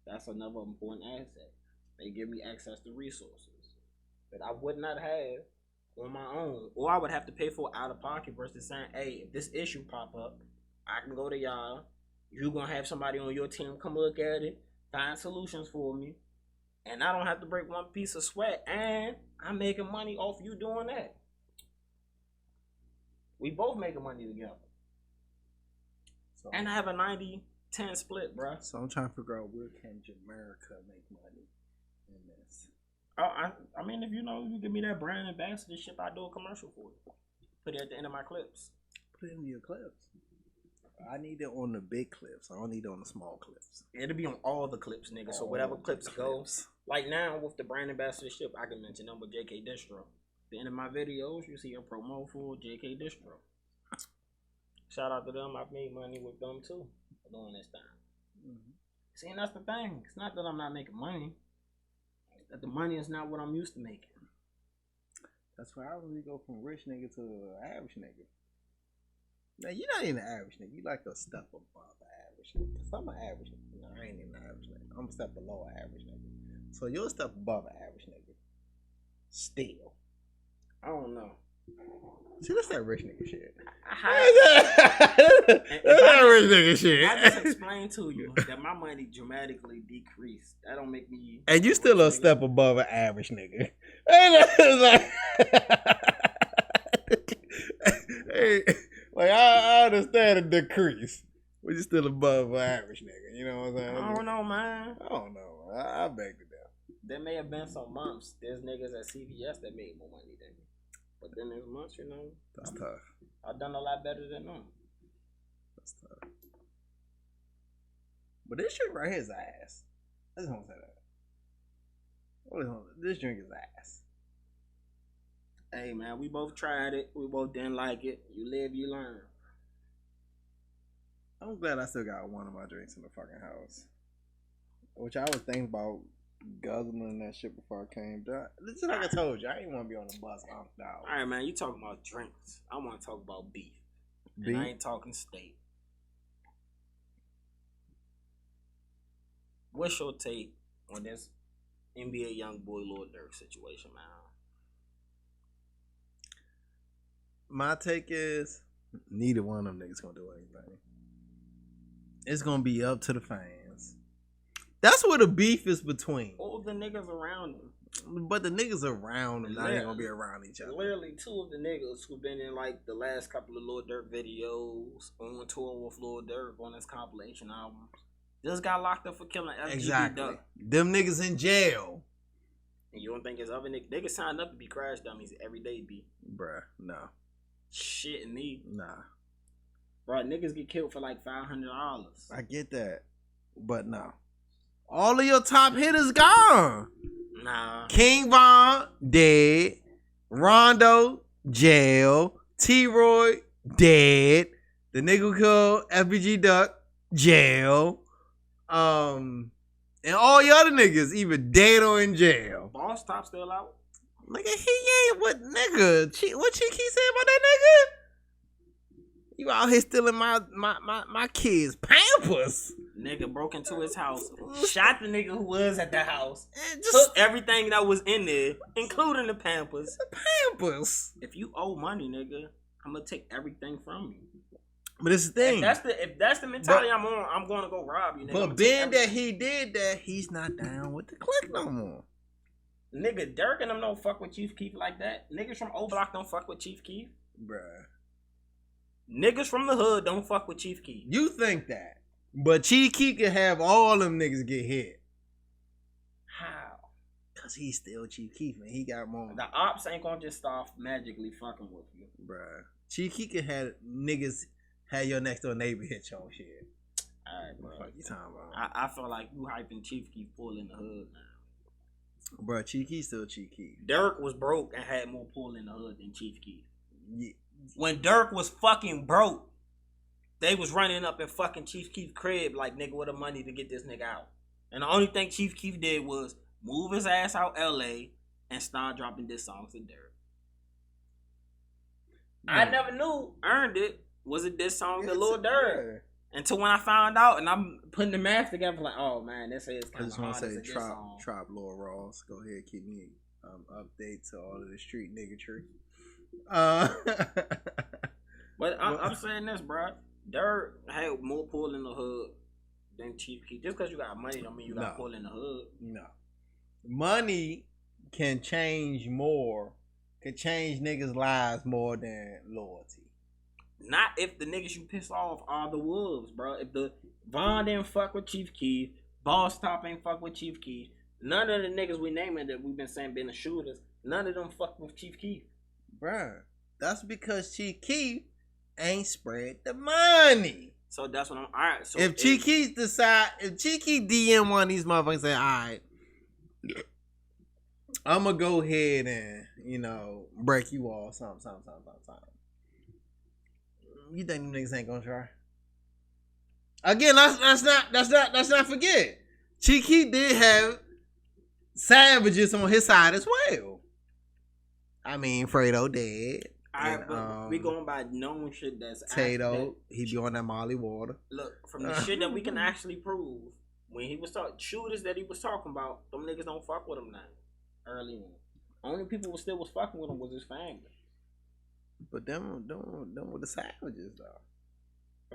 That's another important asset. They give me access to resources that I would not have on my own, or I would have to pay for out of pocket versus saying, hey, if this issue pop up, I can go to y'all. You're going to have somebody on your team come look at it, find solutions for me, and I don't have to break one piece of sweat, and I'm making money off you doing that. We both making money together. So, and I have a 90-10 split, bro. So I'm trying to figure out where can Jamaica make money in this. I mean, if you know, you give me that brand ambassadorship, I do a commercial for it. Put it at the end of my clips. Put it in your clips. I need it on the big clips. I don't need it on the small clips. It'll be on all the clips, nigga. So whatever clips goes. Like now with the brand ambassadorship, I can mention them with JK Distro. At the end of my videos, you see a promo for JK Distro. Shout out to them. I've made money with them too during this time. Mm-hmm. See, and that's the thing. It's not that I'm not making money. It's that the money is not what I'm used to making. That's why I really go from rich nigga to average nigga. Now, you're not even an average nigga. You like a step above an average nigga. Because I'm an average nigga. No, I ain't even an average nigga. I'm a step below an average nigga. So you're a step above an average nigga. Still. I don't know. See, that's that rich nigga shit. That's that rich nigga shit. I just explained to you that my money dramatically decreased. That don't make me... And you still a step above an average nigga. Hey, like, I understand a decrease. But you still above an average nigga. You know what I'm saying? I don't know, man. I don't know. I beg to differ. There may have been some months. There's niggas at CVS that made more money than me. But then there's months, you know. That's tough. I've done a lot better than them. That's tough. But this shit right here is ass. I just want to say that. This drink is ass. Hey, man, we both tried it. We both didn't like it. You live, you learn. I'm glad I still got one of my drinks in the fucking house. Which I was thinking about guzzling that shit before I came down. This is like I told you, I didn't want to be on the bus. Alright, man, you talking about drinks. I want to talk about beef. And I ain't talking steak. What's your take on this NBA YoungBoy Lil Durk situation, man? My take is neither one of them niggas gonna do anything. It's gonna be up to the fans. That's where the beef is between. All the niggas around them. But the niggas around them not even gonna be around each other. Literally, two of the niggas who've been in like the last couple of Lil Durk videos, on tour with Lil Durk on his compilation albums, just got locked up for killing LGBT exactly. Duck. Them niggas in jail. And you don't think it's other niggas? They can sign up to be crash dummies every day, B. Bruh, no. Shit, me. Nah. Bro, niggas get killed for like $500. I get that. But no. All of your top hitters gone. Nah. King Von, dead. Rondo, jail. T-Roy, dead. The nigga who killed FBG Duck, jail. And all your other niggas even dead or in jail. Boss Top still out. Nigga, he ain't what nigga. What Chief Keef said about that nigga? You out here stealing my kids' Pampers. Nigga broke into his house, shot the nigga who was at the house, And just took everything that was in there, including the Pampers. the Pampers. If you owe money, nigga, I'm gonna take everything from you. But it's the thing. If that's the mentality I'm on, I'm gonna go rob you, nigga. But being that he did that, he's not down with the clique no more. Nigga, Dirk and them don't fuck with Chief Keef like that. Niggas from O Block don't fuck with Chief Keef. Bruh. Niggas from the hood don't fuck with Chief Keef. You think that. But Chief Keef can have all them niggas get hit. How? Cause he's still Chief Keef and he got more. The ops ain't gonna just start magically fucking with you. Bruh. Chief Keef can have niggas have your next door neighbor hit your shit. Alright, bro. What the fuck you talking about? I feel like you hyping Chief Keef full in the hood now. Bruh, Chief Keef still Chief Keef. Dirk was broke and had more pull in the hood than Chief Keef. Yeah. When Dirk was fucking broke, they was running up in fucking Chief Keef's crib like, nigga, with the money to get this nigga out. And the only thing Chief Keef did was move his ass out L.A. and start dropping diss songs to Dirk. I never knew Earned It was a diss song to Lil Durk. Until when I found out and I'm putting the math together, like, oh man, this is I kind of just want hard to as say, a diss song. Trop Lil Ross. Go ahead, keep me update to all of the street niggatry. But I'm saying this, bro. Dirk had more pull in the hood than Chief Keef. Just because you got money don't mean you got pull in the hood. No. Money can change more, can change niggas' lives more than loyalty. Not if the niggas you piss off are the wolves, bro. If the Von didn't fuck with Chief Keef, Boss Top ain't fuck with Chief Keef, none of the niggas we naming that we've been saying been the shooters, none of them fuck with Chief Keef. Bruh, that's because Chief Keef ain't spread the money. So that's what I'm. Alright, so if Chief Keef DM one of these motherfuckers and say, alright, I'm gonna go ahead and, break you all something. You think them niggas ain't gonna try? Again, let's not forget. Chief Keef did have savages on his side as well. I mean, Fredo dead. Alright, but we going by known shit that's Tato, he be on that Molly water. Look, from the shit that we can actually prove, when he was talking shooters that he was talking about, them niggas don't fuck with him now. Early on, only people who still was fucking with him was his family. But them were the savages though.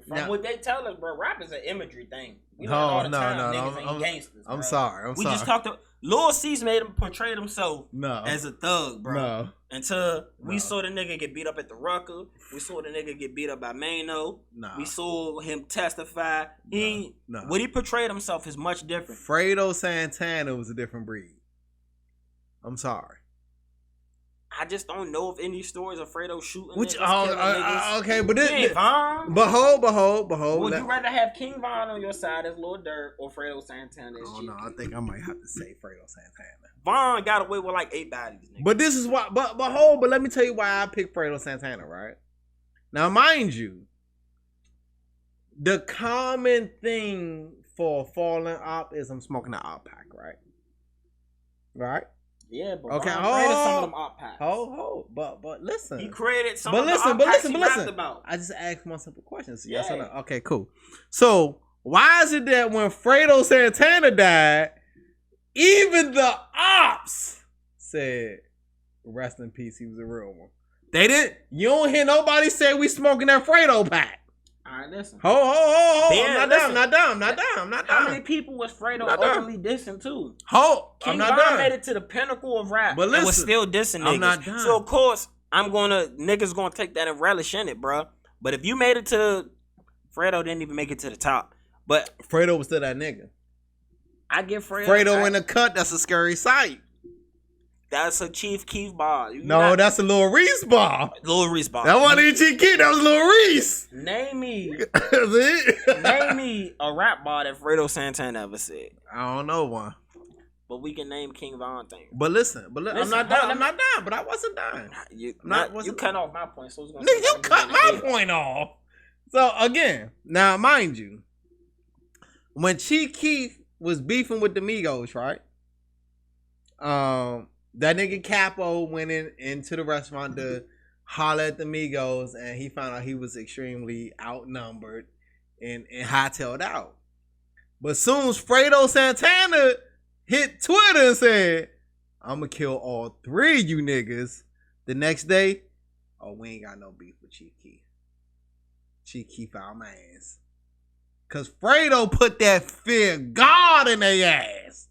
From what they tell us, bro, rap is an imagery thing. We No, learn all the no, time no, niggas I'm- ain't gangsters. I'm bro. sorry. We just talked to Lil Cease made him portray himself as a thug, bro. No. Until we saw the nigga get beat up at the Rucker. We saw the nigga get beat up by Mano. No. We saw him testify. What he portrayed himself is much different. Fredo Santana was a different breed. I'm sorry. I just don't know if any stories of Fredo shooting. Which niggas, okay, but this King Von. behold. Would you rather have King Von on your side as Lil Durk or Fredo Santana as Oh no, I think I might have to say Fredo Santana. Von got away with like 8 bodies. Nigga. But this is why. But let me tell you why I picked Fredo Santana. Right now, mind you, the common thing for falling op is I'm smoking an op pack. Right. Yeah, but okay. Von created some of them op packs. But listen. He created some but of listen, the op but packs listen, he but listen. rapped about. I just asked one simple question. So Yeah. yes or no? Okay, cool. So why is it that when Fredo Santana died, even the ops said, "Rest in peace, he was a real one." They didn't. You don't hear nobody say we smoking that Fredo pack. All right, listen. Ho. Yeah, I'm not done. How many people was Fredo Not done. openly dissing too? Ho. King I'm not Von done. made it to the pinnacle of rap, But and was listen, still dissing niggas. I'm not done. So of course, niggas gonna take that and relish in it, bro. But if you made it to, Fredo didn't even make it to the top. But Fredo was still that nigga. I give Fredo. Fredo in the cut. That's a scary sight. That's a Chief Keef bar. That's a Lil Reese bar. Lil Reese bar. That wasn't even Chief Keef. That was Lil Reese. Name me That's it. Name me a rap bar that Fredo Santana ever said. I don't know one. But we can name King Von things. But listen, I'm not done. I'm not done. But I wasn't done. You wasn't cut off my point, so it's gonna Nigga, you cut my point off. So again, now mind you, when Chief Keef was beefing with the Migos, right? That nigga Capo went into the restaurant to holler at the Migos, and he found out he was extremely outnumbered and hightailed out. But soon as Fredo Santana hit Twitter and said, "I'm gonna kill all three of you niggas," the next day, oh, we ain't got no beef with Chief Keef. Chief Keef out my ass. Cause Fredo put that fear of God in their ass.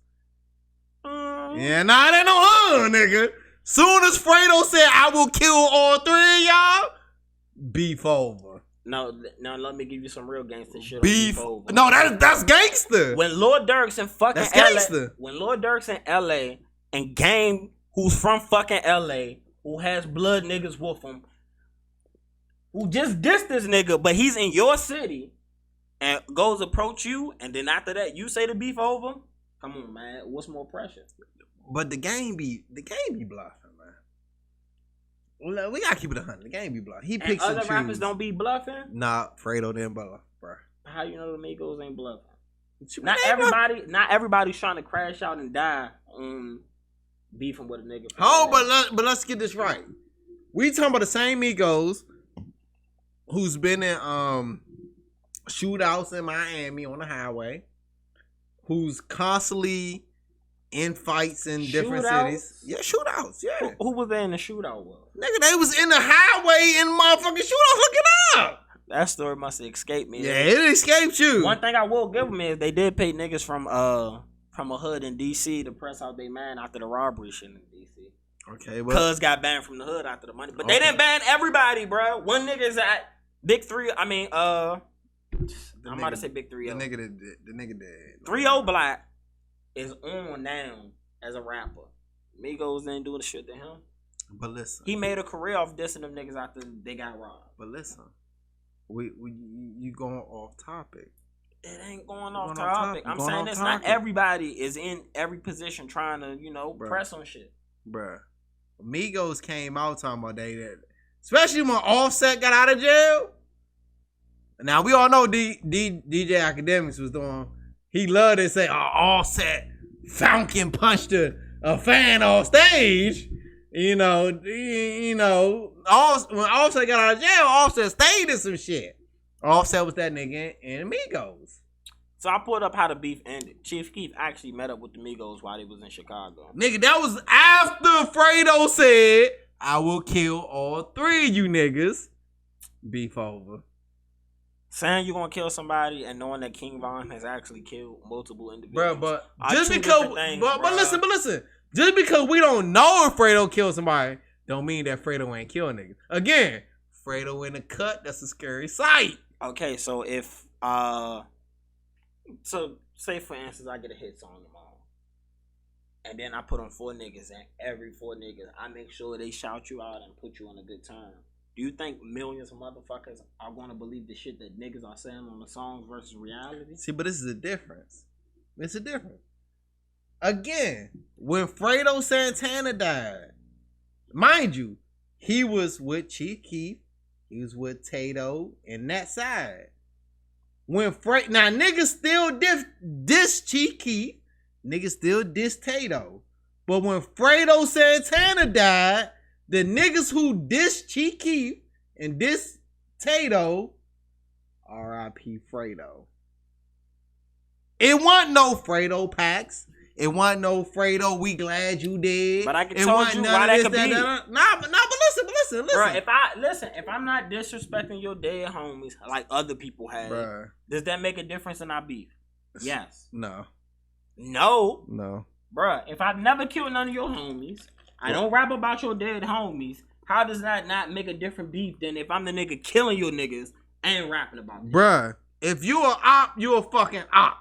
Yeah, nah, that no nigga. Soon as Fredo said, "I will kill all three of y'all," beef over. No, let me give you some real gangster shit. Beef over. No, that's gangster. When Lord Durk's in fucking that's gangster. LA, when Lord Durk's in LA and Game, who's from fucking LA, who has blood niggas with him, who just dissed this nigga, but he's in your city and goes approach you, and then after that you say the beef over. Come on, man. What's more pressure? But the game be bluffing, man. Well, we gotta keep it 100. The game be bluffing. He picks and other rappers don't be bluffing. Nah, Fredo didn't bluff, bro. How you know the Migos ain't bluffing? Not everybody's trying to crash out and die on beefing with a nigga. But let's get this right. We talking about the same Migos who's been in shootouts in Miami on the highway, who's constantly in fights in different cities. Yeah, shootouts. Yeah. Who was there in the shootout with? Nigga, they was in the highway in motherfucking shootouts. Look it up. That story must have escaped me. Yeah, it escaped you. One thing I will give them is they did pay niggas from a hood in DC to press out their man after the robbery shit in DC. Okay, well, Cuz got banned from the hood after the money, but they didn't ban everybody, bro. One nigga is at Big 3. I mean, I'm about to say Big 3. The nigga did. 3-0 Black is on now as a rapper. Migos didn't do the shit to him. But listen, he made a career off dissing them niggas after they got robbed. But listen, you going off topic. It ain't going off topic. I'm saying this. Not everybody is in every position trying to, press on shit. Bruh. Migos came out talking about that. Especially when Offset got out of jail. Now, we all know DJ Academics was doing. He loved to say, Offset Falcon punched a fan off stage. When Offset got out of jail, Offset stayed in some shit. Offset was that nigga in Migos. So I pulled up how the beef ended. Chief Keef actually met up with the Migos while they was in Chicago. Nigga, that was after Fredo said, "I will kill all three of you niggas." Beef over. Saying you're gonna kill somebody and knowing that King Von has actually killed multiple individuals. Bro, but just because, but listen. Just because we don't know if Fredo killed somebody, don't mean that Fredo ain't killing niggas. Again, Fredo in the cut, that's a scary sight. Okay, so if so say for instance I get a hit song tomorrow, and then I put on 4 niggas, and every 4 niggas I make sure they shout you out and put you on a good time. Do you think millions of motherfuckers are gonna believe the shit that niggas are saying on the songs versus reality? See, but this is a difference. It's a difference. Again, when Fredo Santana died, mind you, he was with Chief Keef, he was with Tato, and that side. When now niggas still diss Chief Keef, niggas still diss Tato. But when Fredo Santana died, the niggas who diss Chief Keef and diss Tato, R.I.P. Fredo. It wasn't no Fredo packs. It wasn't no Fredo, we glad you did. But I can tell you why that could be. But listen. Bro, if I'm not disrespecting your dead homies like other people have, bruh, does that make a difference in our beef? Yes. No. Bruh, if I've never killed none of your homies, I don't rap about your dead homies, how does that not make a different beef than if I'm the nigga killing your niggas and rapping about them? Bruh, if you a op, you a fucking op.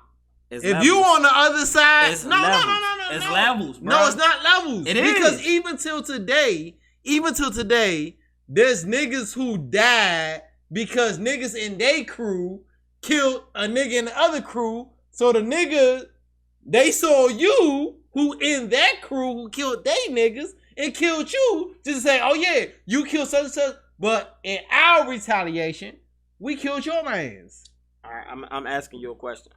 It's if levels. You on the other side, it's no. It's levels, bro. No, it's not levels. It is. Because even till today, there's niggas who died because niggas in they crew killed a nigga in the other crew. So the nigga, they saw you, who in that crew, who killed they niggas, and killed you, just to say, oh yeah, you killed such and such. But in our retaliation, we killed your mans. All right, I'm asking you a question.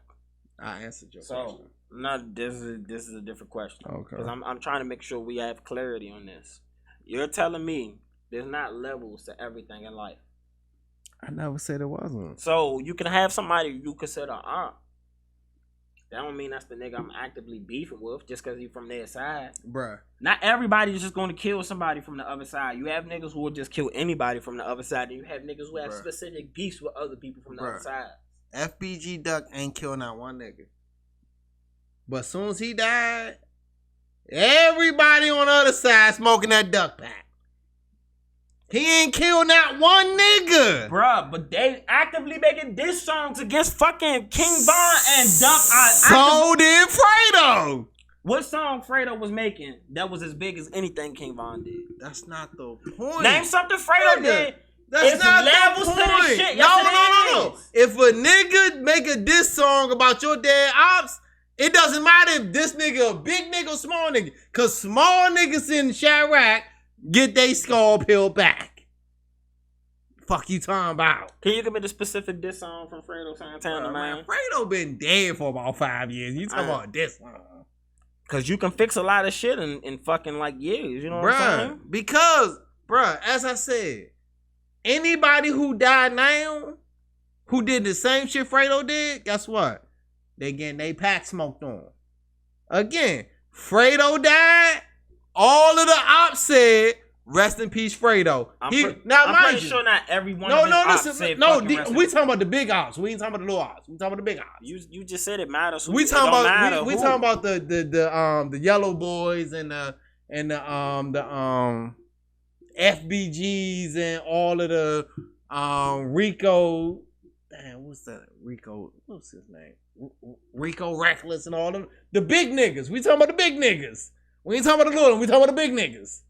I answered your question. No, this is a different question. Okay. Because I'm trying to make sure we have clarity on this. You're telling me there's not levels to everything in life. I never said it wasn't. So you can have somebody you consider aunt. That don't mean that's the nigga I'm actively beefing with just because he's from their side. Bruh. Not everybody's just going to kill somebody from the other side. You have niggas who will just kill anybody from the other side. And you have niggas who have specific beefs with other people from the other side. FBG Duck ain't killed not one nigga. But as soon as he died, everybody on the other side smoking that duck pack. He ain't killed not one nigga. Bruh, but they actively making diss songs against fucking King Von and Duck. So did Fredo. What song Fredo was making that was as big as anything King Von did? That's not the point. Name something Fredo did. That's it's not levels the to this point. shit. No. If a nigga make a diss song about your dead ops, it doesn't matter if this nigga a big nigga or small nigga. Cause small niggas in Chirac get they skull peeled back. Fuck you talking about? Can you give me the specific diss song from Fredo Santana, man? Fredo been dead for about 5 years. You talking about diss song? Cause you can fix a lot of shit in fucking like years. You know what I'm saying? Because, as I said, anybody who died now, who did the same shit Fredo did, guess what? They getting they pack smoked on. Again, Fredo died. All of the ops said, "Rest in peace, Fredo." I'm pretty sure not everyone. We talking about the big ops. We ain't talking about the little ops. We talking about the big ops. You just said it matters. We talking about the yellow boys and the FBGs and all of the Rico. Damn, what's that? Rico. What's his name? Rico Reckless and all them. The big niggas. We talking about the big niggas. We ain't talking about the little one. We talking about the big niggas.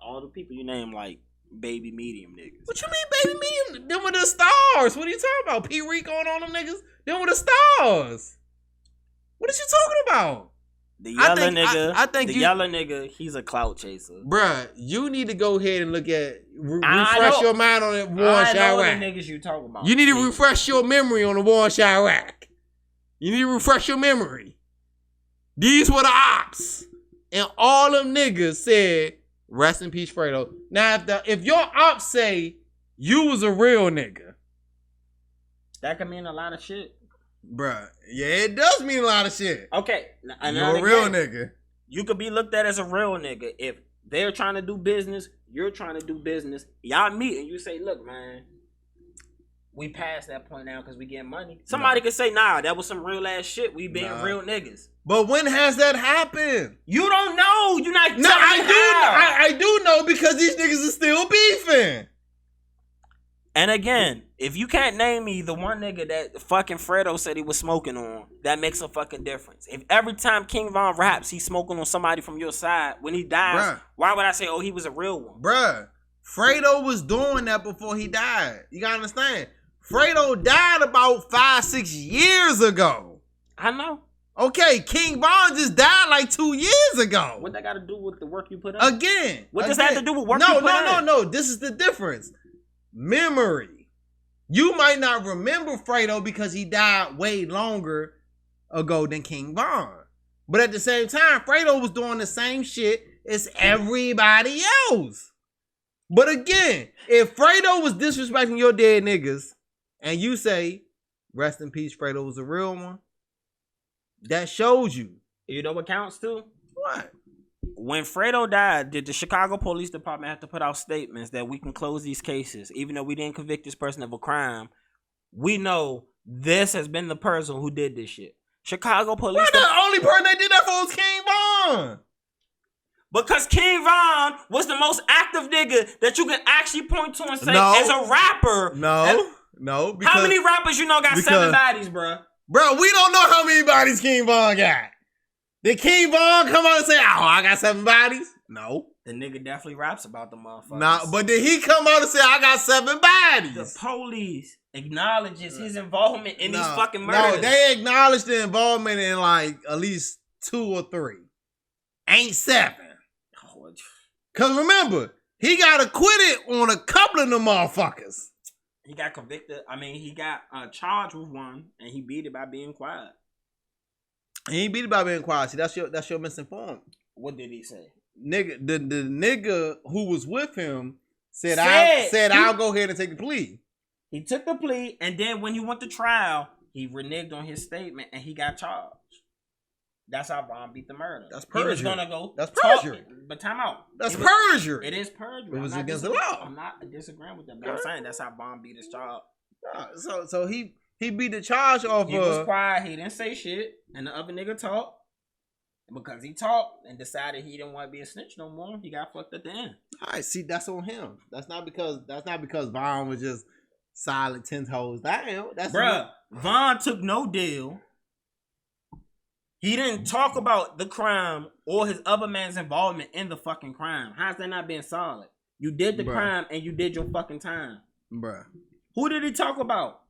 All the people you name like baby medium niggas. What you mean baby medium? Them were the stars. What are you talking about? P. Rico and all them niggas? Them were the stars. What are you talking about? The yellow nigga. I think the yellow nigga, he's a clout chaser. Bruh, you need to go ahead and look at refresh your mind on that war in Chirac. I know the niggas you talking about. You need to refresh your memory on the war in Chirac. You need to refresh your memory. These were the ops. And all them niggas said, "Rest in peace, Fredo." Now, if your ops say you was a real nigga, that could mean a lot of shit. Bruh, yeah, it does mean a lot of shit. Okay. You're a real nigga. You could be looked at as a real nigga. If they're trying to do business, you're trying to do business. Y'all meet and you say, "Look, man, we passed that point now because we getting money." Somebody could say, "Nah, that was some real ass shit. We being real niggas." But when has that happened? You don't know. You're not. No, I do know because these niggas are still beefing. And again, if you can't name me the one nigga that fucking Fredo said he was smoking on, that makes a fucking difference. If every time King Von raps, he's smoking on somebody from your side, when he dies, why would I say, "Oh, he was a real one"? Bruh, Fredo was doing that before he died. You gotta understand. Fredo died about 5-6 years ago. I know. Okay, King Von just died like 2 years ago. What that got to do with the work you put in? Again. What does that have to do with work you put in? No. This is the difference. Memory. You might not remember Fredo because he died way longer ago than King Von. But at the same time, Fredo was doing the same shit as everybody else. But again, if Fredo was disrespecting your dead niggas and you say, "Rest in peace, Fredo was a real one," that shows you. You know what counts too? What? When Fredo died, did the Chicago Police Department have to put out statements that we can close these cases, even though we didn't convict this person of a crime? We know this has been the person who did this shit. Chicago Police. The only person that did that for was King Von. Because King Von was the most active nigga that you can actually point to and say, as a rapper. No. Because, how many rappers you know got 7 bodies, bruh? Bro, we don't know how many bodies King Von got. Did King Von come out and say, "Oh, I got 7 bodies"? No. The nigga definitely raps about the motherfuckers. Nah, but did he come out and say, "I got 7 bodies"? The police acknowledges his involvement in these fucking murders. No, they acknowledge the involvement in like at least 2 or 3. Ain't 7. Cause remember, he got acquitted on a couple of them motherfuckers. He got convicted. I mean, he got charged with one, and he beat it by being quiet. He ain't beat it by being quiet. See, that's your misinformed. What did he say? Nigga, the nigga who was with him said I'll go ahead and take the plea. He took the plea, and then when he went to trial, he reneged on his statement and he got charged. That's how Von beat the murder. That's perjury. He was gonna go. That's perjury. But time out. That's perjury. It is perjury. It was against the law. I'm not disagreeing with that. But I'm saying that's how Von beat his charge. So he beat the charge off. He was quiet. He didn't say shit, and the other nigga talked. Because he talked and decided he didn't want to be a snitch no more, he got fucked at the end. All right, see, that's on him. That's not because Von was just silent 10 toes down. Bruh, Von took no deal. He didn't talk about the crime or his other man's involvement in the fucking crime. How's that not being solid? You did the crime and you did your fucking time. Bruh. Who did he talk about?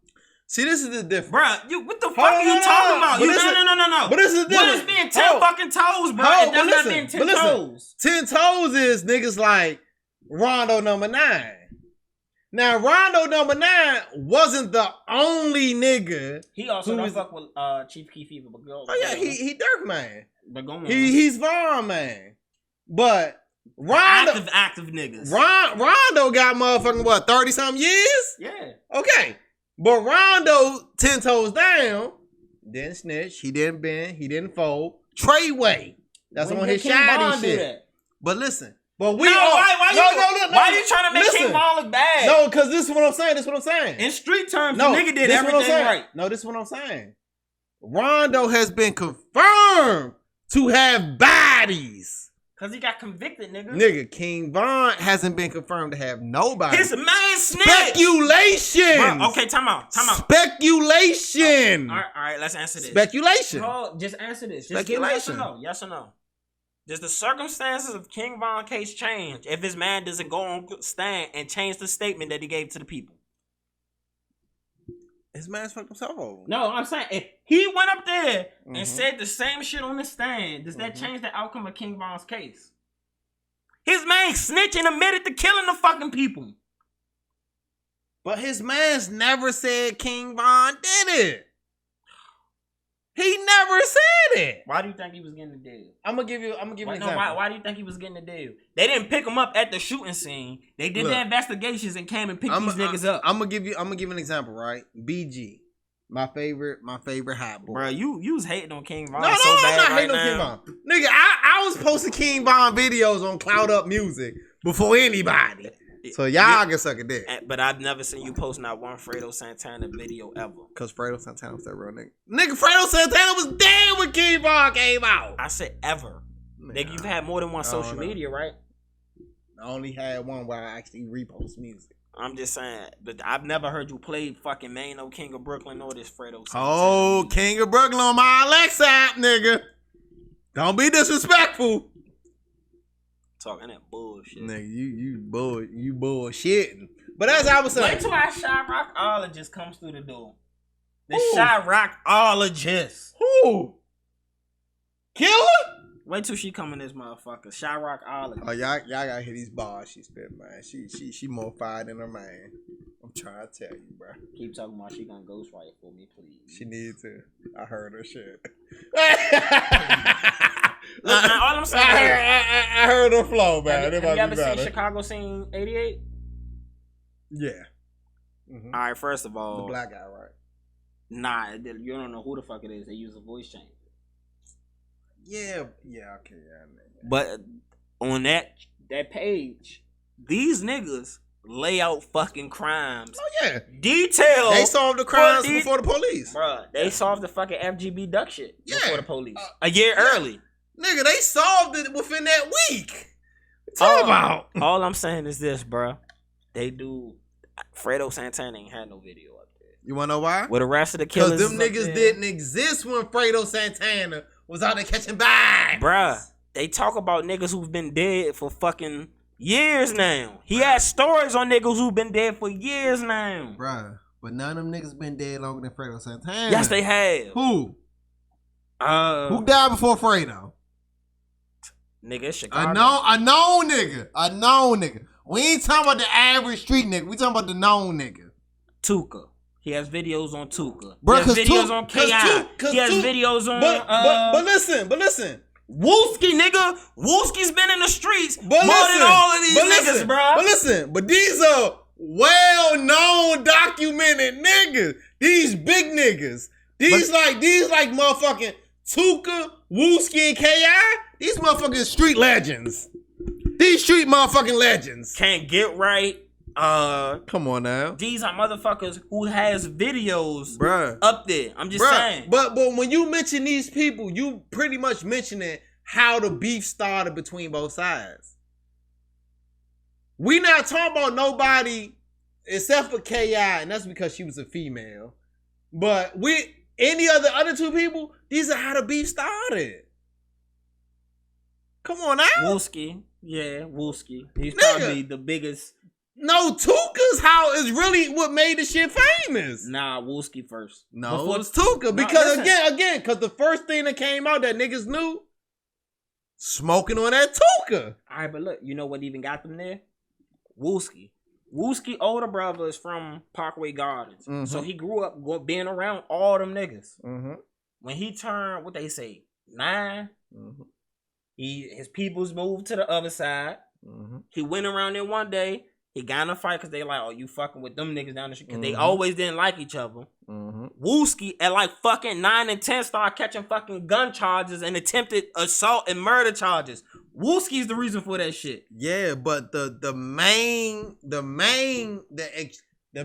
See, this is the difference. Bruh, what the fuck are you talking about? No. But this is the difference. What is being 10 fucking toes, bro? That's not being 10 toes. 10 toes is niggas like Rondo number 9. Now, Rondo number 9 wasn't the only nigga. He also don't fuck with Chief Keef either. But go. Oh, yeah, he Dirk, man. But go on. He's Von, man. But Rondo... Active niggas. Rondo got motherfucking, what, 30-something years? Yeah. Okay. But Rondo, 10 toes down, didn't snitch, he didn't bend, he didn't fold. Treyway. That's on his shiny shit. But listen. But we why are you trying to make King Von look bad? No, because this is what I'm saying. In street terms, the nigga did everything right. No, this is what I'm saying. Rondo has been confirmed to have bodies. Cause he got convicted, nigga. Nigga, King Von hasn't been confirmed to have nobody. His man snitch. Speculation. Bro, okay, time out. Speculation. All right, let's answer this. Speculation. Just answer this. Just Speculation. Yes or no. Does the circumstances of King Von case change if his man doesn't go on stand and change the statement that he gave to the people? His man's fucked himself over. No, I'm saying if he went up there and said the same shit on the stand, does that change the outcome of King Von's case? His man snitched and admitted to killing the fucking people. But his man's never said King Von did it. He never said it. Why do you think he was getting the deal? I'm gonna give you an example. Why do you think he was getting the deal? They didn't pick him up at the shooting scene. They did their investigations and came and picked these niggas up. I'm gonna give you an example, right? BG, my favorite hot boy. Bro, you was hating on King Von. No, I'm not hating on King Von. Nigga, I was posting King Von videos on Cloud Up Music before anybody. So y'all can suck a dick. But I've never seen you post not one Fredo Santana video ever. Cause Fredo Santana was that real nigga. Nigga, Fredo Santana was dead when King Von came out. I said ever. Nigga, you've had more than one social media, right? I only had one where I actually repost music. I'm just saying, but I've never heard you play fucking Mano, King of Brooklyn, or this Fredo Santana. Oh, King of Brooklyn on my Alexa app, nigga. Don't be disrespectful. Talking that bullshit. Nigga, you bullshitting. But as I was saying. Wait till our Chiroccologist comes through the door. The Chiroccologist. Who? Killer? Wait till she come in this motherfucker. Chiroccologist. Oh, y'all gotta hear these bars she spit, man. She more fire than her man. I'm trying to tell you, bro. Keep talking about she gonna ghostwrite for me, please. She needs to. I heard her shit. Look, man, all I'm saying I heard her flow, man. Have you ever seen Chicago Scene 88? Yeah. All right, first of all, the black guy, right? Nah, you don't know who the fuck it is. They use a voice changer. Yeah, okay, yeah. But on that page, these niggas lay out fucking crimes. Oh yeah, detail. They solved the crimes before the police, bruh. They solved the fucking FGB duck shit before the police a year early. Nigga, they solved it within that week. Talk about. All I'm saying is this, bruh. They do. Fredo Santana ain't had no video up there. You wanna know why? With the rest of the killers, because them niggas didn't exist when Fredo Santana was out there catching bodies. Bruh, they talk about niggas who've been dead for fucking years now. He has stories on niggas who've been dead for years now. Bruh, but none of them niggas been dead longer than Fredo Santana. Yes, they have. Who? Who died before Fredo? Nigga, it's Chicago. A known nigga. We ain't talking about the average street nigga. We talking about the known nigga. Tuka. He has videos on Tuka. Bruh, he has videos on K.I. He has videos on. But listen. Wooski, nigga. Wooski's been in the streets more than all of these niggas, bro. But listen, these are well-known, documented niggas. These big niggas. These like motherfucking Tuka, Wooski, and K.I. These motherfucking street legends. These street motherfucking legends. Can't get right. Come on now. These are motherfuckers who has videos Bruh. up there. I'm just saying. But when you mention these people, you pretty much mentioning how the beef started between both sides. We not talking about nobody except for K.I., and that's because she was a female. But any other two people, these are how the beef started. Come on now. Wooski. Yeah, Wooski. He's probably the biggest. No, Tuka's how is really what made the shit famous. Nah, Wooski first. No, it's Tuka. Because again, because the first thing that came out that niggas knew, smoking on that Tuka. All right, but look, you know what even got them there? Wooski. Wooski older brother is from Parkway Gardens. Mm-hmm. So he grew up being around all them niggas. Mm-hmm. When he turned, what they say, 9, mm-hmm. His peoples moved to the other side. Mm-hmm. He went around there one day. He got in a fight because they like, oh, you fucking with them niggas down the street. Because they always didn't like each other. Mm-hmm. Wooski at like fucking 9 and 10 started catching fucking gun charges and attempted assault and murder charges. Wooski's the reason for that shit. Yeah, but the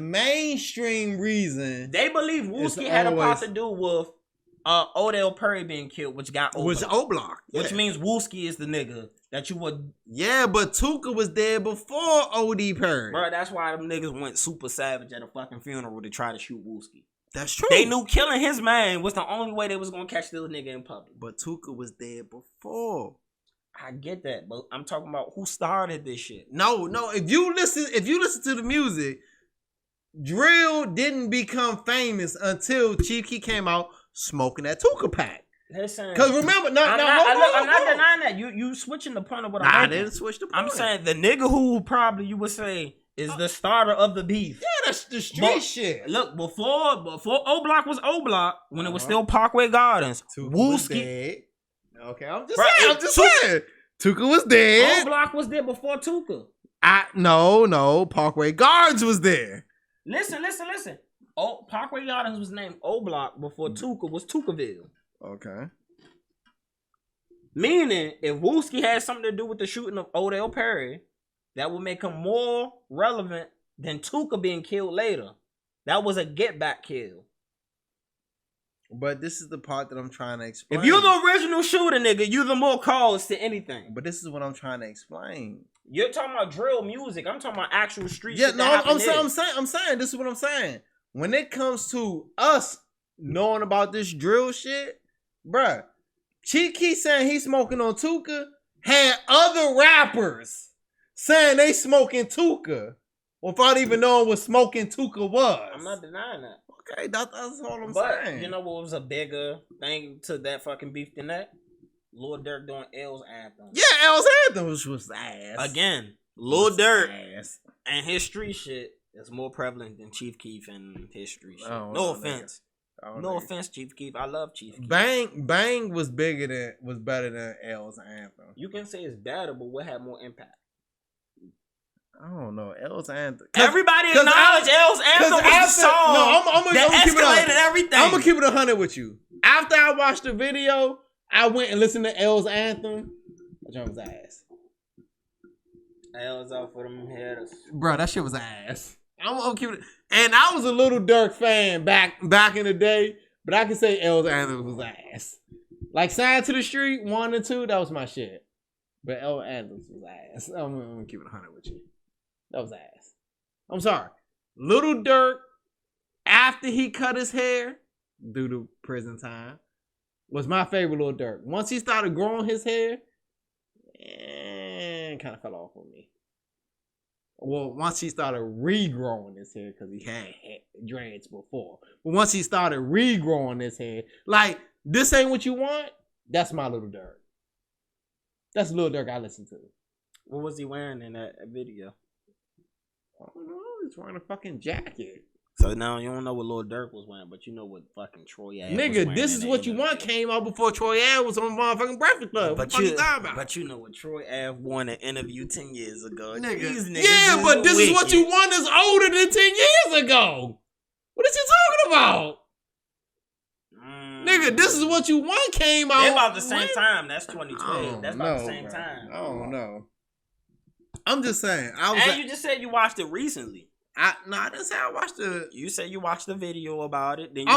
mainstream reason they believe Wooski had a part to do with Odell Perry being killed, which got O-Block. Yeah. Which means Wooski is the nigga that you would. Yeah, but Tuka was there before O.D. Perry. Bro, that's why them niggas went super savage at a fucking funeral to try to shoot Wooski. That's true. They knew killing his man was the only way they was gonna catch this nigga in public. But Tuka was there before. I get that, but I'm talking about who started this shit. No. If you listen to the music, drill didn't become famous until Chief Keef came out smoking that Tuka pack. Listen, because remember, I'm not denying that. You switching the point of what I'm I didn't switch the point. I'm saying the nigga who probably you would say is the starter of the beef. Yeah, that's the street shit. Look, before O-Block was O-Block, when it was still Parkway Gardens, Wooski. Okay, I'm just saying. Tuka was dead. O-Block was there before Tuka. No. Parkway Gardens was there. Listen. Parkway Gardens was named O-Block before Tuka was Tukaville. Okay. Meaning, if Wooski had something to do with the shooting of Odell Perry, that would make him more relevant than Tuka being killed later. That was a get back kill. But this is the part that I'm trying to explain. If you're the original shooter, nigga, you're the more cause to anything. But this is what I'm trying to explain. You're talking about drill music. I'm talking about actual street shit. Yeah, no, I'm saying. This is what I'm saying. When it comes to us knowing about this drill shit, bruh, Chief Keef saying he's smoking on Tuka had other rappers saying they smoking Tuka without even knowing what smoking Tuka was. I'm not denying that. Okay, that's all I'm saying. You know what was a bigger thing to that fucking beef than that? Lil Durk doing L's Anthem. Yeah, L's Anthem, which was ass. Again, Lil Durk and his street shit is more prevalent than Chief Keef and his street shit. No offense. No offense, Chief Keef. I love Chief Keef. Bang was better than L's Anthem. You can say it's better, but what had more impact? I don't know. L's Anthem. Everybody acknowledge L's Anthem was a song that escalated everything. I'm gonna keep it 100 with you. After I watched the video, I went and listened to L's Anthem. That joint was ass. L's out for them headers. Bro, that shit was ass. I'm gonna keep it. And I was a Little Durk fan back in the day, but I can say L's Anthem was ass. Like Sign to the Street 1 and 2, that was my shit. But L's Anthem was ass. I'm gonna keep it 100 with you. That was ass. I'm sorry. Little Durk, after he cut his hair due to prison time, was my favorite Little Durk. Once he started growing his hair, it kind of fell off on me. Well, once he started regrowing his hair, because he had dreads before. But once he started regrowing his hair, like, this ain't what you want, that's my Little Durk. That's Little Durk I listen to. What was he wearing in that video? I don't know. He's wearing a fucking jacket. So now you don't know what Lil Durk was wearing, but you know what fucking Troy Ave was Nigga, wearing. This Is What You Want came out before Troy Ave was on motherfucking Breakfast Club. What the fuck you talking about? But you know what Troy Ave won an interview 10 years ago. Nigga. These niggas Yeah, but This wicked. Is What You Want is older than 10 years ago. What is you talking about? Nigga, This Is What You Want came out. They about the same time. That's 2012. That's about the same bro. time. I don't know. I'm just saying. You just said you watched it recently. I didn't say I watched it. You said you watched the video about it. Then you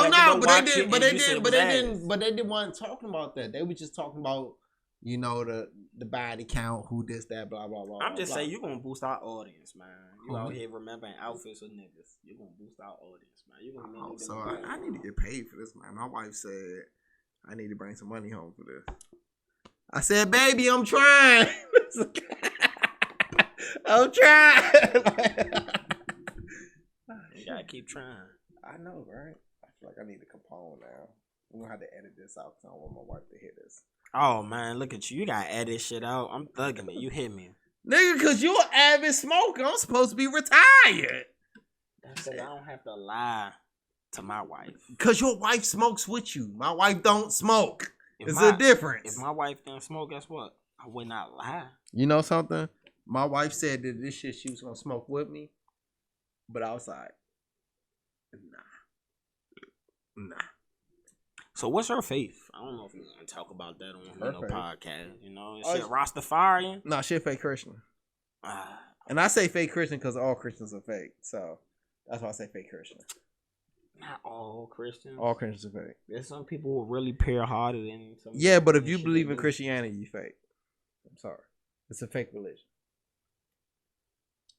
but they weren't talking about that. They were just talking about, you know, the body count, who this, that, blah, blah, blah. I'm just blah. saying you're gonna boost our audience, man. You out here remembering outfits of niggas. You're gonna boost our audience, man. You're gonna So I need to get paid for this, man. My wife said I need to bring some money home for this. I said, baby, I'm trying. I'm trying. You gotta keep trying. I know, right? I feel like I need to Capone now. I'm gonna have to edit this out because I don't want my wife to hear this. Oh man, look at you. You gotta edit shit out. I'm thugging it. You hit me. Nigga, cause you're an avid smoker. I'm supposed to be retired. That's it. I don't have to lie to my wife. Cause your wife smokes with you. My wife don't smoke. It's a difference. If my wife didn't smoke, guess what? I would not lie. You know something? My wife said that this shit she was gonna smoke with me, but I was like, nah. So what's her faith? I don't know if you want to talk about that on Her no faith? podcast. You know, is she a Rastafarian? Nah, she a fake Christian. And I say fake Christian because all Christians are fake. So that's why I say fake Christian. Not all Christians. All Christians are fake. There's some people who are really pure-hearted and some. Yeah, but if you believe in Christianity, you fake. I'm sorry. It's a fake religion.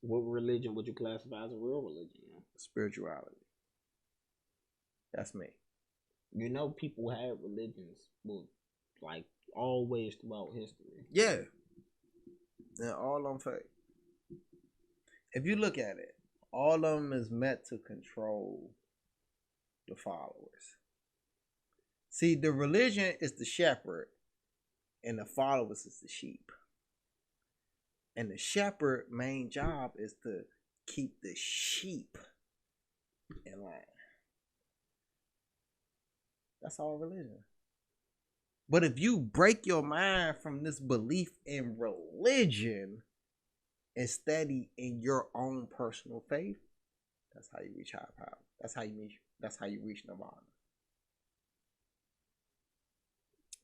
What religion would you classify as a real religion? Spirituality. That's me. You know, people have religions, well, like always throughout history. Yeah. And all of them fake. If you look at it, all of them is meant to control the followers. See, the religion is the shepherd, and the followers is the sheep. And the shepherd's main job is to keep the sheep in line. That's all religion. But if you break your mind from this belief in religion and study in your own personal faith, that's how you reach higher power. That's how you reach nirvana.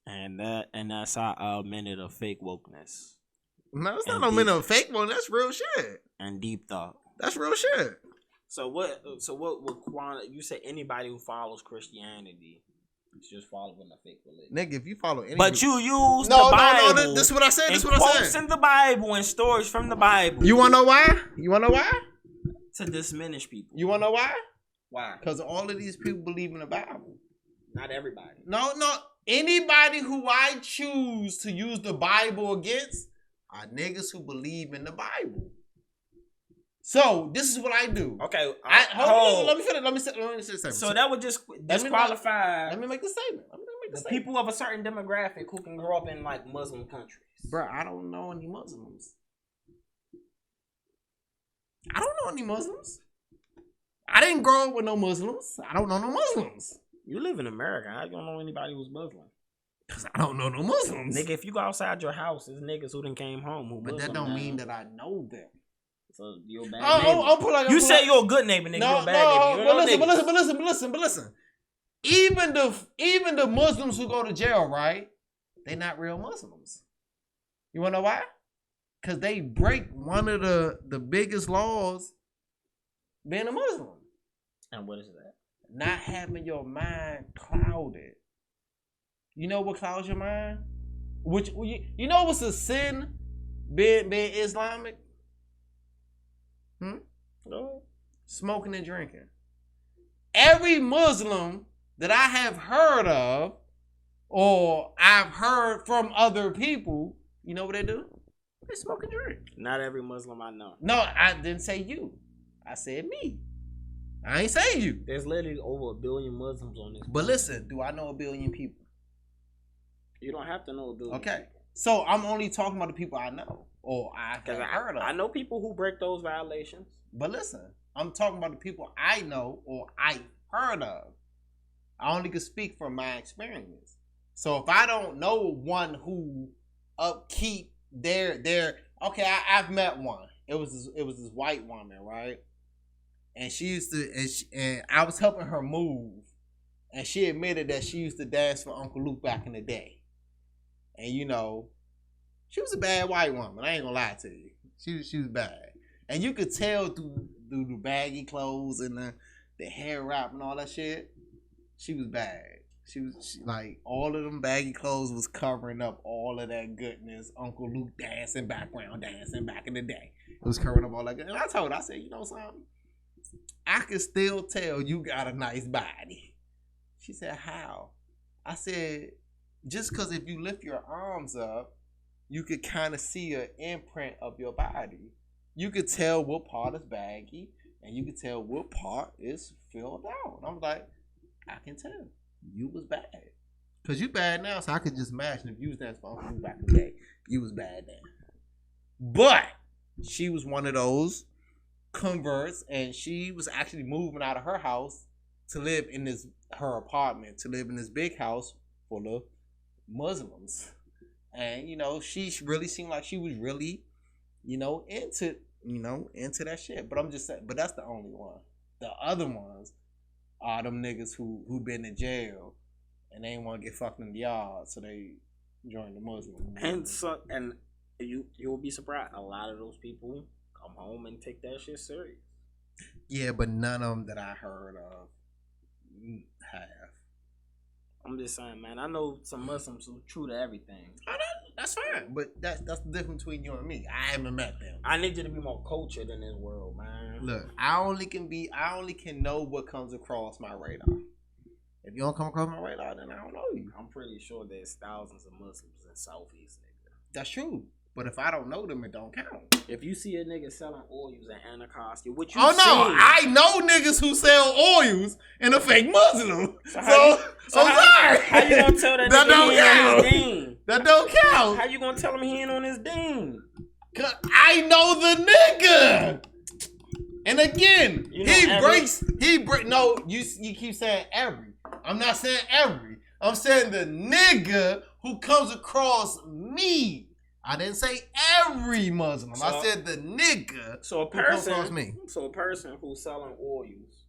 And that's our minute of fake wokeness. No, it's not no minute of fake one. That's real shit. And deep thought. That's real shit. So what would you say anybody who follows Christianity is just following a fake religion? Nigga, if you follow any But you use the Bible. No, this is what I said. This is what I quotes said. in the Bible and stories from the Bible. You wanna know why? You wanna know why? To diminish people. You wanna know why? Why? Because all of these people believe in the Bible. Not everybody. No. Anybody who I choose to use the Bible against are niggas who believe in the Bible. So this is what I do. Okay. Hold on. Let me finish. Let me say something. So that would just disqualify. Let me make the statement. People of a certain demographic who can grow up in like Muslim countries. Bro, I don't know any Muslims. I didn't grow up with no Muslims. I don't know no Muslims. You live in America. How you don't know anybody who's Muslim? Because I don't know no Muslims. Nigga, if you go outside your house, there's niggas who done came home who But Muslim that don't now. mean that I know them. So you're a bad neighbor. You say you're a good neighbor, nigga. You're a bad neighbor. But listen. Even the Muslims who go to jail, right? They not real Muslims. You wanna know why? Because they break one of the biggest laws being a Muslim. And what is that? Not having your mind clouded. You know what clouds your mind? You know what's a sin being Islamic? No. Smoking and drinking. Every Muslim that I have heard of or I've heard from other people, you know what they do? They smoke and drink. Not every Muslim I know. No, I didn't say you. I said me. I ain't saying you. There's literally over 1 billion Muslims on this. But listen, do I know 1 billion people? You don't have to know 1 billion. Okay. So I'm only talking about the people I know or I have heard of. I know people who break those violations. But listen, I'm talking about the people I know or I heard of. I only can speak from my experience. So if I don't know one who upkeep their okay, I've met one. It was this white woman, right? And she used to and I was helping her move, and she admitted that she used to dance for Uncle Luke back in the day. And you know, she was a bad white woman. I ain't gonna lie to you. She was bad, and you could tell through the baggy clothes and the hair wrap and all that shit. She was bad. She like all of them baggy clothes was covering up all of that goodness. Uncle Luke dancing back in the day. It was covering up all that good. And I told her, I said, you know something? I can still tell you got a nice body. She said, how? I said, just because if you lift your arms up, you could kind of see an imprint of your body. You could tell what part is baggy, and you could tell what part is filled out. And I was like, I can tell. You was bad. Because you bad now, so I could just imagine if you was dancing for Uncle Luke back in the day, you was bad then. But she was one of those converts, and she was actually moving out of her house to live in her apartment, to live in this big house full of Muslims. And, you know, she really seemed like she was really, into that shit. But I'm just saying, but that's the only one. The other ones are them niggas who been in jail and they ain't want to get fucked in the yard, so they joined the Muslim. And you'll be surprised. A lot of those people come home and take that shit serious. Yeah, but none of them that I heard of have. I'm just saying, man. I know some Muslims who true to everything. That's fine, but that's the difference between you and me. I haven't met them. I need you to be more cultured in this world, man. Look, I only can know what comes across my radar. If you don't come across my radar, then I don't know you. I'm pretty sure there's thousands of Muslims in Southeast, nigga. That's true. But if I don't know them, it don't count. If you see a nigga selling oils at Anacostia, what you no, I know niggas who sell oils and a fake Muslim. So sorry. How you gonna tell that nigga he ain't on his deen? That don't count. How you gonna tell him he ain't on his deen? Cause I know the nigga. And again, no, you keep saying every. I'm not saying every. I'm saying the nigga who comes across me. I didn't say every Muslim. I said the nigga who comes across me. So a person who's selling oils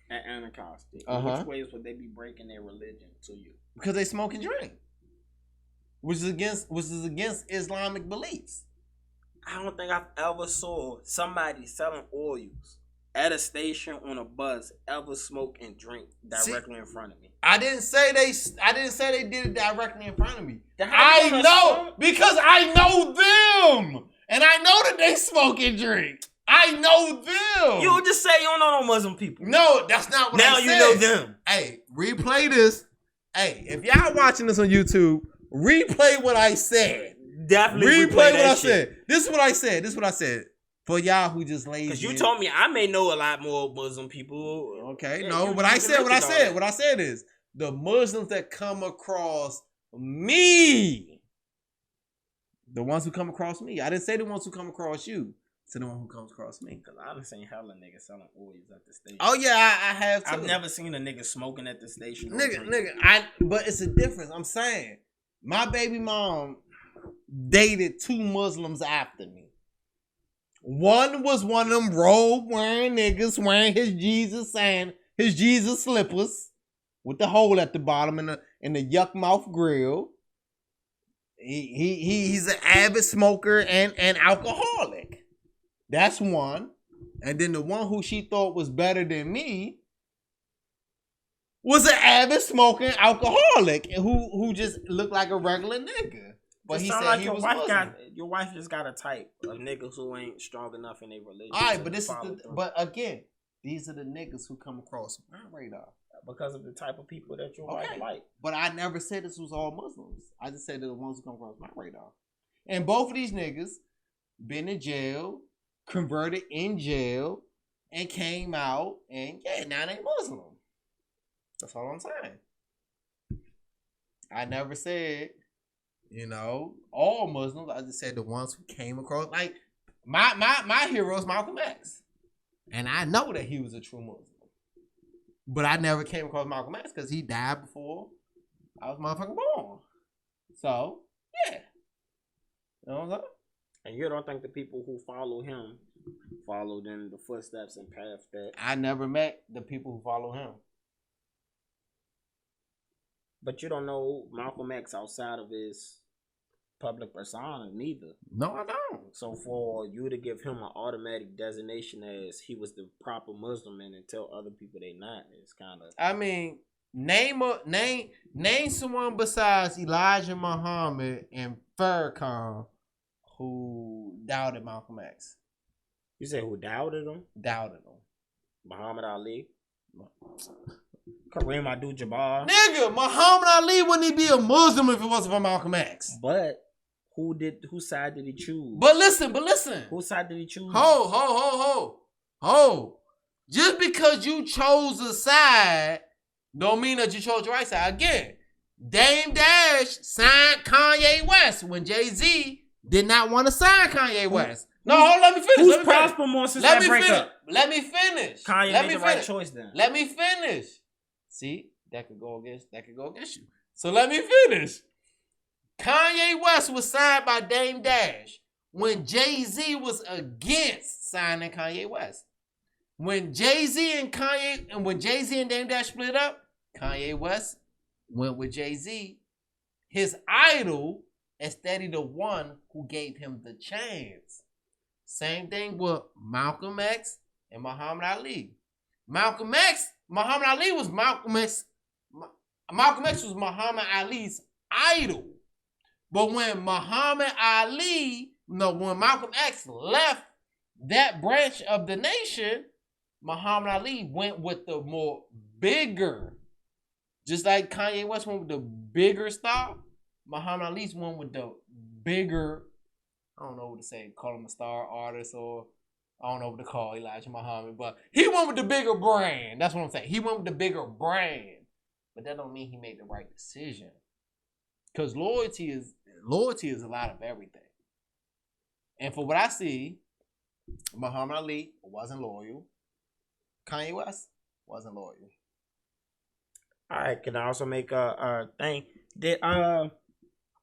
at Anacostia, which ways would they be breaking their religion to you? Because they smoke and drink. Which is against Islamic beliefs. I don't think I've ever saw somebody selling oils at a station on a bus ever smoke and drink directly in front of me. I didn't say they did it directly in front of me. I know because I know them, and I know that they smoke and drink. I know them. You just say you don't know no Muslim people. No, that's not what I said. Now you know them. Hey, replay this. Hey, if y'all watching this on YouTube, replay what I said. Definitely replay what I said. This is what I said. For y'all who just lazy. Because you told me I may know a lot more Muslim people. Okay, yeah, no, what I said is the Muslims that come across me. The ones who come across me. I didn't say the ones who come across you. To the one who comes across me. Because I done seen hella niggas selling oils at the station. Oh yeah, I have too. I've never seen a nigga smoking at the station. But it's a difference. I'm saying my baby mom dated 2 Muslims after me. One was one of them robe wearing niggas wearing his Jesus slippers with the hole at the bottom and the yuck mouth grill. He's an avid smoker and alcoholic. That's one. And then the one who she thought was better than me was an avid smoking alcoholic who just looked like a regular nigga. But he said like he was Muslim. Your wife just got a type of niggas who ain't strong enough in their religion. All right, but again, these are the niggas who come across my radar because of the type of people that your wife like. But I never said this was all Muslims. I just said they're the ones who come across my radar. And both of these niggas been in jail, converted in jail, and came out, and now they Muslim. That's all I'm saying. I never said You know, all Muslims. I just said the ones who came across. Like my hero is Malcolm X, and I know that he was a true Muslim. But I never came across Malcolm X because he died before I was motherfucking born. So yeah, you know what I'm saying. And you don't think the people who follow him followed in the footsteps and path that... I never met the people who follow him. But you don't know Malcolm X outside of his public persona, neither. No, I don't. So for you to give him an automatic designation as he was the proper Muslim and tell other people they not, it's kind of... I mean, name someone besides Elijah Muhammad and Farrakhan who doubted Malcolm X. You say who doubted him? Doubted him. Muhammad Ali? Kareem Abdul-Jabbar? Nigga, Muhammad Ali wouldn't be a Muslim if it wasn't for Malcolm X. But whose side did he choose? But listen. Whose side did he choose? Ho. Just because you chose a side don't mean that you chose the right side. Again, Dame Dash signed Kanye West when Jay-Z did not want to sign Kanye West. Let me finish. Who's prospered more since that breakup? Let me finish. Kanye made the right choice then. Let me finish. See, that could go against you. So let me finish. Kanye West was signed by Dame Dash when Jay-Z was against signing Kanye West. When Jay-Z and Dame Dash split up, Kanye West went with Jay-Z. His idol is steady the one who gave him the chance. Same thing with Malcolm X and Muhammad Ali. Malcolm X was Malcolm X was Muhammad Ali's idol. But when Malcolm X left that branch of the nation, Muhammad Ali went with the more bigger. Just like Kanye West went with the bigger star, Muhammad Ali's went with the bigger, I don't know what to say, call him a star artist, or I don't know what to call Elijah Muhammad, but he went with the bigger brand. That's what I'm saying. He went with the bigger brand. But that don't mean he made the right decision. Because loyalty is a lot of everything. And for what I see, Muhammad Ali wasn't loyal. Kanye West wasn't loyal. All right, can I also make a thing? Did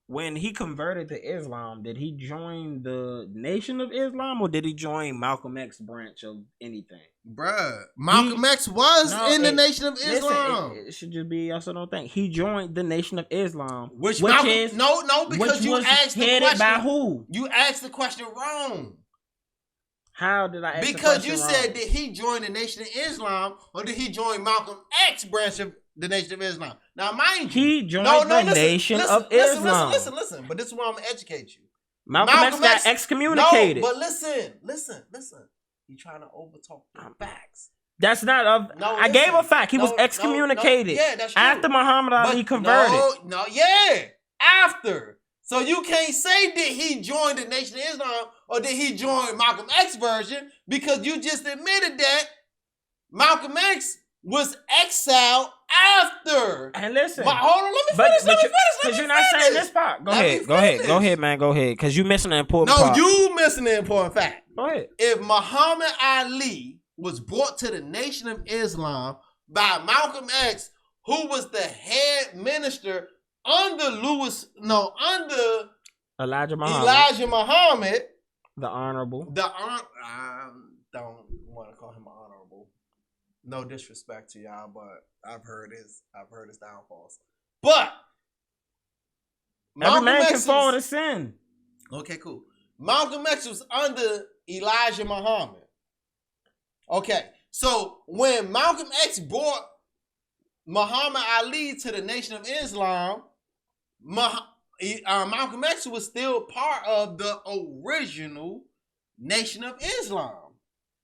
when he converted to Islam, did he join the Nation of Islam or did he join Malcolm X branch of anything? Bruh, Malcolm X was in the Nation of Islam. Listen, it should just be yes or no thing. He joined the Nation of Islam, which Malcolm, is because you asked the question by who? You asked the question wrong. How did I ask because the question you wrong? said, did he join the Nation of Islam or did he join Malcolm X branch of the Nation of Islam? Now, mind you, he joined the Nation of Islam. Listen. But this is where I'm going to educate you. Malcolm X got excommunicated. No, but listen. You trying to overtalk the facts. That's not a... No, I gave a fact. He was excommunicated. Yeah, that's true. After Muhammad Ali converted. After. So you can't say did he join the Nation of Islam or did he join Malcolm X version, because you just admitted that Malcolm X was exiled after. And listen, hold on, let me finish. Because you're not saying this part. Go ahead, man. Go ahead. Because you missing an important part. No, you missing an important fact. Go ahead. If Muhammad Ali was brought to the Nation of Islam by Malcolm X, who was the head minister under Elijah Muhammad, the honorable. I don't want to call him honorable. No disrespect to y'all, but I've heard his downfalls. But every man can fall to sin. Okay, cool. Malcolm X was under Elijah Muhammad. Okay, so when Malcolm X brought Muhammad Ali to the Nation of Islam, Malcolm X was still part of the original Nation of Islam.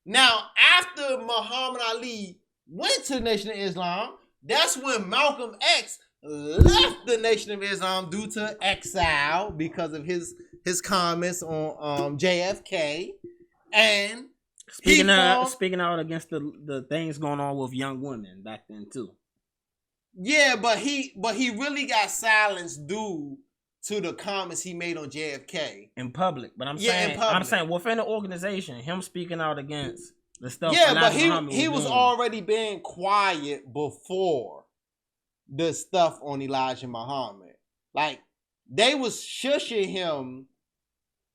Now, after Muhammad Ali went to the Nation of Islam, that's when Malcolm X left the Nation of Islam due to exile because of his comments on JFK. And speaking out against the things going on with young women back then too. Yeah, but he really got silenced due to the comments he made on JFK in public. But I'm in saying, public. within the organization, him speaking out against the stuff. Yeah, but Muhammad he was doing. already being quiet before the stuff on Elijah Muhammad. Like, they was shushing him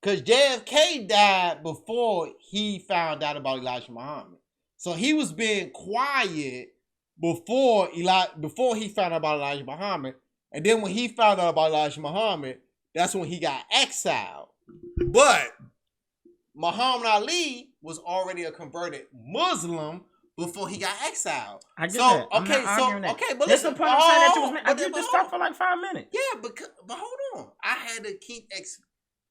because JFK died before he found out about Elijah Muhammad. So he was being quiet before he found out about Elijah Muhammad. And then when he found out about Elijah Muhammad, that's when he got exiled. But Muhammad Ali was already a converted Muslim before he got exiled. I get that. But listen, listen, you just talked for like 5 minutes. Yeah, but hold on. I had to keep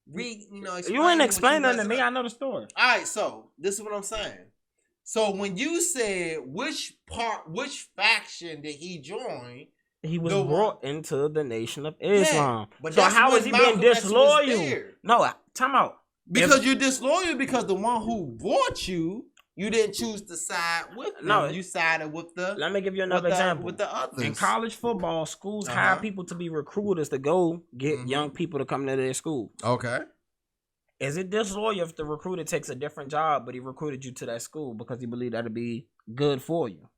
you ain't explain nothing to me. I know the story. All right, so this is what I'm saying. So when you said which faction did he join? He was brought into the Nation of Islam. Yeah, but so how is he being disloyal? No, time out. Because you're disloyal because the one who brought you didn't choose to side with them. No, you sided with the. Let me give you another example. With the others. In college football, schools hire people to be recruiters to go get young people to come to their school. Okay. Is it disloyal if the recruiter takes a different job, but he recruited you to that school because he believed that'd be good for you?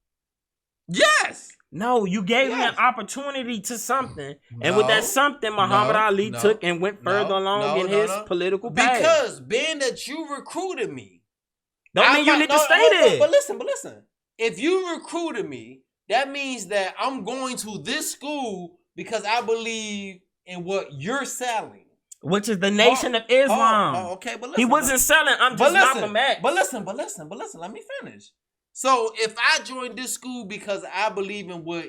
Yes. No, you gave me an opportunity to something, and with that something, Muhammad Ali took and went further along in his political path. Because being that you recruited me, don't mean you need to stay there. But listen. If you recruited me, that means that I'm going to this school because I believe in what you're selling. Which is the Nation of Islam. Okay, but listen. He wasn't selling. I'm just Malcolm X. But listen. Let me finish. So if I joined this school because I believe in what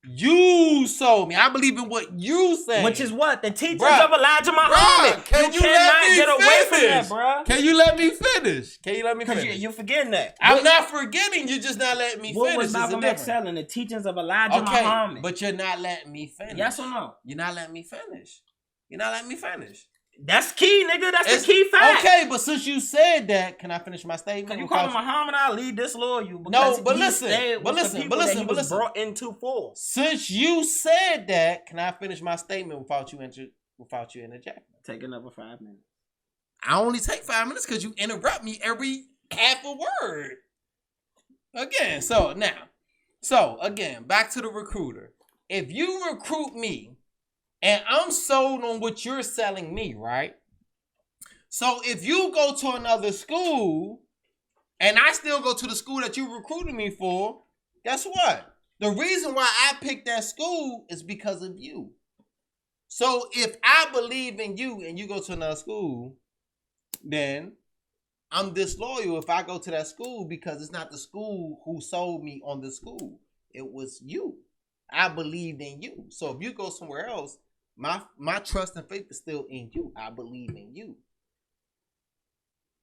you sold me, I believe in what you said. Which is what? The teachings of Elijah Muhammad. You cannot get away from that, bro. Can you let me finish? Because you're forgetting that. I'm not forgetting. You're just not letting me finish. What was Malcolm X selling? The teachings of Elijah Muhammad. But you're not letting me finish. Yes or no? You're not letting me finish. That's key, nigga. That's the key fact. Okay, but since you said that, can I finish my statement? Because you call Muhammad Ali disloyal. No, but listen. He was brought into for. Since you said that, can I finish my statement without you interjecting? Take another 5 minutes. I only take 5 minutes because you interrupt me every half a word. Again, back to the recruiter. If you recruit me, and I'm sold on what you're selling me, right? So if you go to another school and I still go to the school that you recruited me for, guess what? The reason why I picked that school is because of you. So if I believe in you and you go to another school, then I'm disloyal if I go to that school because it's not the school who sold me on the school. It was you. I believed in you. So if you go somewhere else, my trust and faith is still in you. I believe in you.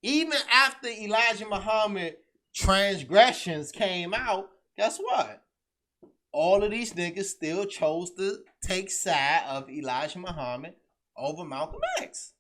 Even after Elijah Muhammad transgressions came out, guess what? All of these niggas still chose to take side of Elijah Muhammad over Malcolm X.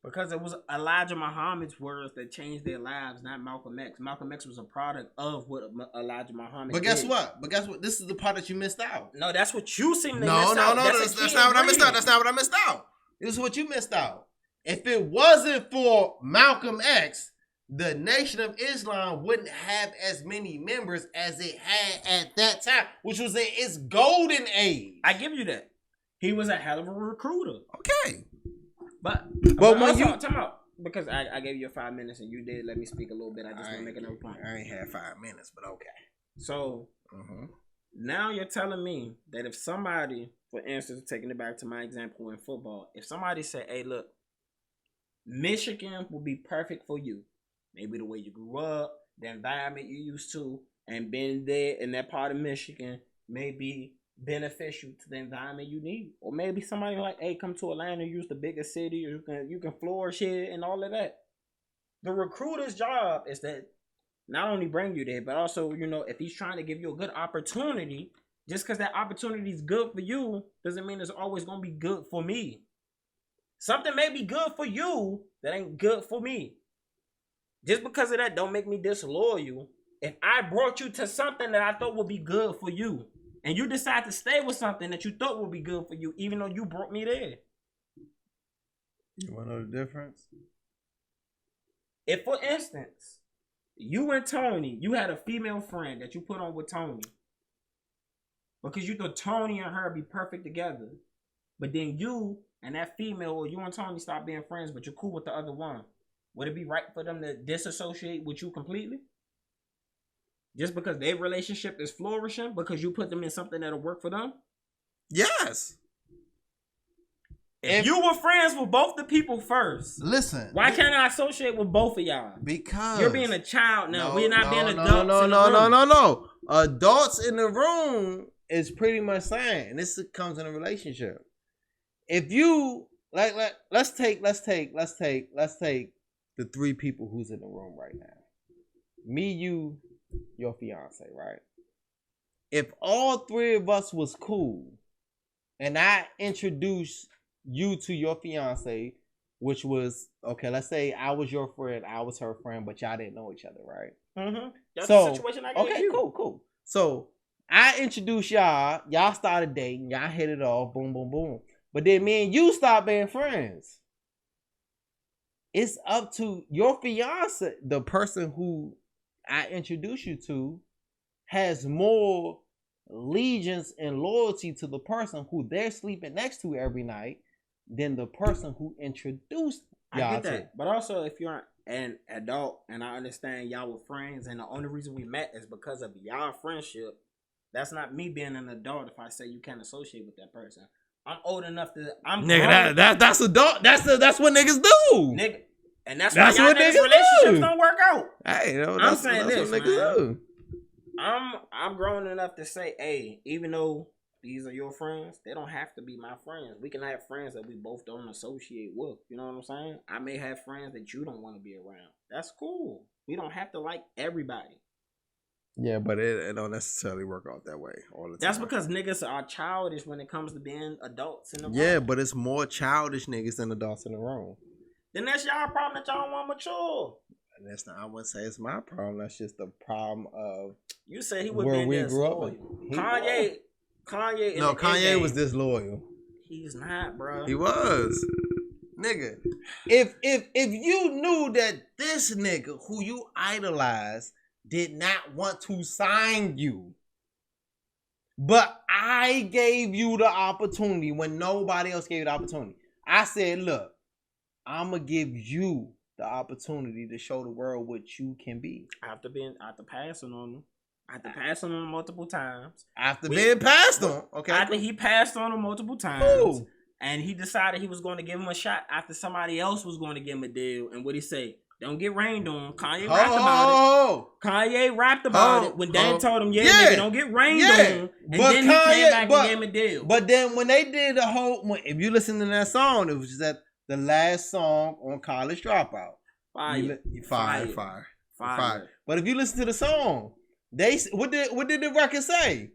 Because it was Elijah Muhammad's words that changed their lives, not Malcolm X. Malcolm X was a product of what Elijah Muhammad did. Guess what? This is the part that you missed out. No, that's what you seem to miss out. No, that's not what I missed out. That's not what I missed out. This is what you missed out. If it wasn't for Malcolm X, the Nation of Islam wouldn't have as many members as it had at that time, which was in its golden age. I give you that. He was a hell of a recruiter. Okay. But when you time out, because I gave you 5 minutes and you did let me speak a little bit. I just want to make another point. I ain't had 5 minutes, but okay. So now you're telling me that if somebody, for instance, taking it back to my example in football, if somebody said, "Hey, look, Michigan will be perfect for you. Maybe the way you grew up, the environment you used to, and being there in that part of Michigan may be beneficial to the environment you need." Or maybe somebody like, "Hey, come to Atlanta, use the biggest city, you can flourish here," and all of that. The recruiter's job is that not only bring you there, but also, if he's trying to give you a good opportunity, just because that opportunity is good for you doesn't mean it's always going to be good for me. Something may be good for you that ain't good for me. Just because of that don't make me disloyal if I brought you to something that I thought would be good for you. and you decide to stay with something that you thought would be good for you, even though you brought me there. You want to know the difference? If, for instance, you and Tony, you had a female friend that you put on with Tony because you thought Tony and her be perfect together, but then you and that female, or you and Tony stop being friends, but you're cool with the other one, would it be right for them to disassociate with you completely? Just because their relationship is flourishing because you put them in something that'll work for them? Yes. If you were friends with both the people first, listen. Why can't I associate with both of y'all? Because you're being a child now. No, We're not being adults. No. Adults in the room is pretty much saying this comes in a relationship. If you let's take the three people who's in the room right now. Me, you, your fiance, right? If all three of us was cool and I introduced you to your fiance, which was, okay, let's say I was your friend, I was her friend, but y'all didn't know each other, right? Mm-hmm. That's the situation I gave you. Cool. So I introduced y'all started dating, y'all hit it off, boom, boom, boom. But then me and you stopped being friends. It's up to your fiance, the person who I introduced you to, has more allegiance and loyalty to the person who they're sleeping next to every night than the person who introduced y'all. I get that. But also, if you're an adult, and I understand y'all were friends, and the only reason we met is because of y'all friendship, that's not me being an adult if I say you can't associate with that person. I'm old enough to... Nigga, that's adult. That's what niggas do. Nigga. And that's why y'all niggas' relationships don't work out. Hey, I'm saying this, what niggas do. I'm grown enough to say, hey, even though these are your friends, they don't have to be my friends. We can have friends that we both don't associate with. You know what I'm saying? I may have friends that you don't want to be around. That's cool. We don't have to like everybody. Yeah, but it don't necessarily work out that way all the time. That's because niggas are childish when it comes to being adults in the room. Yeah, but it's more childish niggas than adults in the room. Then that's y'all problem that y'all don't want mature. And that's not, I wouldn't say it's my problem. That's just the problem of you said he would where be we grew up. Kanye. No, Kanye was disloyal. He's not, bro. He was, nigga. If you knew that this nigga who you idolize did not want to sign you, but I gave you the opportunity when nobody else gave you the opportunity. I said, look, I'm gonna give you the opportunity to show the world what you can be. After passing on him. After passing on him multiple times. After being passed on. Okay. After he passed on him multiple times. Ooh. And he decided he was going to give him a shot after somebody else was going to give him a deal. And what he say? Don't get rained on. Kanye rapped about it. Kanye rapped about it when Dan told him, nigga, don't get rained on. And but then he came back and gave him a deal. But then when they did the whole, if you listen to that song, it was just that the last song on College Dropout. Fire. But if you listen to the song, what did the record say?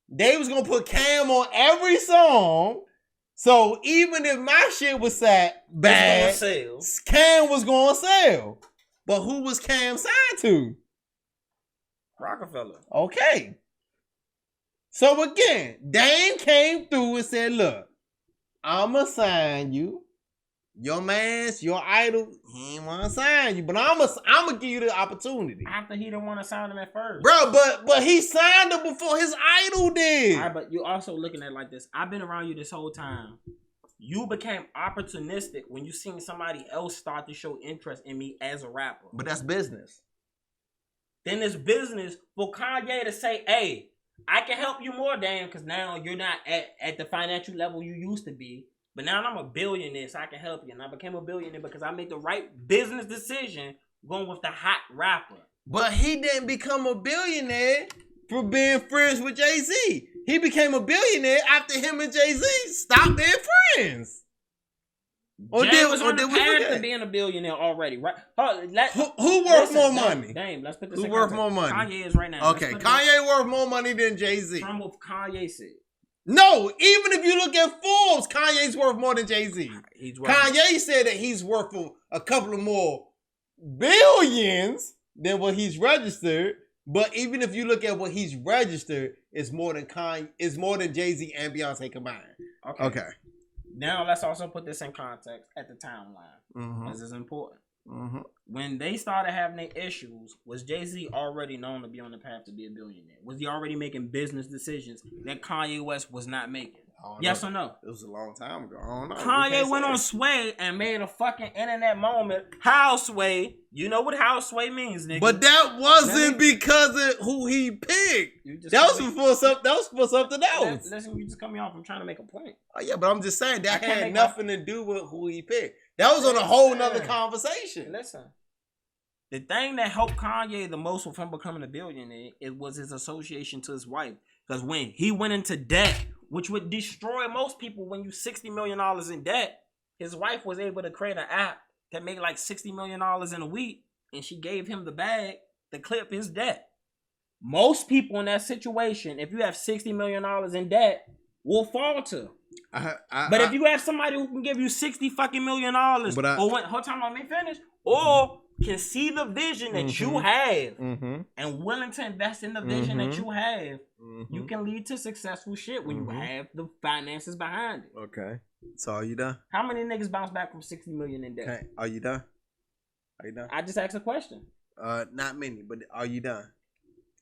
They was gonna put Cam on every song. So even if my shit was bad, Cam was gonna sell. But who was Cam signed to? Rockefeller. Okay. So again, Dame came through and said, look, I'ma sign you. Your man's, your idol, he ain't want to sign you, but I'ma give you the opportunity. After he didn't want to sign him at first. Bro, but he signed him before his idol did. All right, but you're also looking at it like this. I've been around you this whole time. You became opportunistic when you seen somebody else start to show interest in me as a rapper. But that's business. Then it's business for Kanye to say, hey, I can help you more, Dan, because now you're not at the financial level you used to be. But now I'm a billionaire, so I can help you. And I became a billionaire because I made the right business decision going with the hot rapper. But he didn't become a billionaire for being friends with Jay-Z. He became a billionaire after him and Jay-Z stopped being friends. Jay was on the path to being a billionaire already, right? Who worth more money? Damn, let's put this Who in worth context. more money? Kanye is right now. Okay, Kanye worth more money than Jay-Z. From what Kanye said. No, even if you look at Forbes, Kanye's worth more than Jay-Z. Kanye said that he's worth a couple of more billions than what he's registered. But even if you look at what he's registered, is more than Jay-Z and Beyonce combined. Okay. Now let's also put this in context at the timeline, because it's important. When they started having their issues, was Jay-Z already known to be on the path to be a billionaire? Was he already making business decisions that Kanye West was not making? Yes or no? It was a long time ago. I don't know. Kanye went on Sway and made a fucking internet moment. How Sway? You know what how Sway means, nigga. But that wasn't because of who he picked. That was for something else. Listen, you just cut me off. I'm trying to make a point. Oh yeah, but I'm just saying that had nothing to do with who he picked. That was on a whole nother conversation. Listen. The thing that helped Kanye the most with him becoming a billionaire, it was his association to his wife. Because when he went into debt, which would destroy most people when you $60 million in debt, his wife was able to create an app that made like $60 million in a week, and she gave him the bag to clip his debt. Most people in that situation, if you have $60 million in debt, will falter. But if you have somebody who can give you $60 fucking million, let me finish, or can see the vision that you have and willing to invest in the vision that you have, you can lead to successful shit when you have the finances behind it. Okay. So are you done? How many niggas bounce back from 60 million in debt? Okay. Are you done? I just asked a question. Not many, but are you done?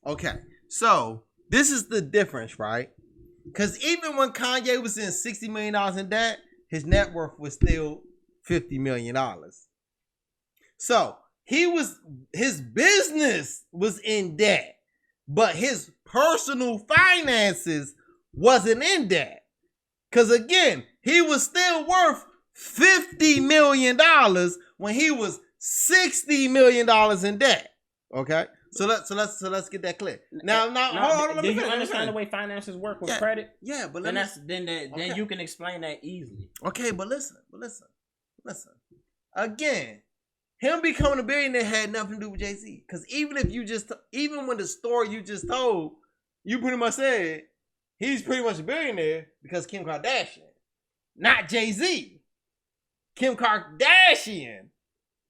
Okay. So this is the difference, right? Because even when Kanye was in $60 million in debt, his net worth was still $50 million. So his business was in debt, but his personal finances wasn't in debt. Because again, he was still worth $50 million when he was $60 million in debt. Okay? So let's get that clear. Now hold on. Do you understand the way finances work with credit? Yeah, but then you can explain that easily. Okay, but listen. Again, him becoming a billionaire had nothing to do with Jay-Z. Because even when the story you just told, you pretty much said he's pretty much a billionaire because Kim Kardashian, not Jay-Z. Kim Kardashian,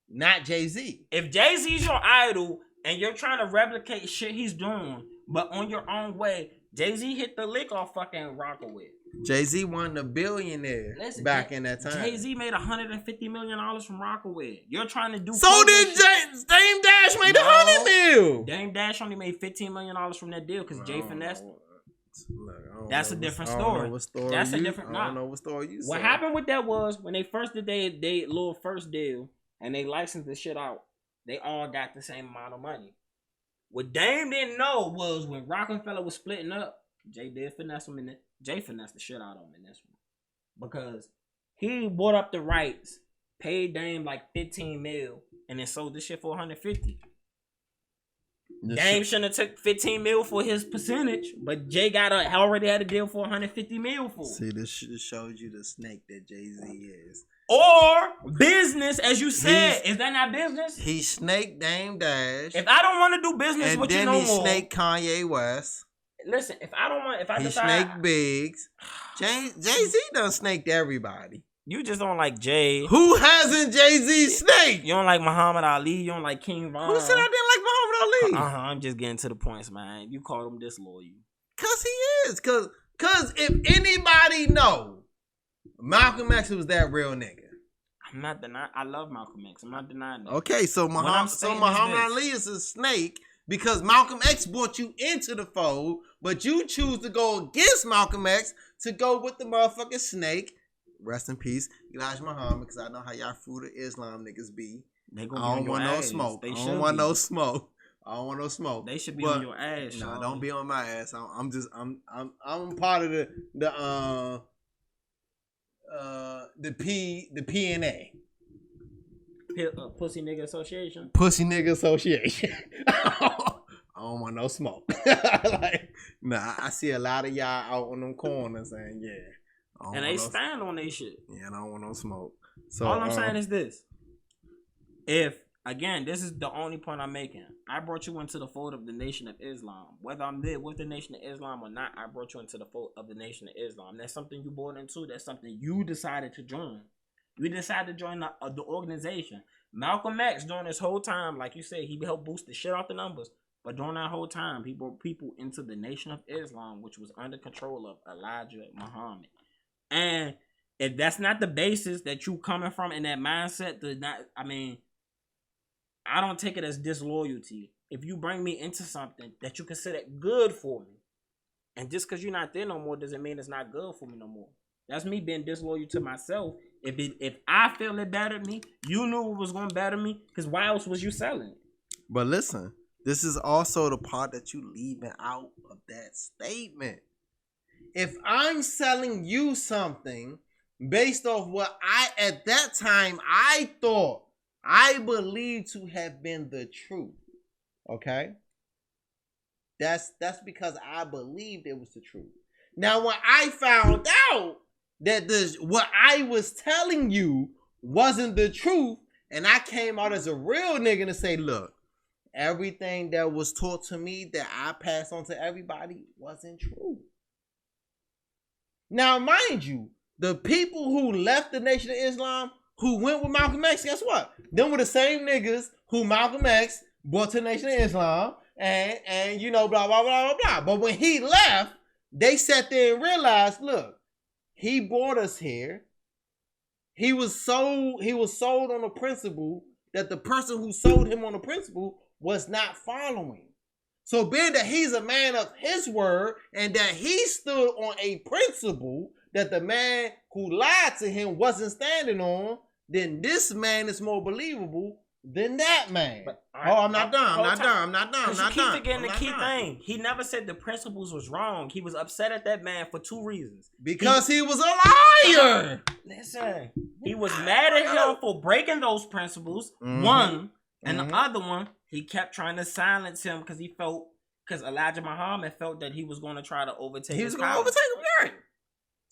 not Jay-Z. If Jay-Z's your idol and you're trying to replicate shit he's doing, but on your own way, Jay-Z hit the lick off fucking Rockaway. Jay-Z wasn't a billionaire back in that time. Jay-Z made $150 million from Rockaway. You're trying to do. So did Dame Dash made $100 million. Dame Dash only made $15 million from that deal because Jay finessed. That's a different story. That's a different. I don't know what story you said. What happened with that was when they first did they little first deal and they licensed the shit out, they all got the same amount of money. What Dame didn't know was when Rockefeller was splitting up, Jay did finesse him in it. Jay finessed the shit out of him in this one. Because he bought up the rights, paid Dame like $15 million, and then sold this shit for $150. Dame shouldn't have took $15 million for his percentage, but Jay already had a deal for $150 million for. See, this shows you the snake that Jay-Z is. Or business, as you said. Is that not business? He snaked Dame Dash. If I don't want to do business with you no more. And then he snaked Kanye West. Listen, if I he snaked Biggs. Jay-Z done snaked everybody. You just don't like Jay. Who hasn't Jay-Z snaked? You don't like Muhammad Ali. You don't like King Von. Who said I didn't like Muhammad Ali? I'm just getting to the points, man. You called him disloyal. Cause he is. Cause if anybody know, Malcolm X was that real nigga. I'm not denying. I love Malcolm X. I'm not denying that. Okay, so Muhammad Ali is a snake because Malcolm X brought you into the fold, but you choose to go against Malcolm X to go with the motherfucking snake. Rest in peace, Elijah Muhammad, because I know how y'all fruit of Islam niggas be. I don't want no smoke. I don't want no smoke. They should be on your ass. No, don't be on my ass. I'm part of the PNA. Pussy Nigga Association. Pussy Nigga Association. I don't want no smoke. I see a lot of y'all out on them corners saying, yeah. And they stand on their shit. Yeah, I don't want no smoke. So all I'm saying is this. Again, this is the only point I'm making. I brought you into the fold of the Nation of Islam. Whether I'm there with the Nation of Islam or not, I brought you into the fold of the Nation of Islam. That's something you bought into. That's something you decided to join. You decided to join the organization. Malcolm X during this whole time, like you said, he helped boost the shit out the numbers. But during that whole time, people into the Nation of Islam, which was under control of Elijah Muhammad. And if that's not the basis that you coming from in that mindset, I don't take it as disloyalty. If you bring me into something that you consider good for me, and just because you're not there no more doesn't mean it's not good for me no more. That's me being disloyal to myself. If I feel it bettered me, you knew it was going to better me, because why else was you selling it? But listen, this is also the part that you leaving out of that statement. If I'm selling you something based off what at that time I thought I believed to have been the truth, okay? That's because I believed it was the truth. Now, when I found out that what I was telling you wasn't the truth, and I came out as a real nigga to say, look, everything that was taught to me that I passed on to everybody wasn't true. Now, mind you, the people who left the Nation of Islam, who went with Malcolm X, guess what? Them were the same niggas who Malcolm X brought to the Nation of Islam, and you know, blah, blah, blah, blah, blah. But when he left, they sat there and realized, look, he brought us here. He was sold on the principle that the person who sold him on the principle was not following. So being that he's a man of his word and that he stood on a principle that the man who lied to him wasn't standing on, then this man is more believable than that man. But, I'm not done. I'm not done. You keep forgetting the key thing. He never said the principles was wrong. He was upset at that man for two reasons. Because he was a liar. Listen, he was mad at him for breaking those principles. Mm-hmm. One, and the other one, he kept trying to silence him because Elijah Muhammad felt that he was going to try to overtake him. He was going to overtake him, right?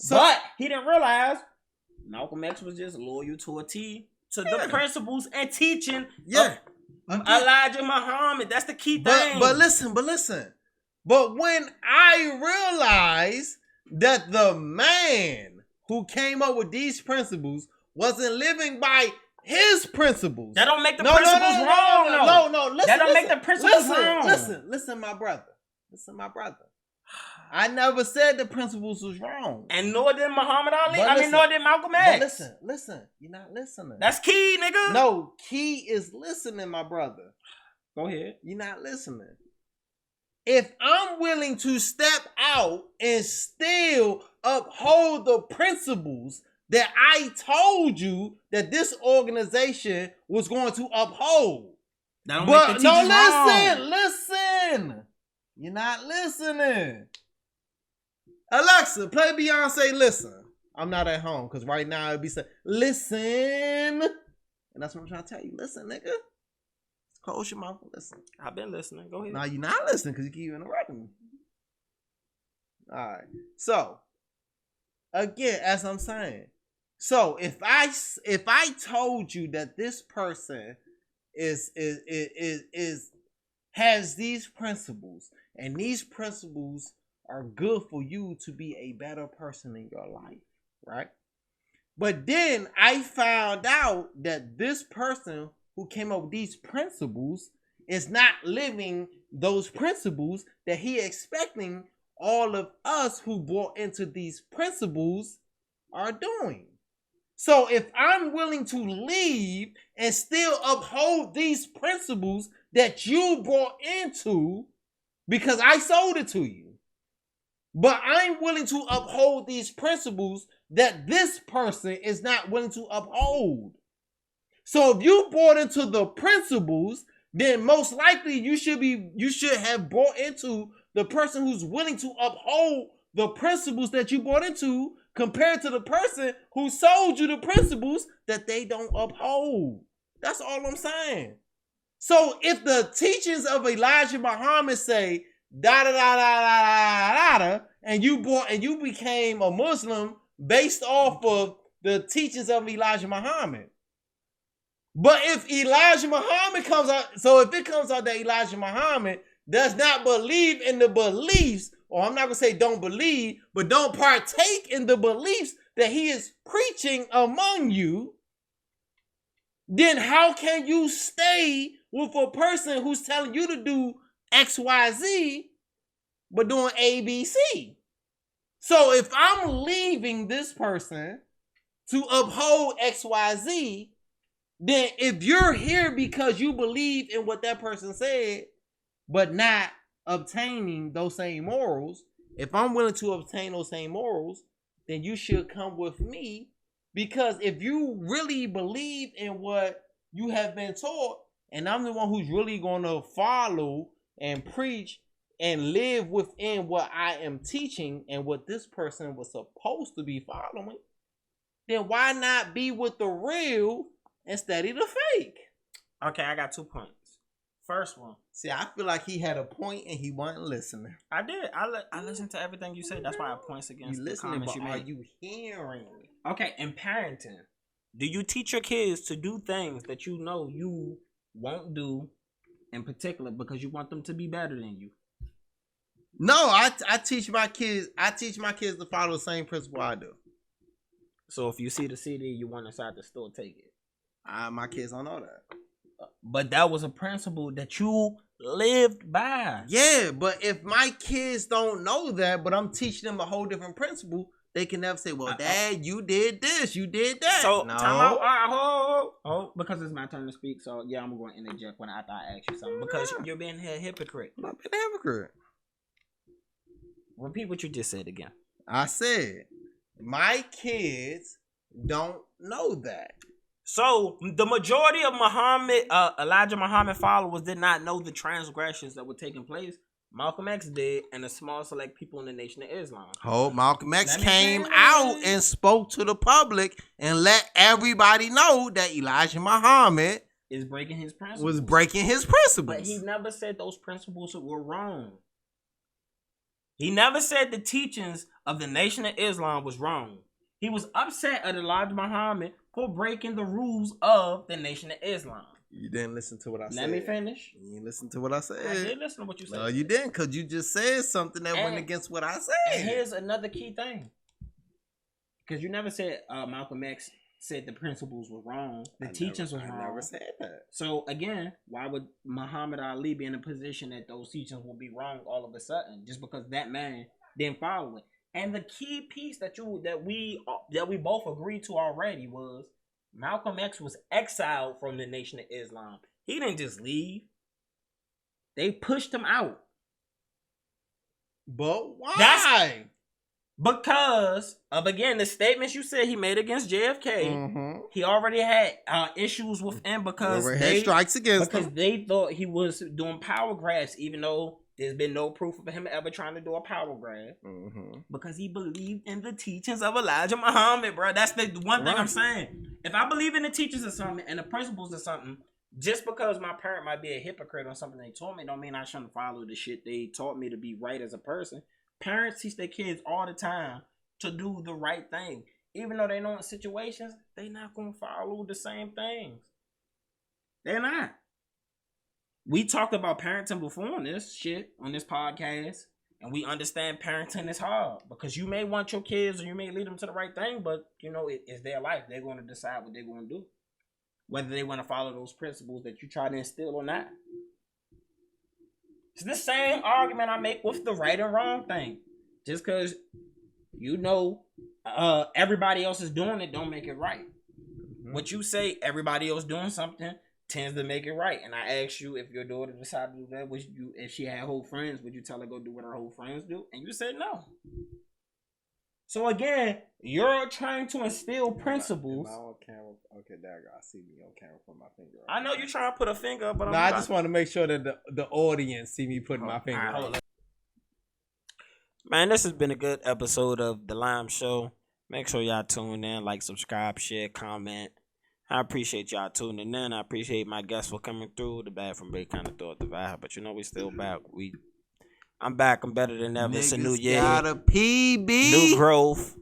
But he didn't realize Malcolm X was just loyal to a T to the principles and teaching of Elijah Muhammad. That's the key thing. But listen. But when I realized that the man who came up with these principles wasn't living by his principles, that don't make the principles wrong. No. That don't make the principles wrong. Listen, my brother. I never said the principles was wrong. And nor did Muhammad Ali. Nor did Malcolm X. But listen. You're not listening. That's key, nigga. No, key is listening, my brother. Go ahead. You're not listening. If I'm willing to step out and still uphold the principles that I told you that this organization was going to uphold. That don't make the teachers wrong. Listen. You're not listening. Alexa, play Beyonce Listen. I'm not at home because right now it'd be saying, listen. And that's what I'm trying to tell you. Listen, nigga. Close your mouth and listen. I've been listening. Go ahead. Now you're not listening because you keep interrupting me. All right. So, again, as I'm saying, so if I told you that this person has these principles, and these principles are good for you to be a better person in your life, right? But then I found out that this person who came up with these principles is not living those principles that he expecting all of us who bought into these principles are doing. So if I'm willing to leave and still uphold these principles that you brought into because I sold it to you, but I'm willing to uphold these principles that this person is not willing to uphold. So if you bought into the principles, then most likely you should have bought into the person who's willing to uphold the principles that you bought into, compared to the person who sold you the principles that they don't uphold. That's all I'm saying. So if the teachings of Elijah Muhammad say da da da da da da da, and you became a Muslim based off of the teachings of Elijah Muhammad. But if Elijah Muhammad comes out, so if it comes out that Elijah Muhammad does not believe in the beliefs, or I'm not going to say don't believe, but don't partake in the beliefs that he is preaching among you, then how can you stay with a person who's telling you to do XYZ, but doing ABC. So if I'm leaving this person to uphold XYZ, then if you're here because you believe in what that person said, but not obtaining those same morals, if I'm willing to obtain those same morals, then you should come with me. Because if you really believe in what you have been taught, and I'm the one who's really going to follow and preach and live within what I am teaching and what this person was supposed to be following, then why not be with the real and study the fake? Okay, I got 2 points. First one. See, I feel like he had a point and he wasn't listening. I did. I listened to everything you said. That's why I points against You the listening, comments but you are made. you hearing? Okay, in parenting, do you teach your kids to do things that you know you won't do in particular because you want them to be better than you? No, I teach my kids. I teach my kids to follow the same principle I do. So if you see the CD you want inside the store, take it. My kids don't know that. But that was a principle that you lived by. Yeah, but if my kids don't know that, but I'm teaching them a whole different principle, they can never say, "Well, Dad, you did this, you did that." So no. time out. All right, hold, because it's my turn to speak. So yeah, I'm going to interject when after I ask you something because you're being a hypocrite. I'm not being a hypocrite. Repeat what you just said again. I said my kids don't know that. So the majority of Elijah Muhammad followers did not know the transgressions that were taking place. Malcolm X did, and a small select people in the Nation of Islam. Oh, Malcolm X came out and spoke to the public and let everybody know that Elijah Muhammad is breaking his principles. Was breaking his principles. But he never said those principles were wrong. He never said the teachings of the Nation of Islam was wrong. He was upset at Elijah Muhammad for breaking the rules of the Nation of Islam. You didn't listen to what I said. Let me finish. You didn't listen to what I said. I did listen to what you said. No, you didn't, because you just said something that went against what I said. And here's another key thing. Because you never said Malcolm X said the principles were wrong. The teachings were wrong. I never said that. So, again, why would Muhammad Ali be in a position that those teachings will be wrong all of a sudden? Just because that man didn't follow it. And the key piece that we both agreed to already was Malcolm X was exiled from the Nation of Islam. He didn't just leave. They pushed him out. But why? Because of, again, the statements you said he made against JFK. Mm-hmm. He already had issues with him because they strikes against him. They thought he was doing power grabs, even though there's been no proof of him ever trying to do a power grab. Mm-hmm. Because he believed in the teachings of Elijah Muhammad, bro. That's the one thing I'm saying. If I believe in the teachings of something and the principles of something, just because my parent might be a hypocrite on something they taught me, don't mean I shouldn't follow the shit they taught me to be right as a person. Parents teach their kids all the time to do the right thing. Even though they know in situations, they not going to follow the same things. They're not. We talked about parenting before on this podcast, and we understand parenting is hard because you may want your kids or you may lead them to the right thing, but you know, it's their life. They're going to decide what they're going to do, whether they want to follow those principles that you try to instill or not. It's the same argument I make with the right and wrong thing. Just because you know everybody else is doing it don't make it right. Mm-hmm. What you say everybody else doing something tends to make it right. And I asked you, if your daughter decided to do that, if she had whole friends, would you tell her go do what her whole friends do? And you said no. So again, you're trying to instill principles. Am I on camera? Okay, there I see me on camera putting my finger up. I know you're trying to put a finger up, but I just want to make sure that the audience see me putting my finger up. Man, this has been a good episode of The L.I.M.E Show. Make sure y'all tune in, like, subscribe, share, comment. I appreciate y'all tuning in. I appreciate my guests for coming through. The bathroom break kind of threw up the vibe, but you know we still back. I'm back. I'm better than ever. It's a new year. Got a PB. New growth.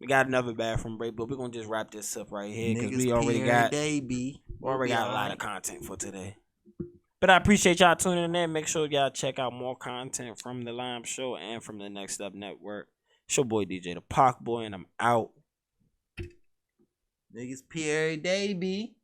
We got another bathroom break, but we're going to just wrap this up right here because we already got a lot of content for today. But I appreciate y'all tuning in. Make sure y'all check out more content from The L.I.M.E Show and from the Next Up Network. It's your boy, DJTheParkBoy, and I'm out. Niggas P every day, B.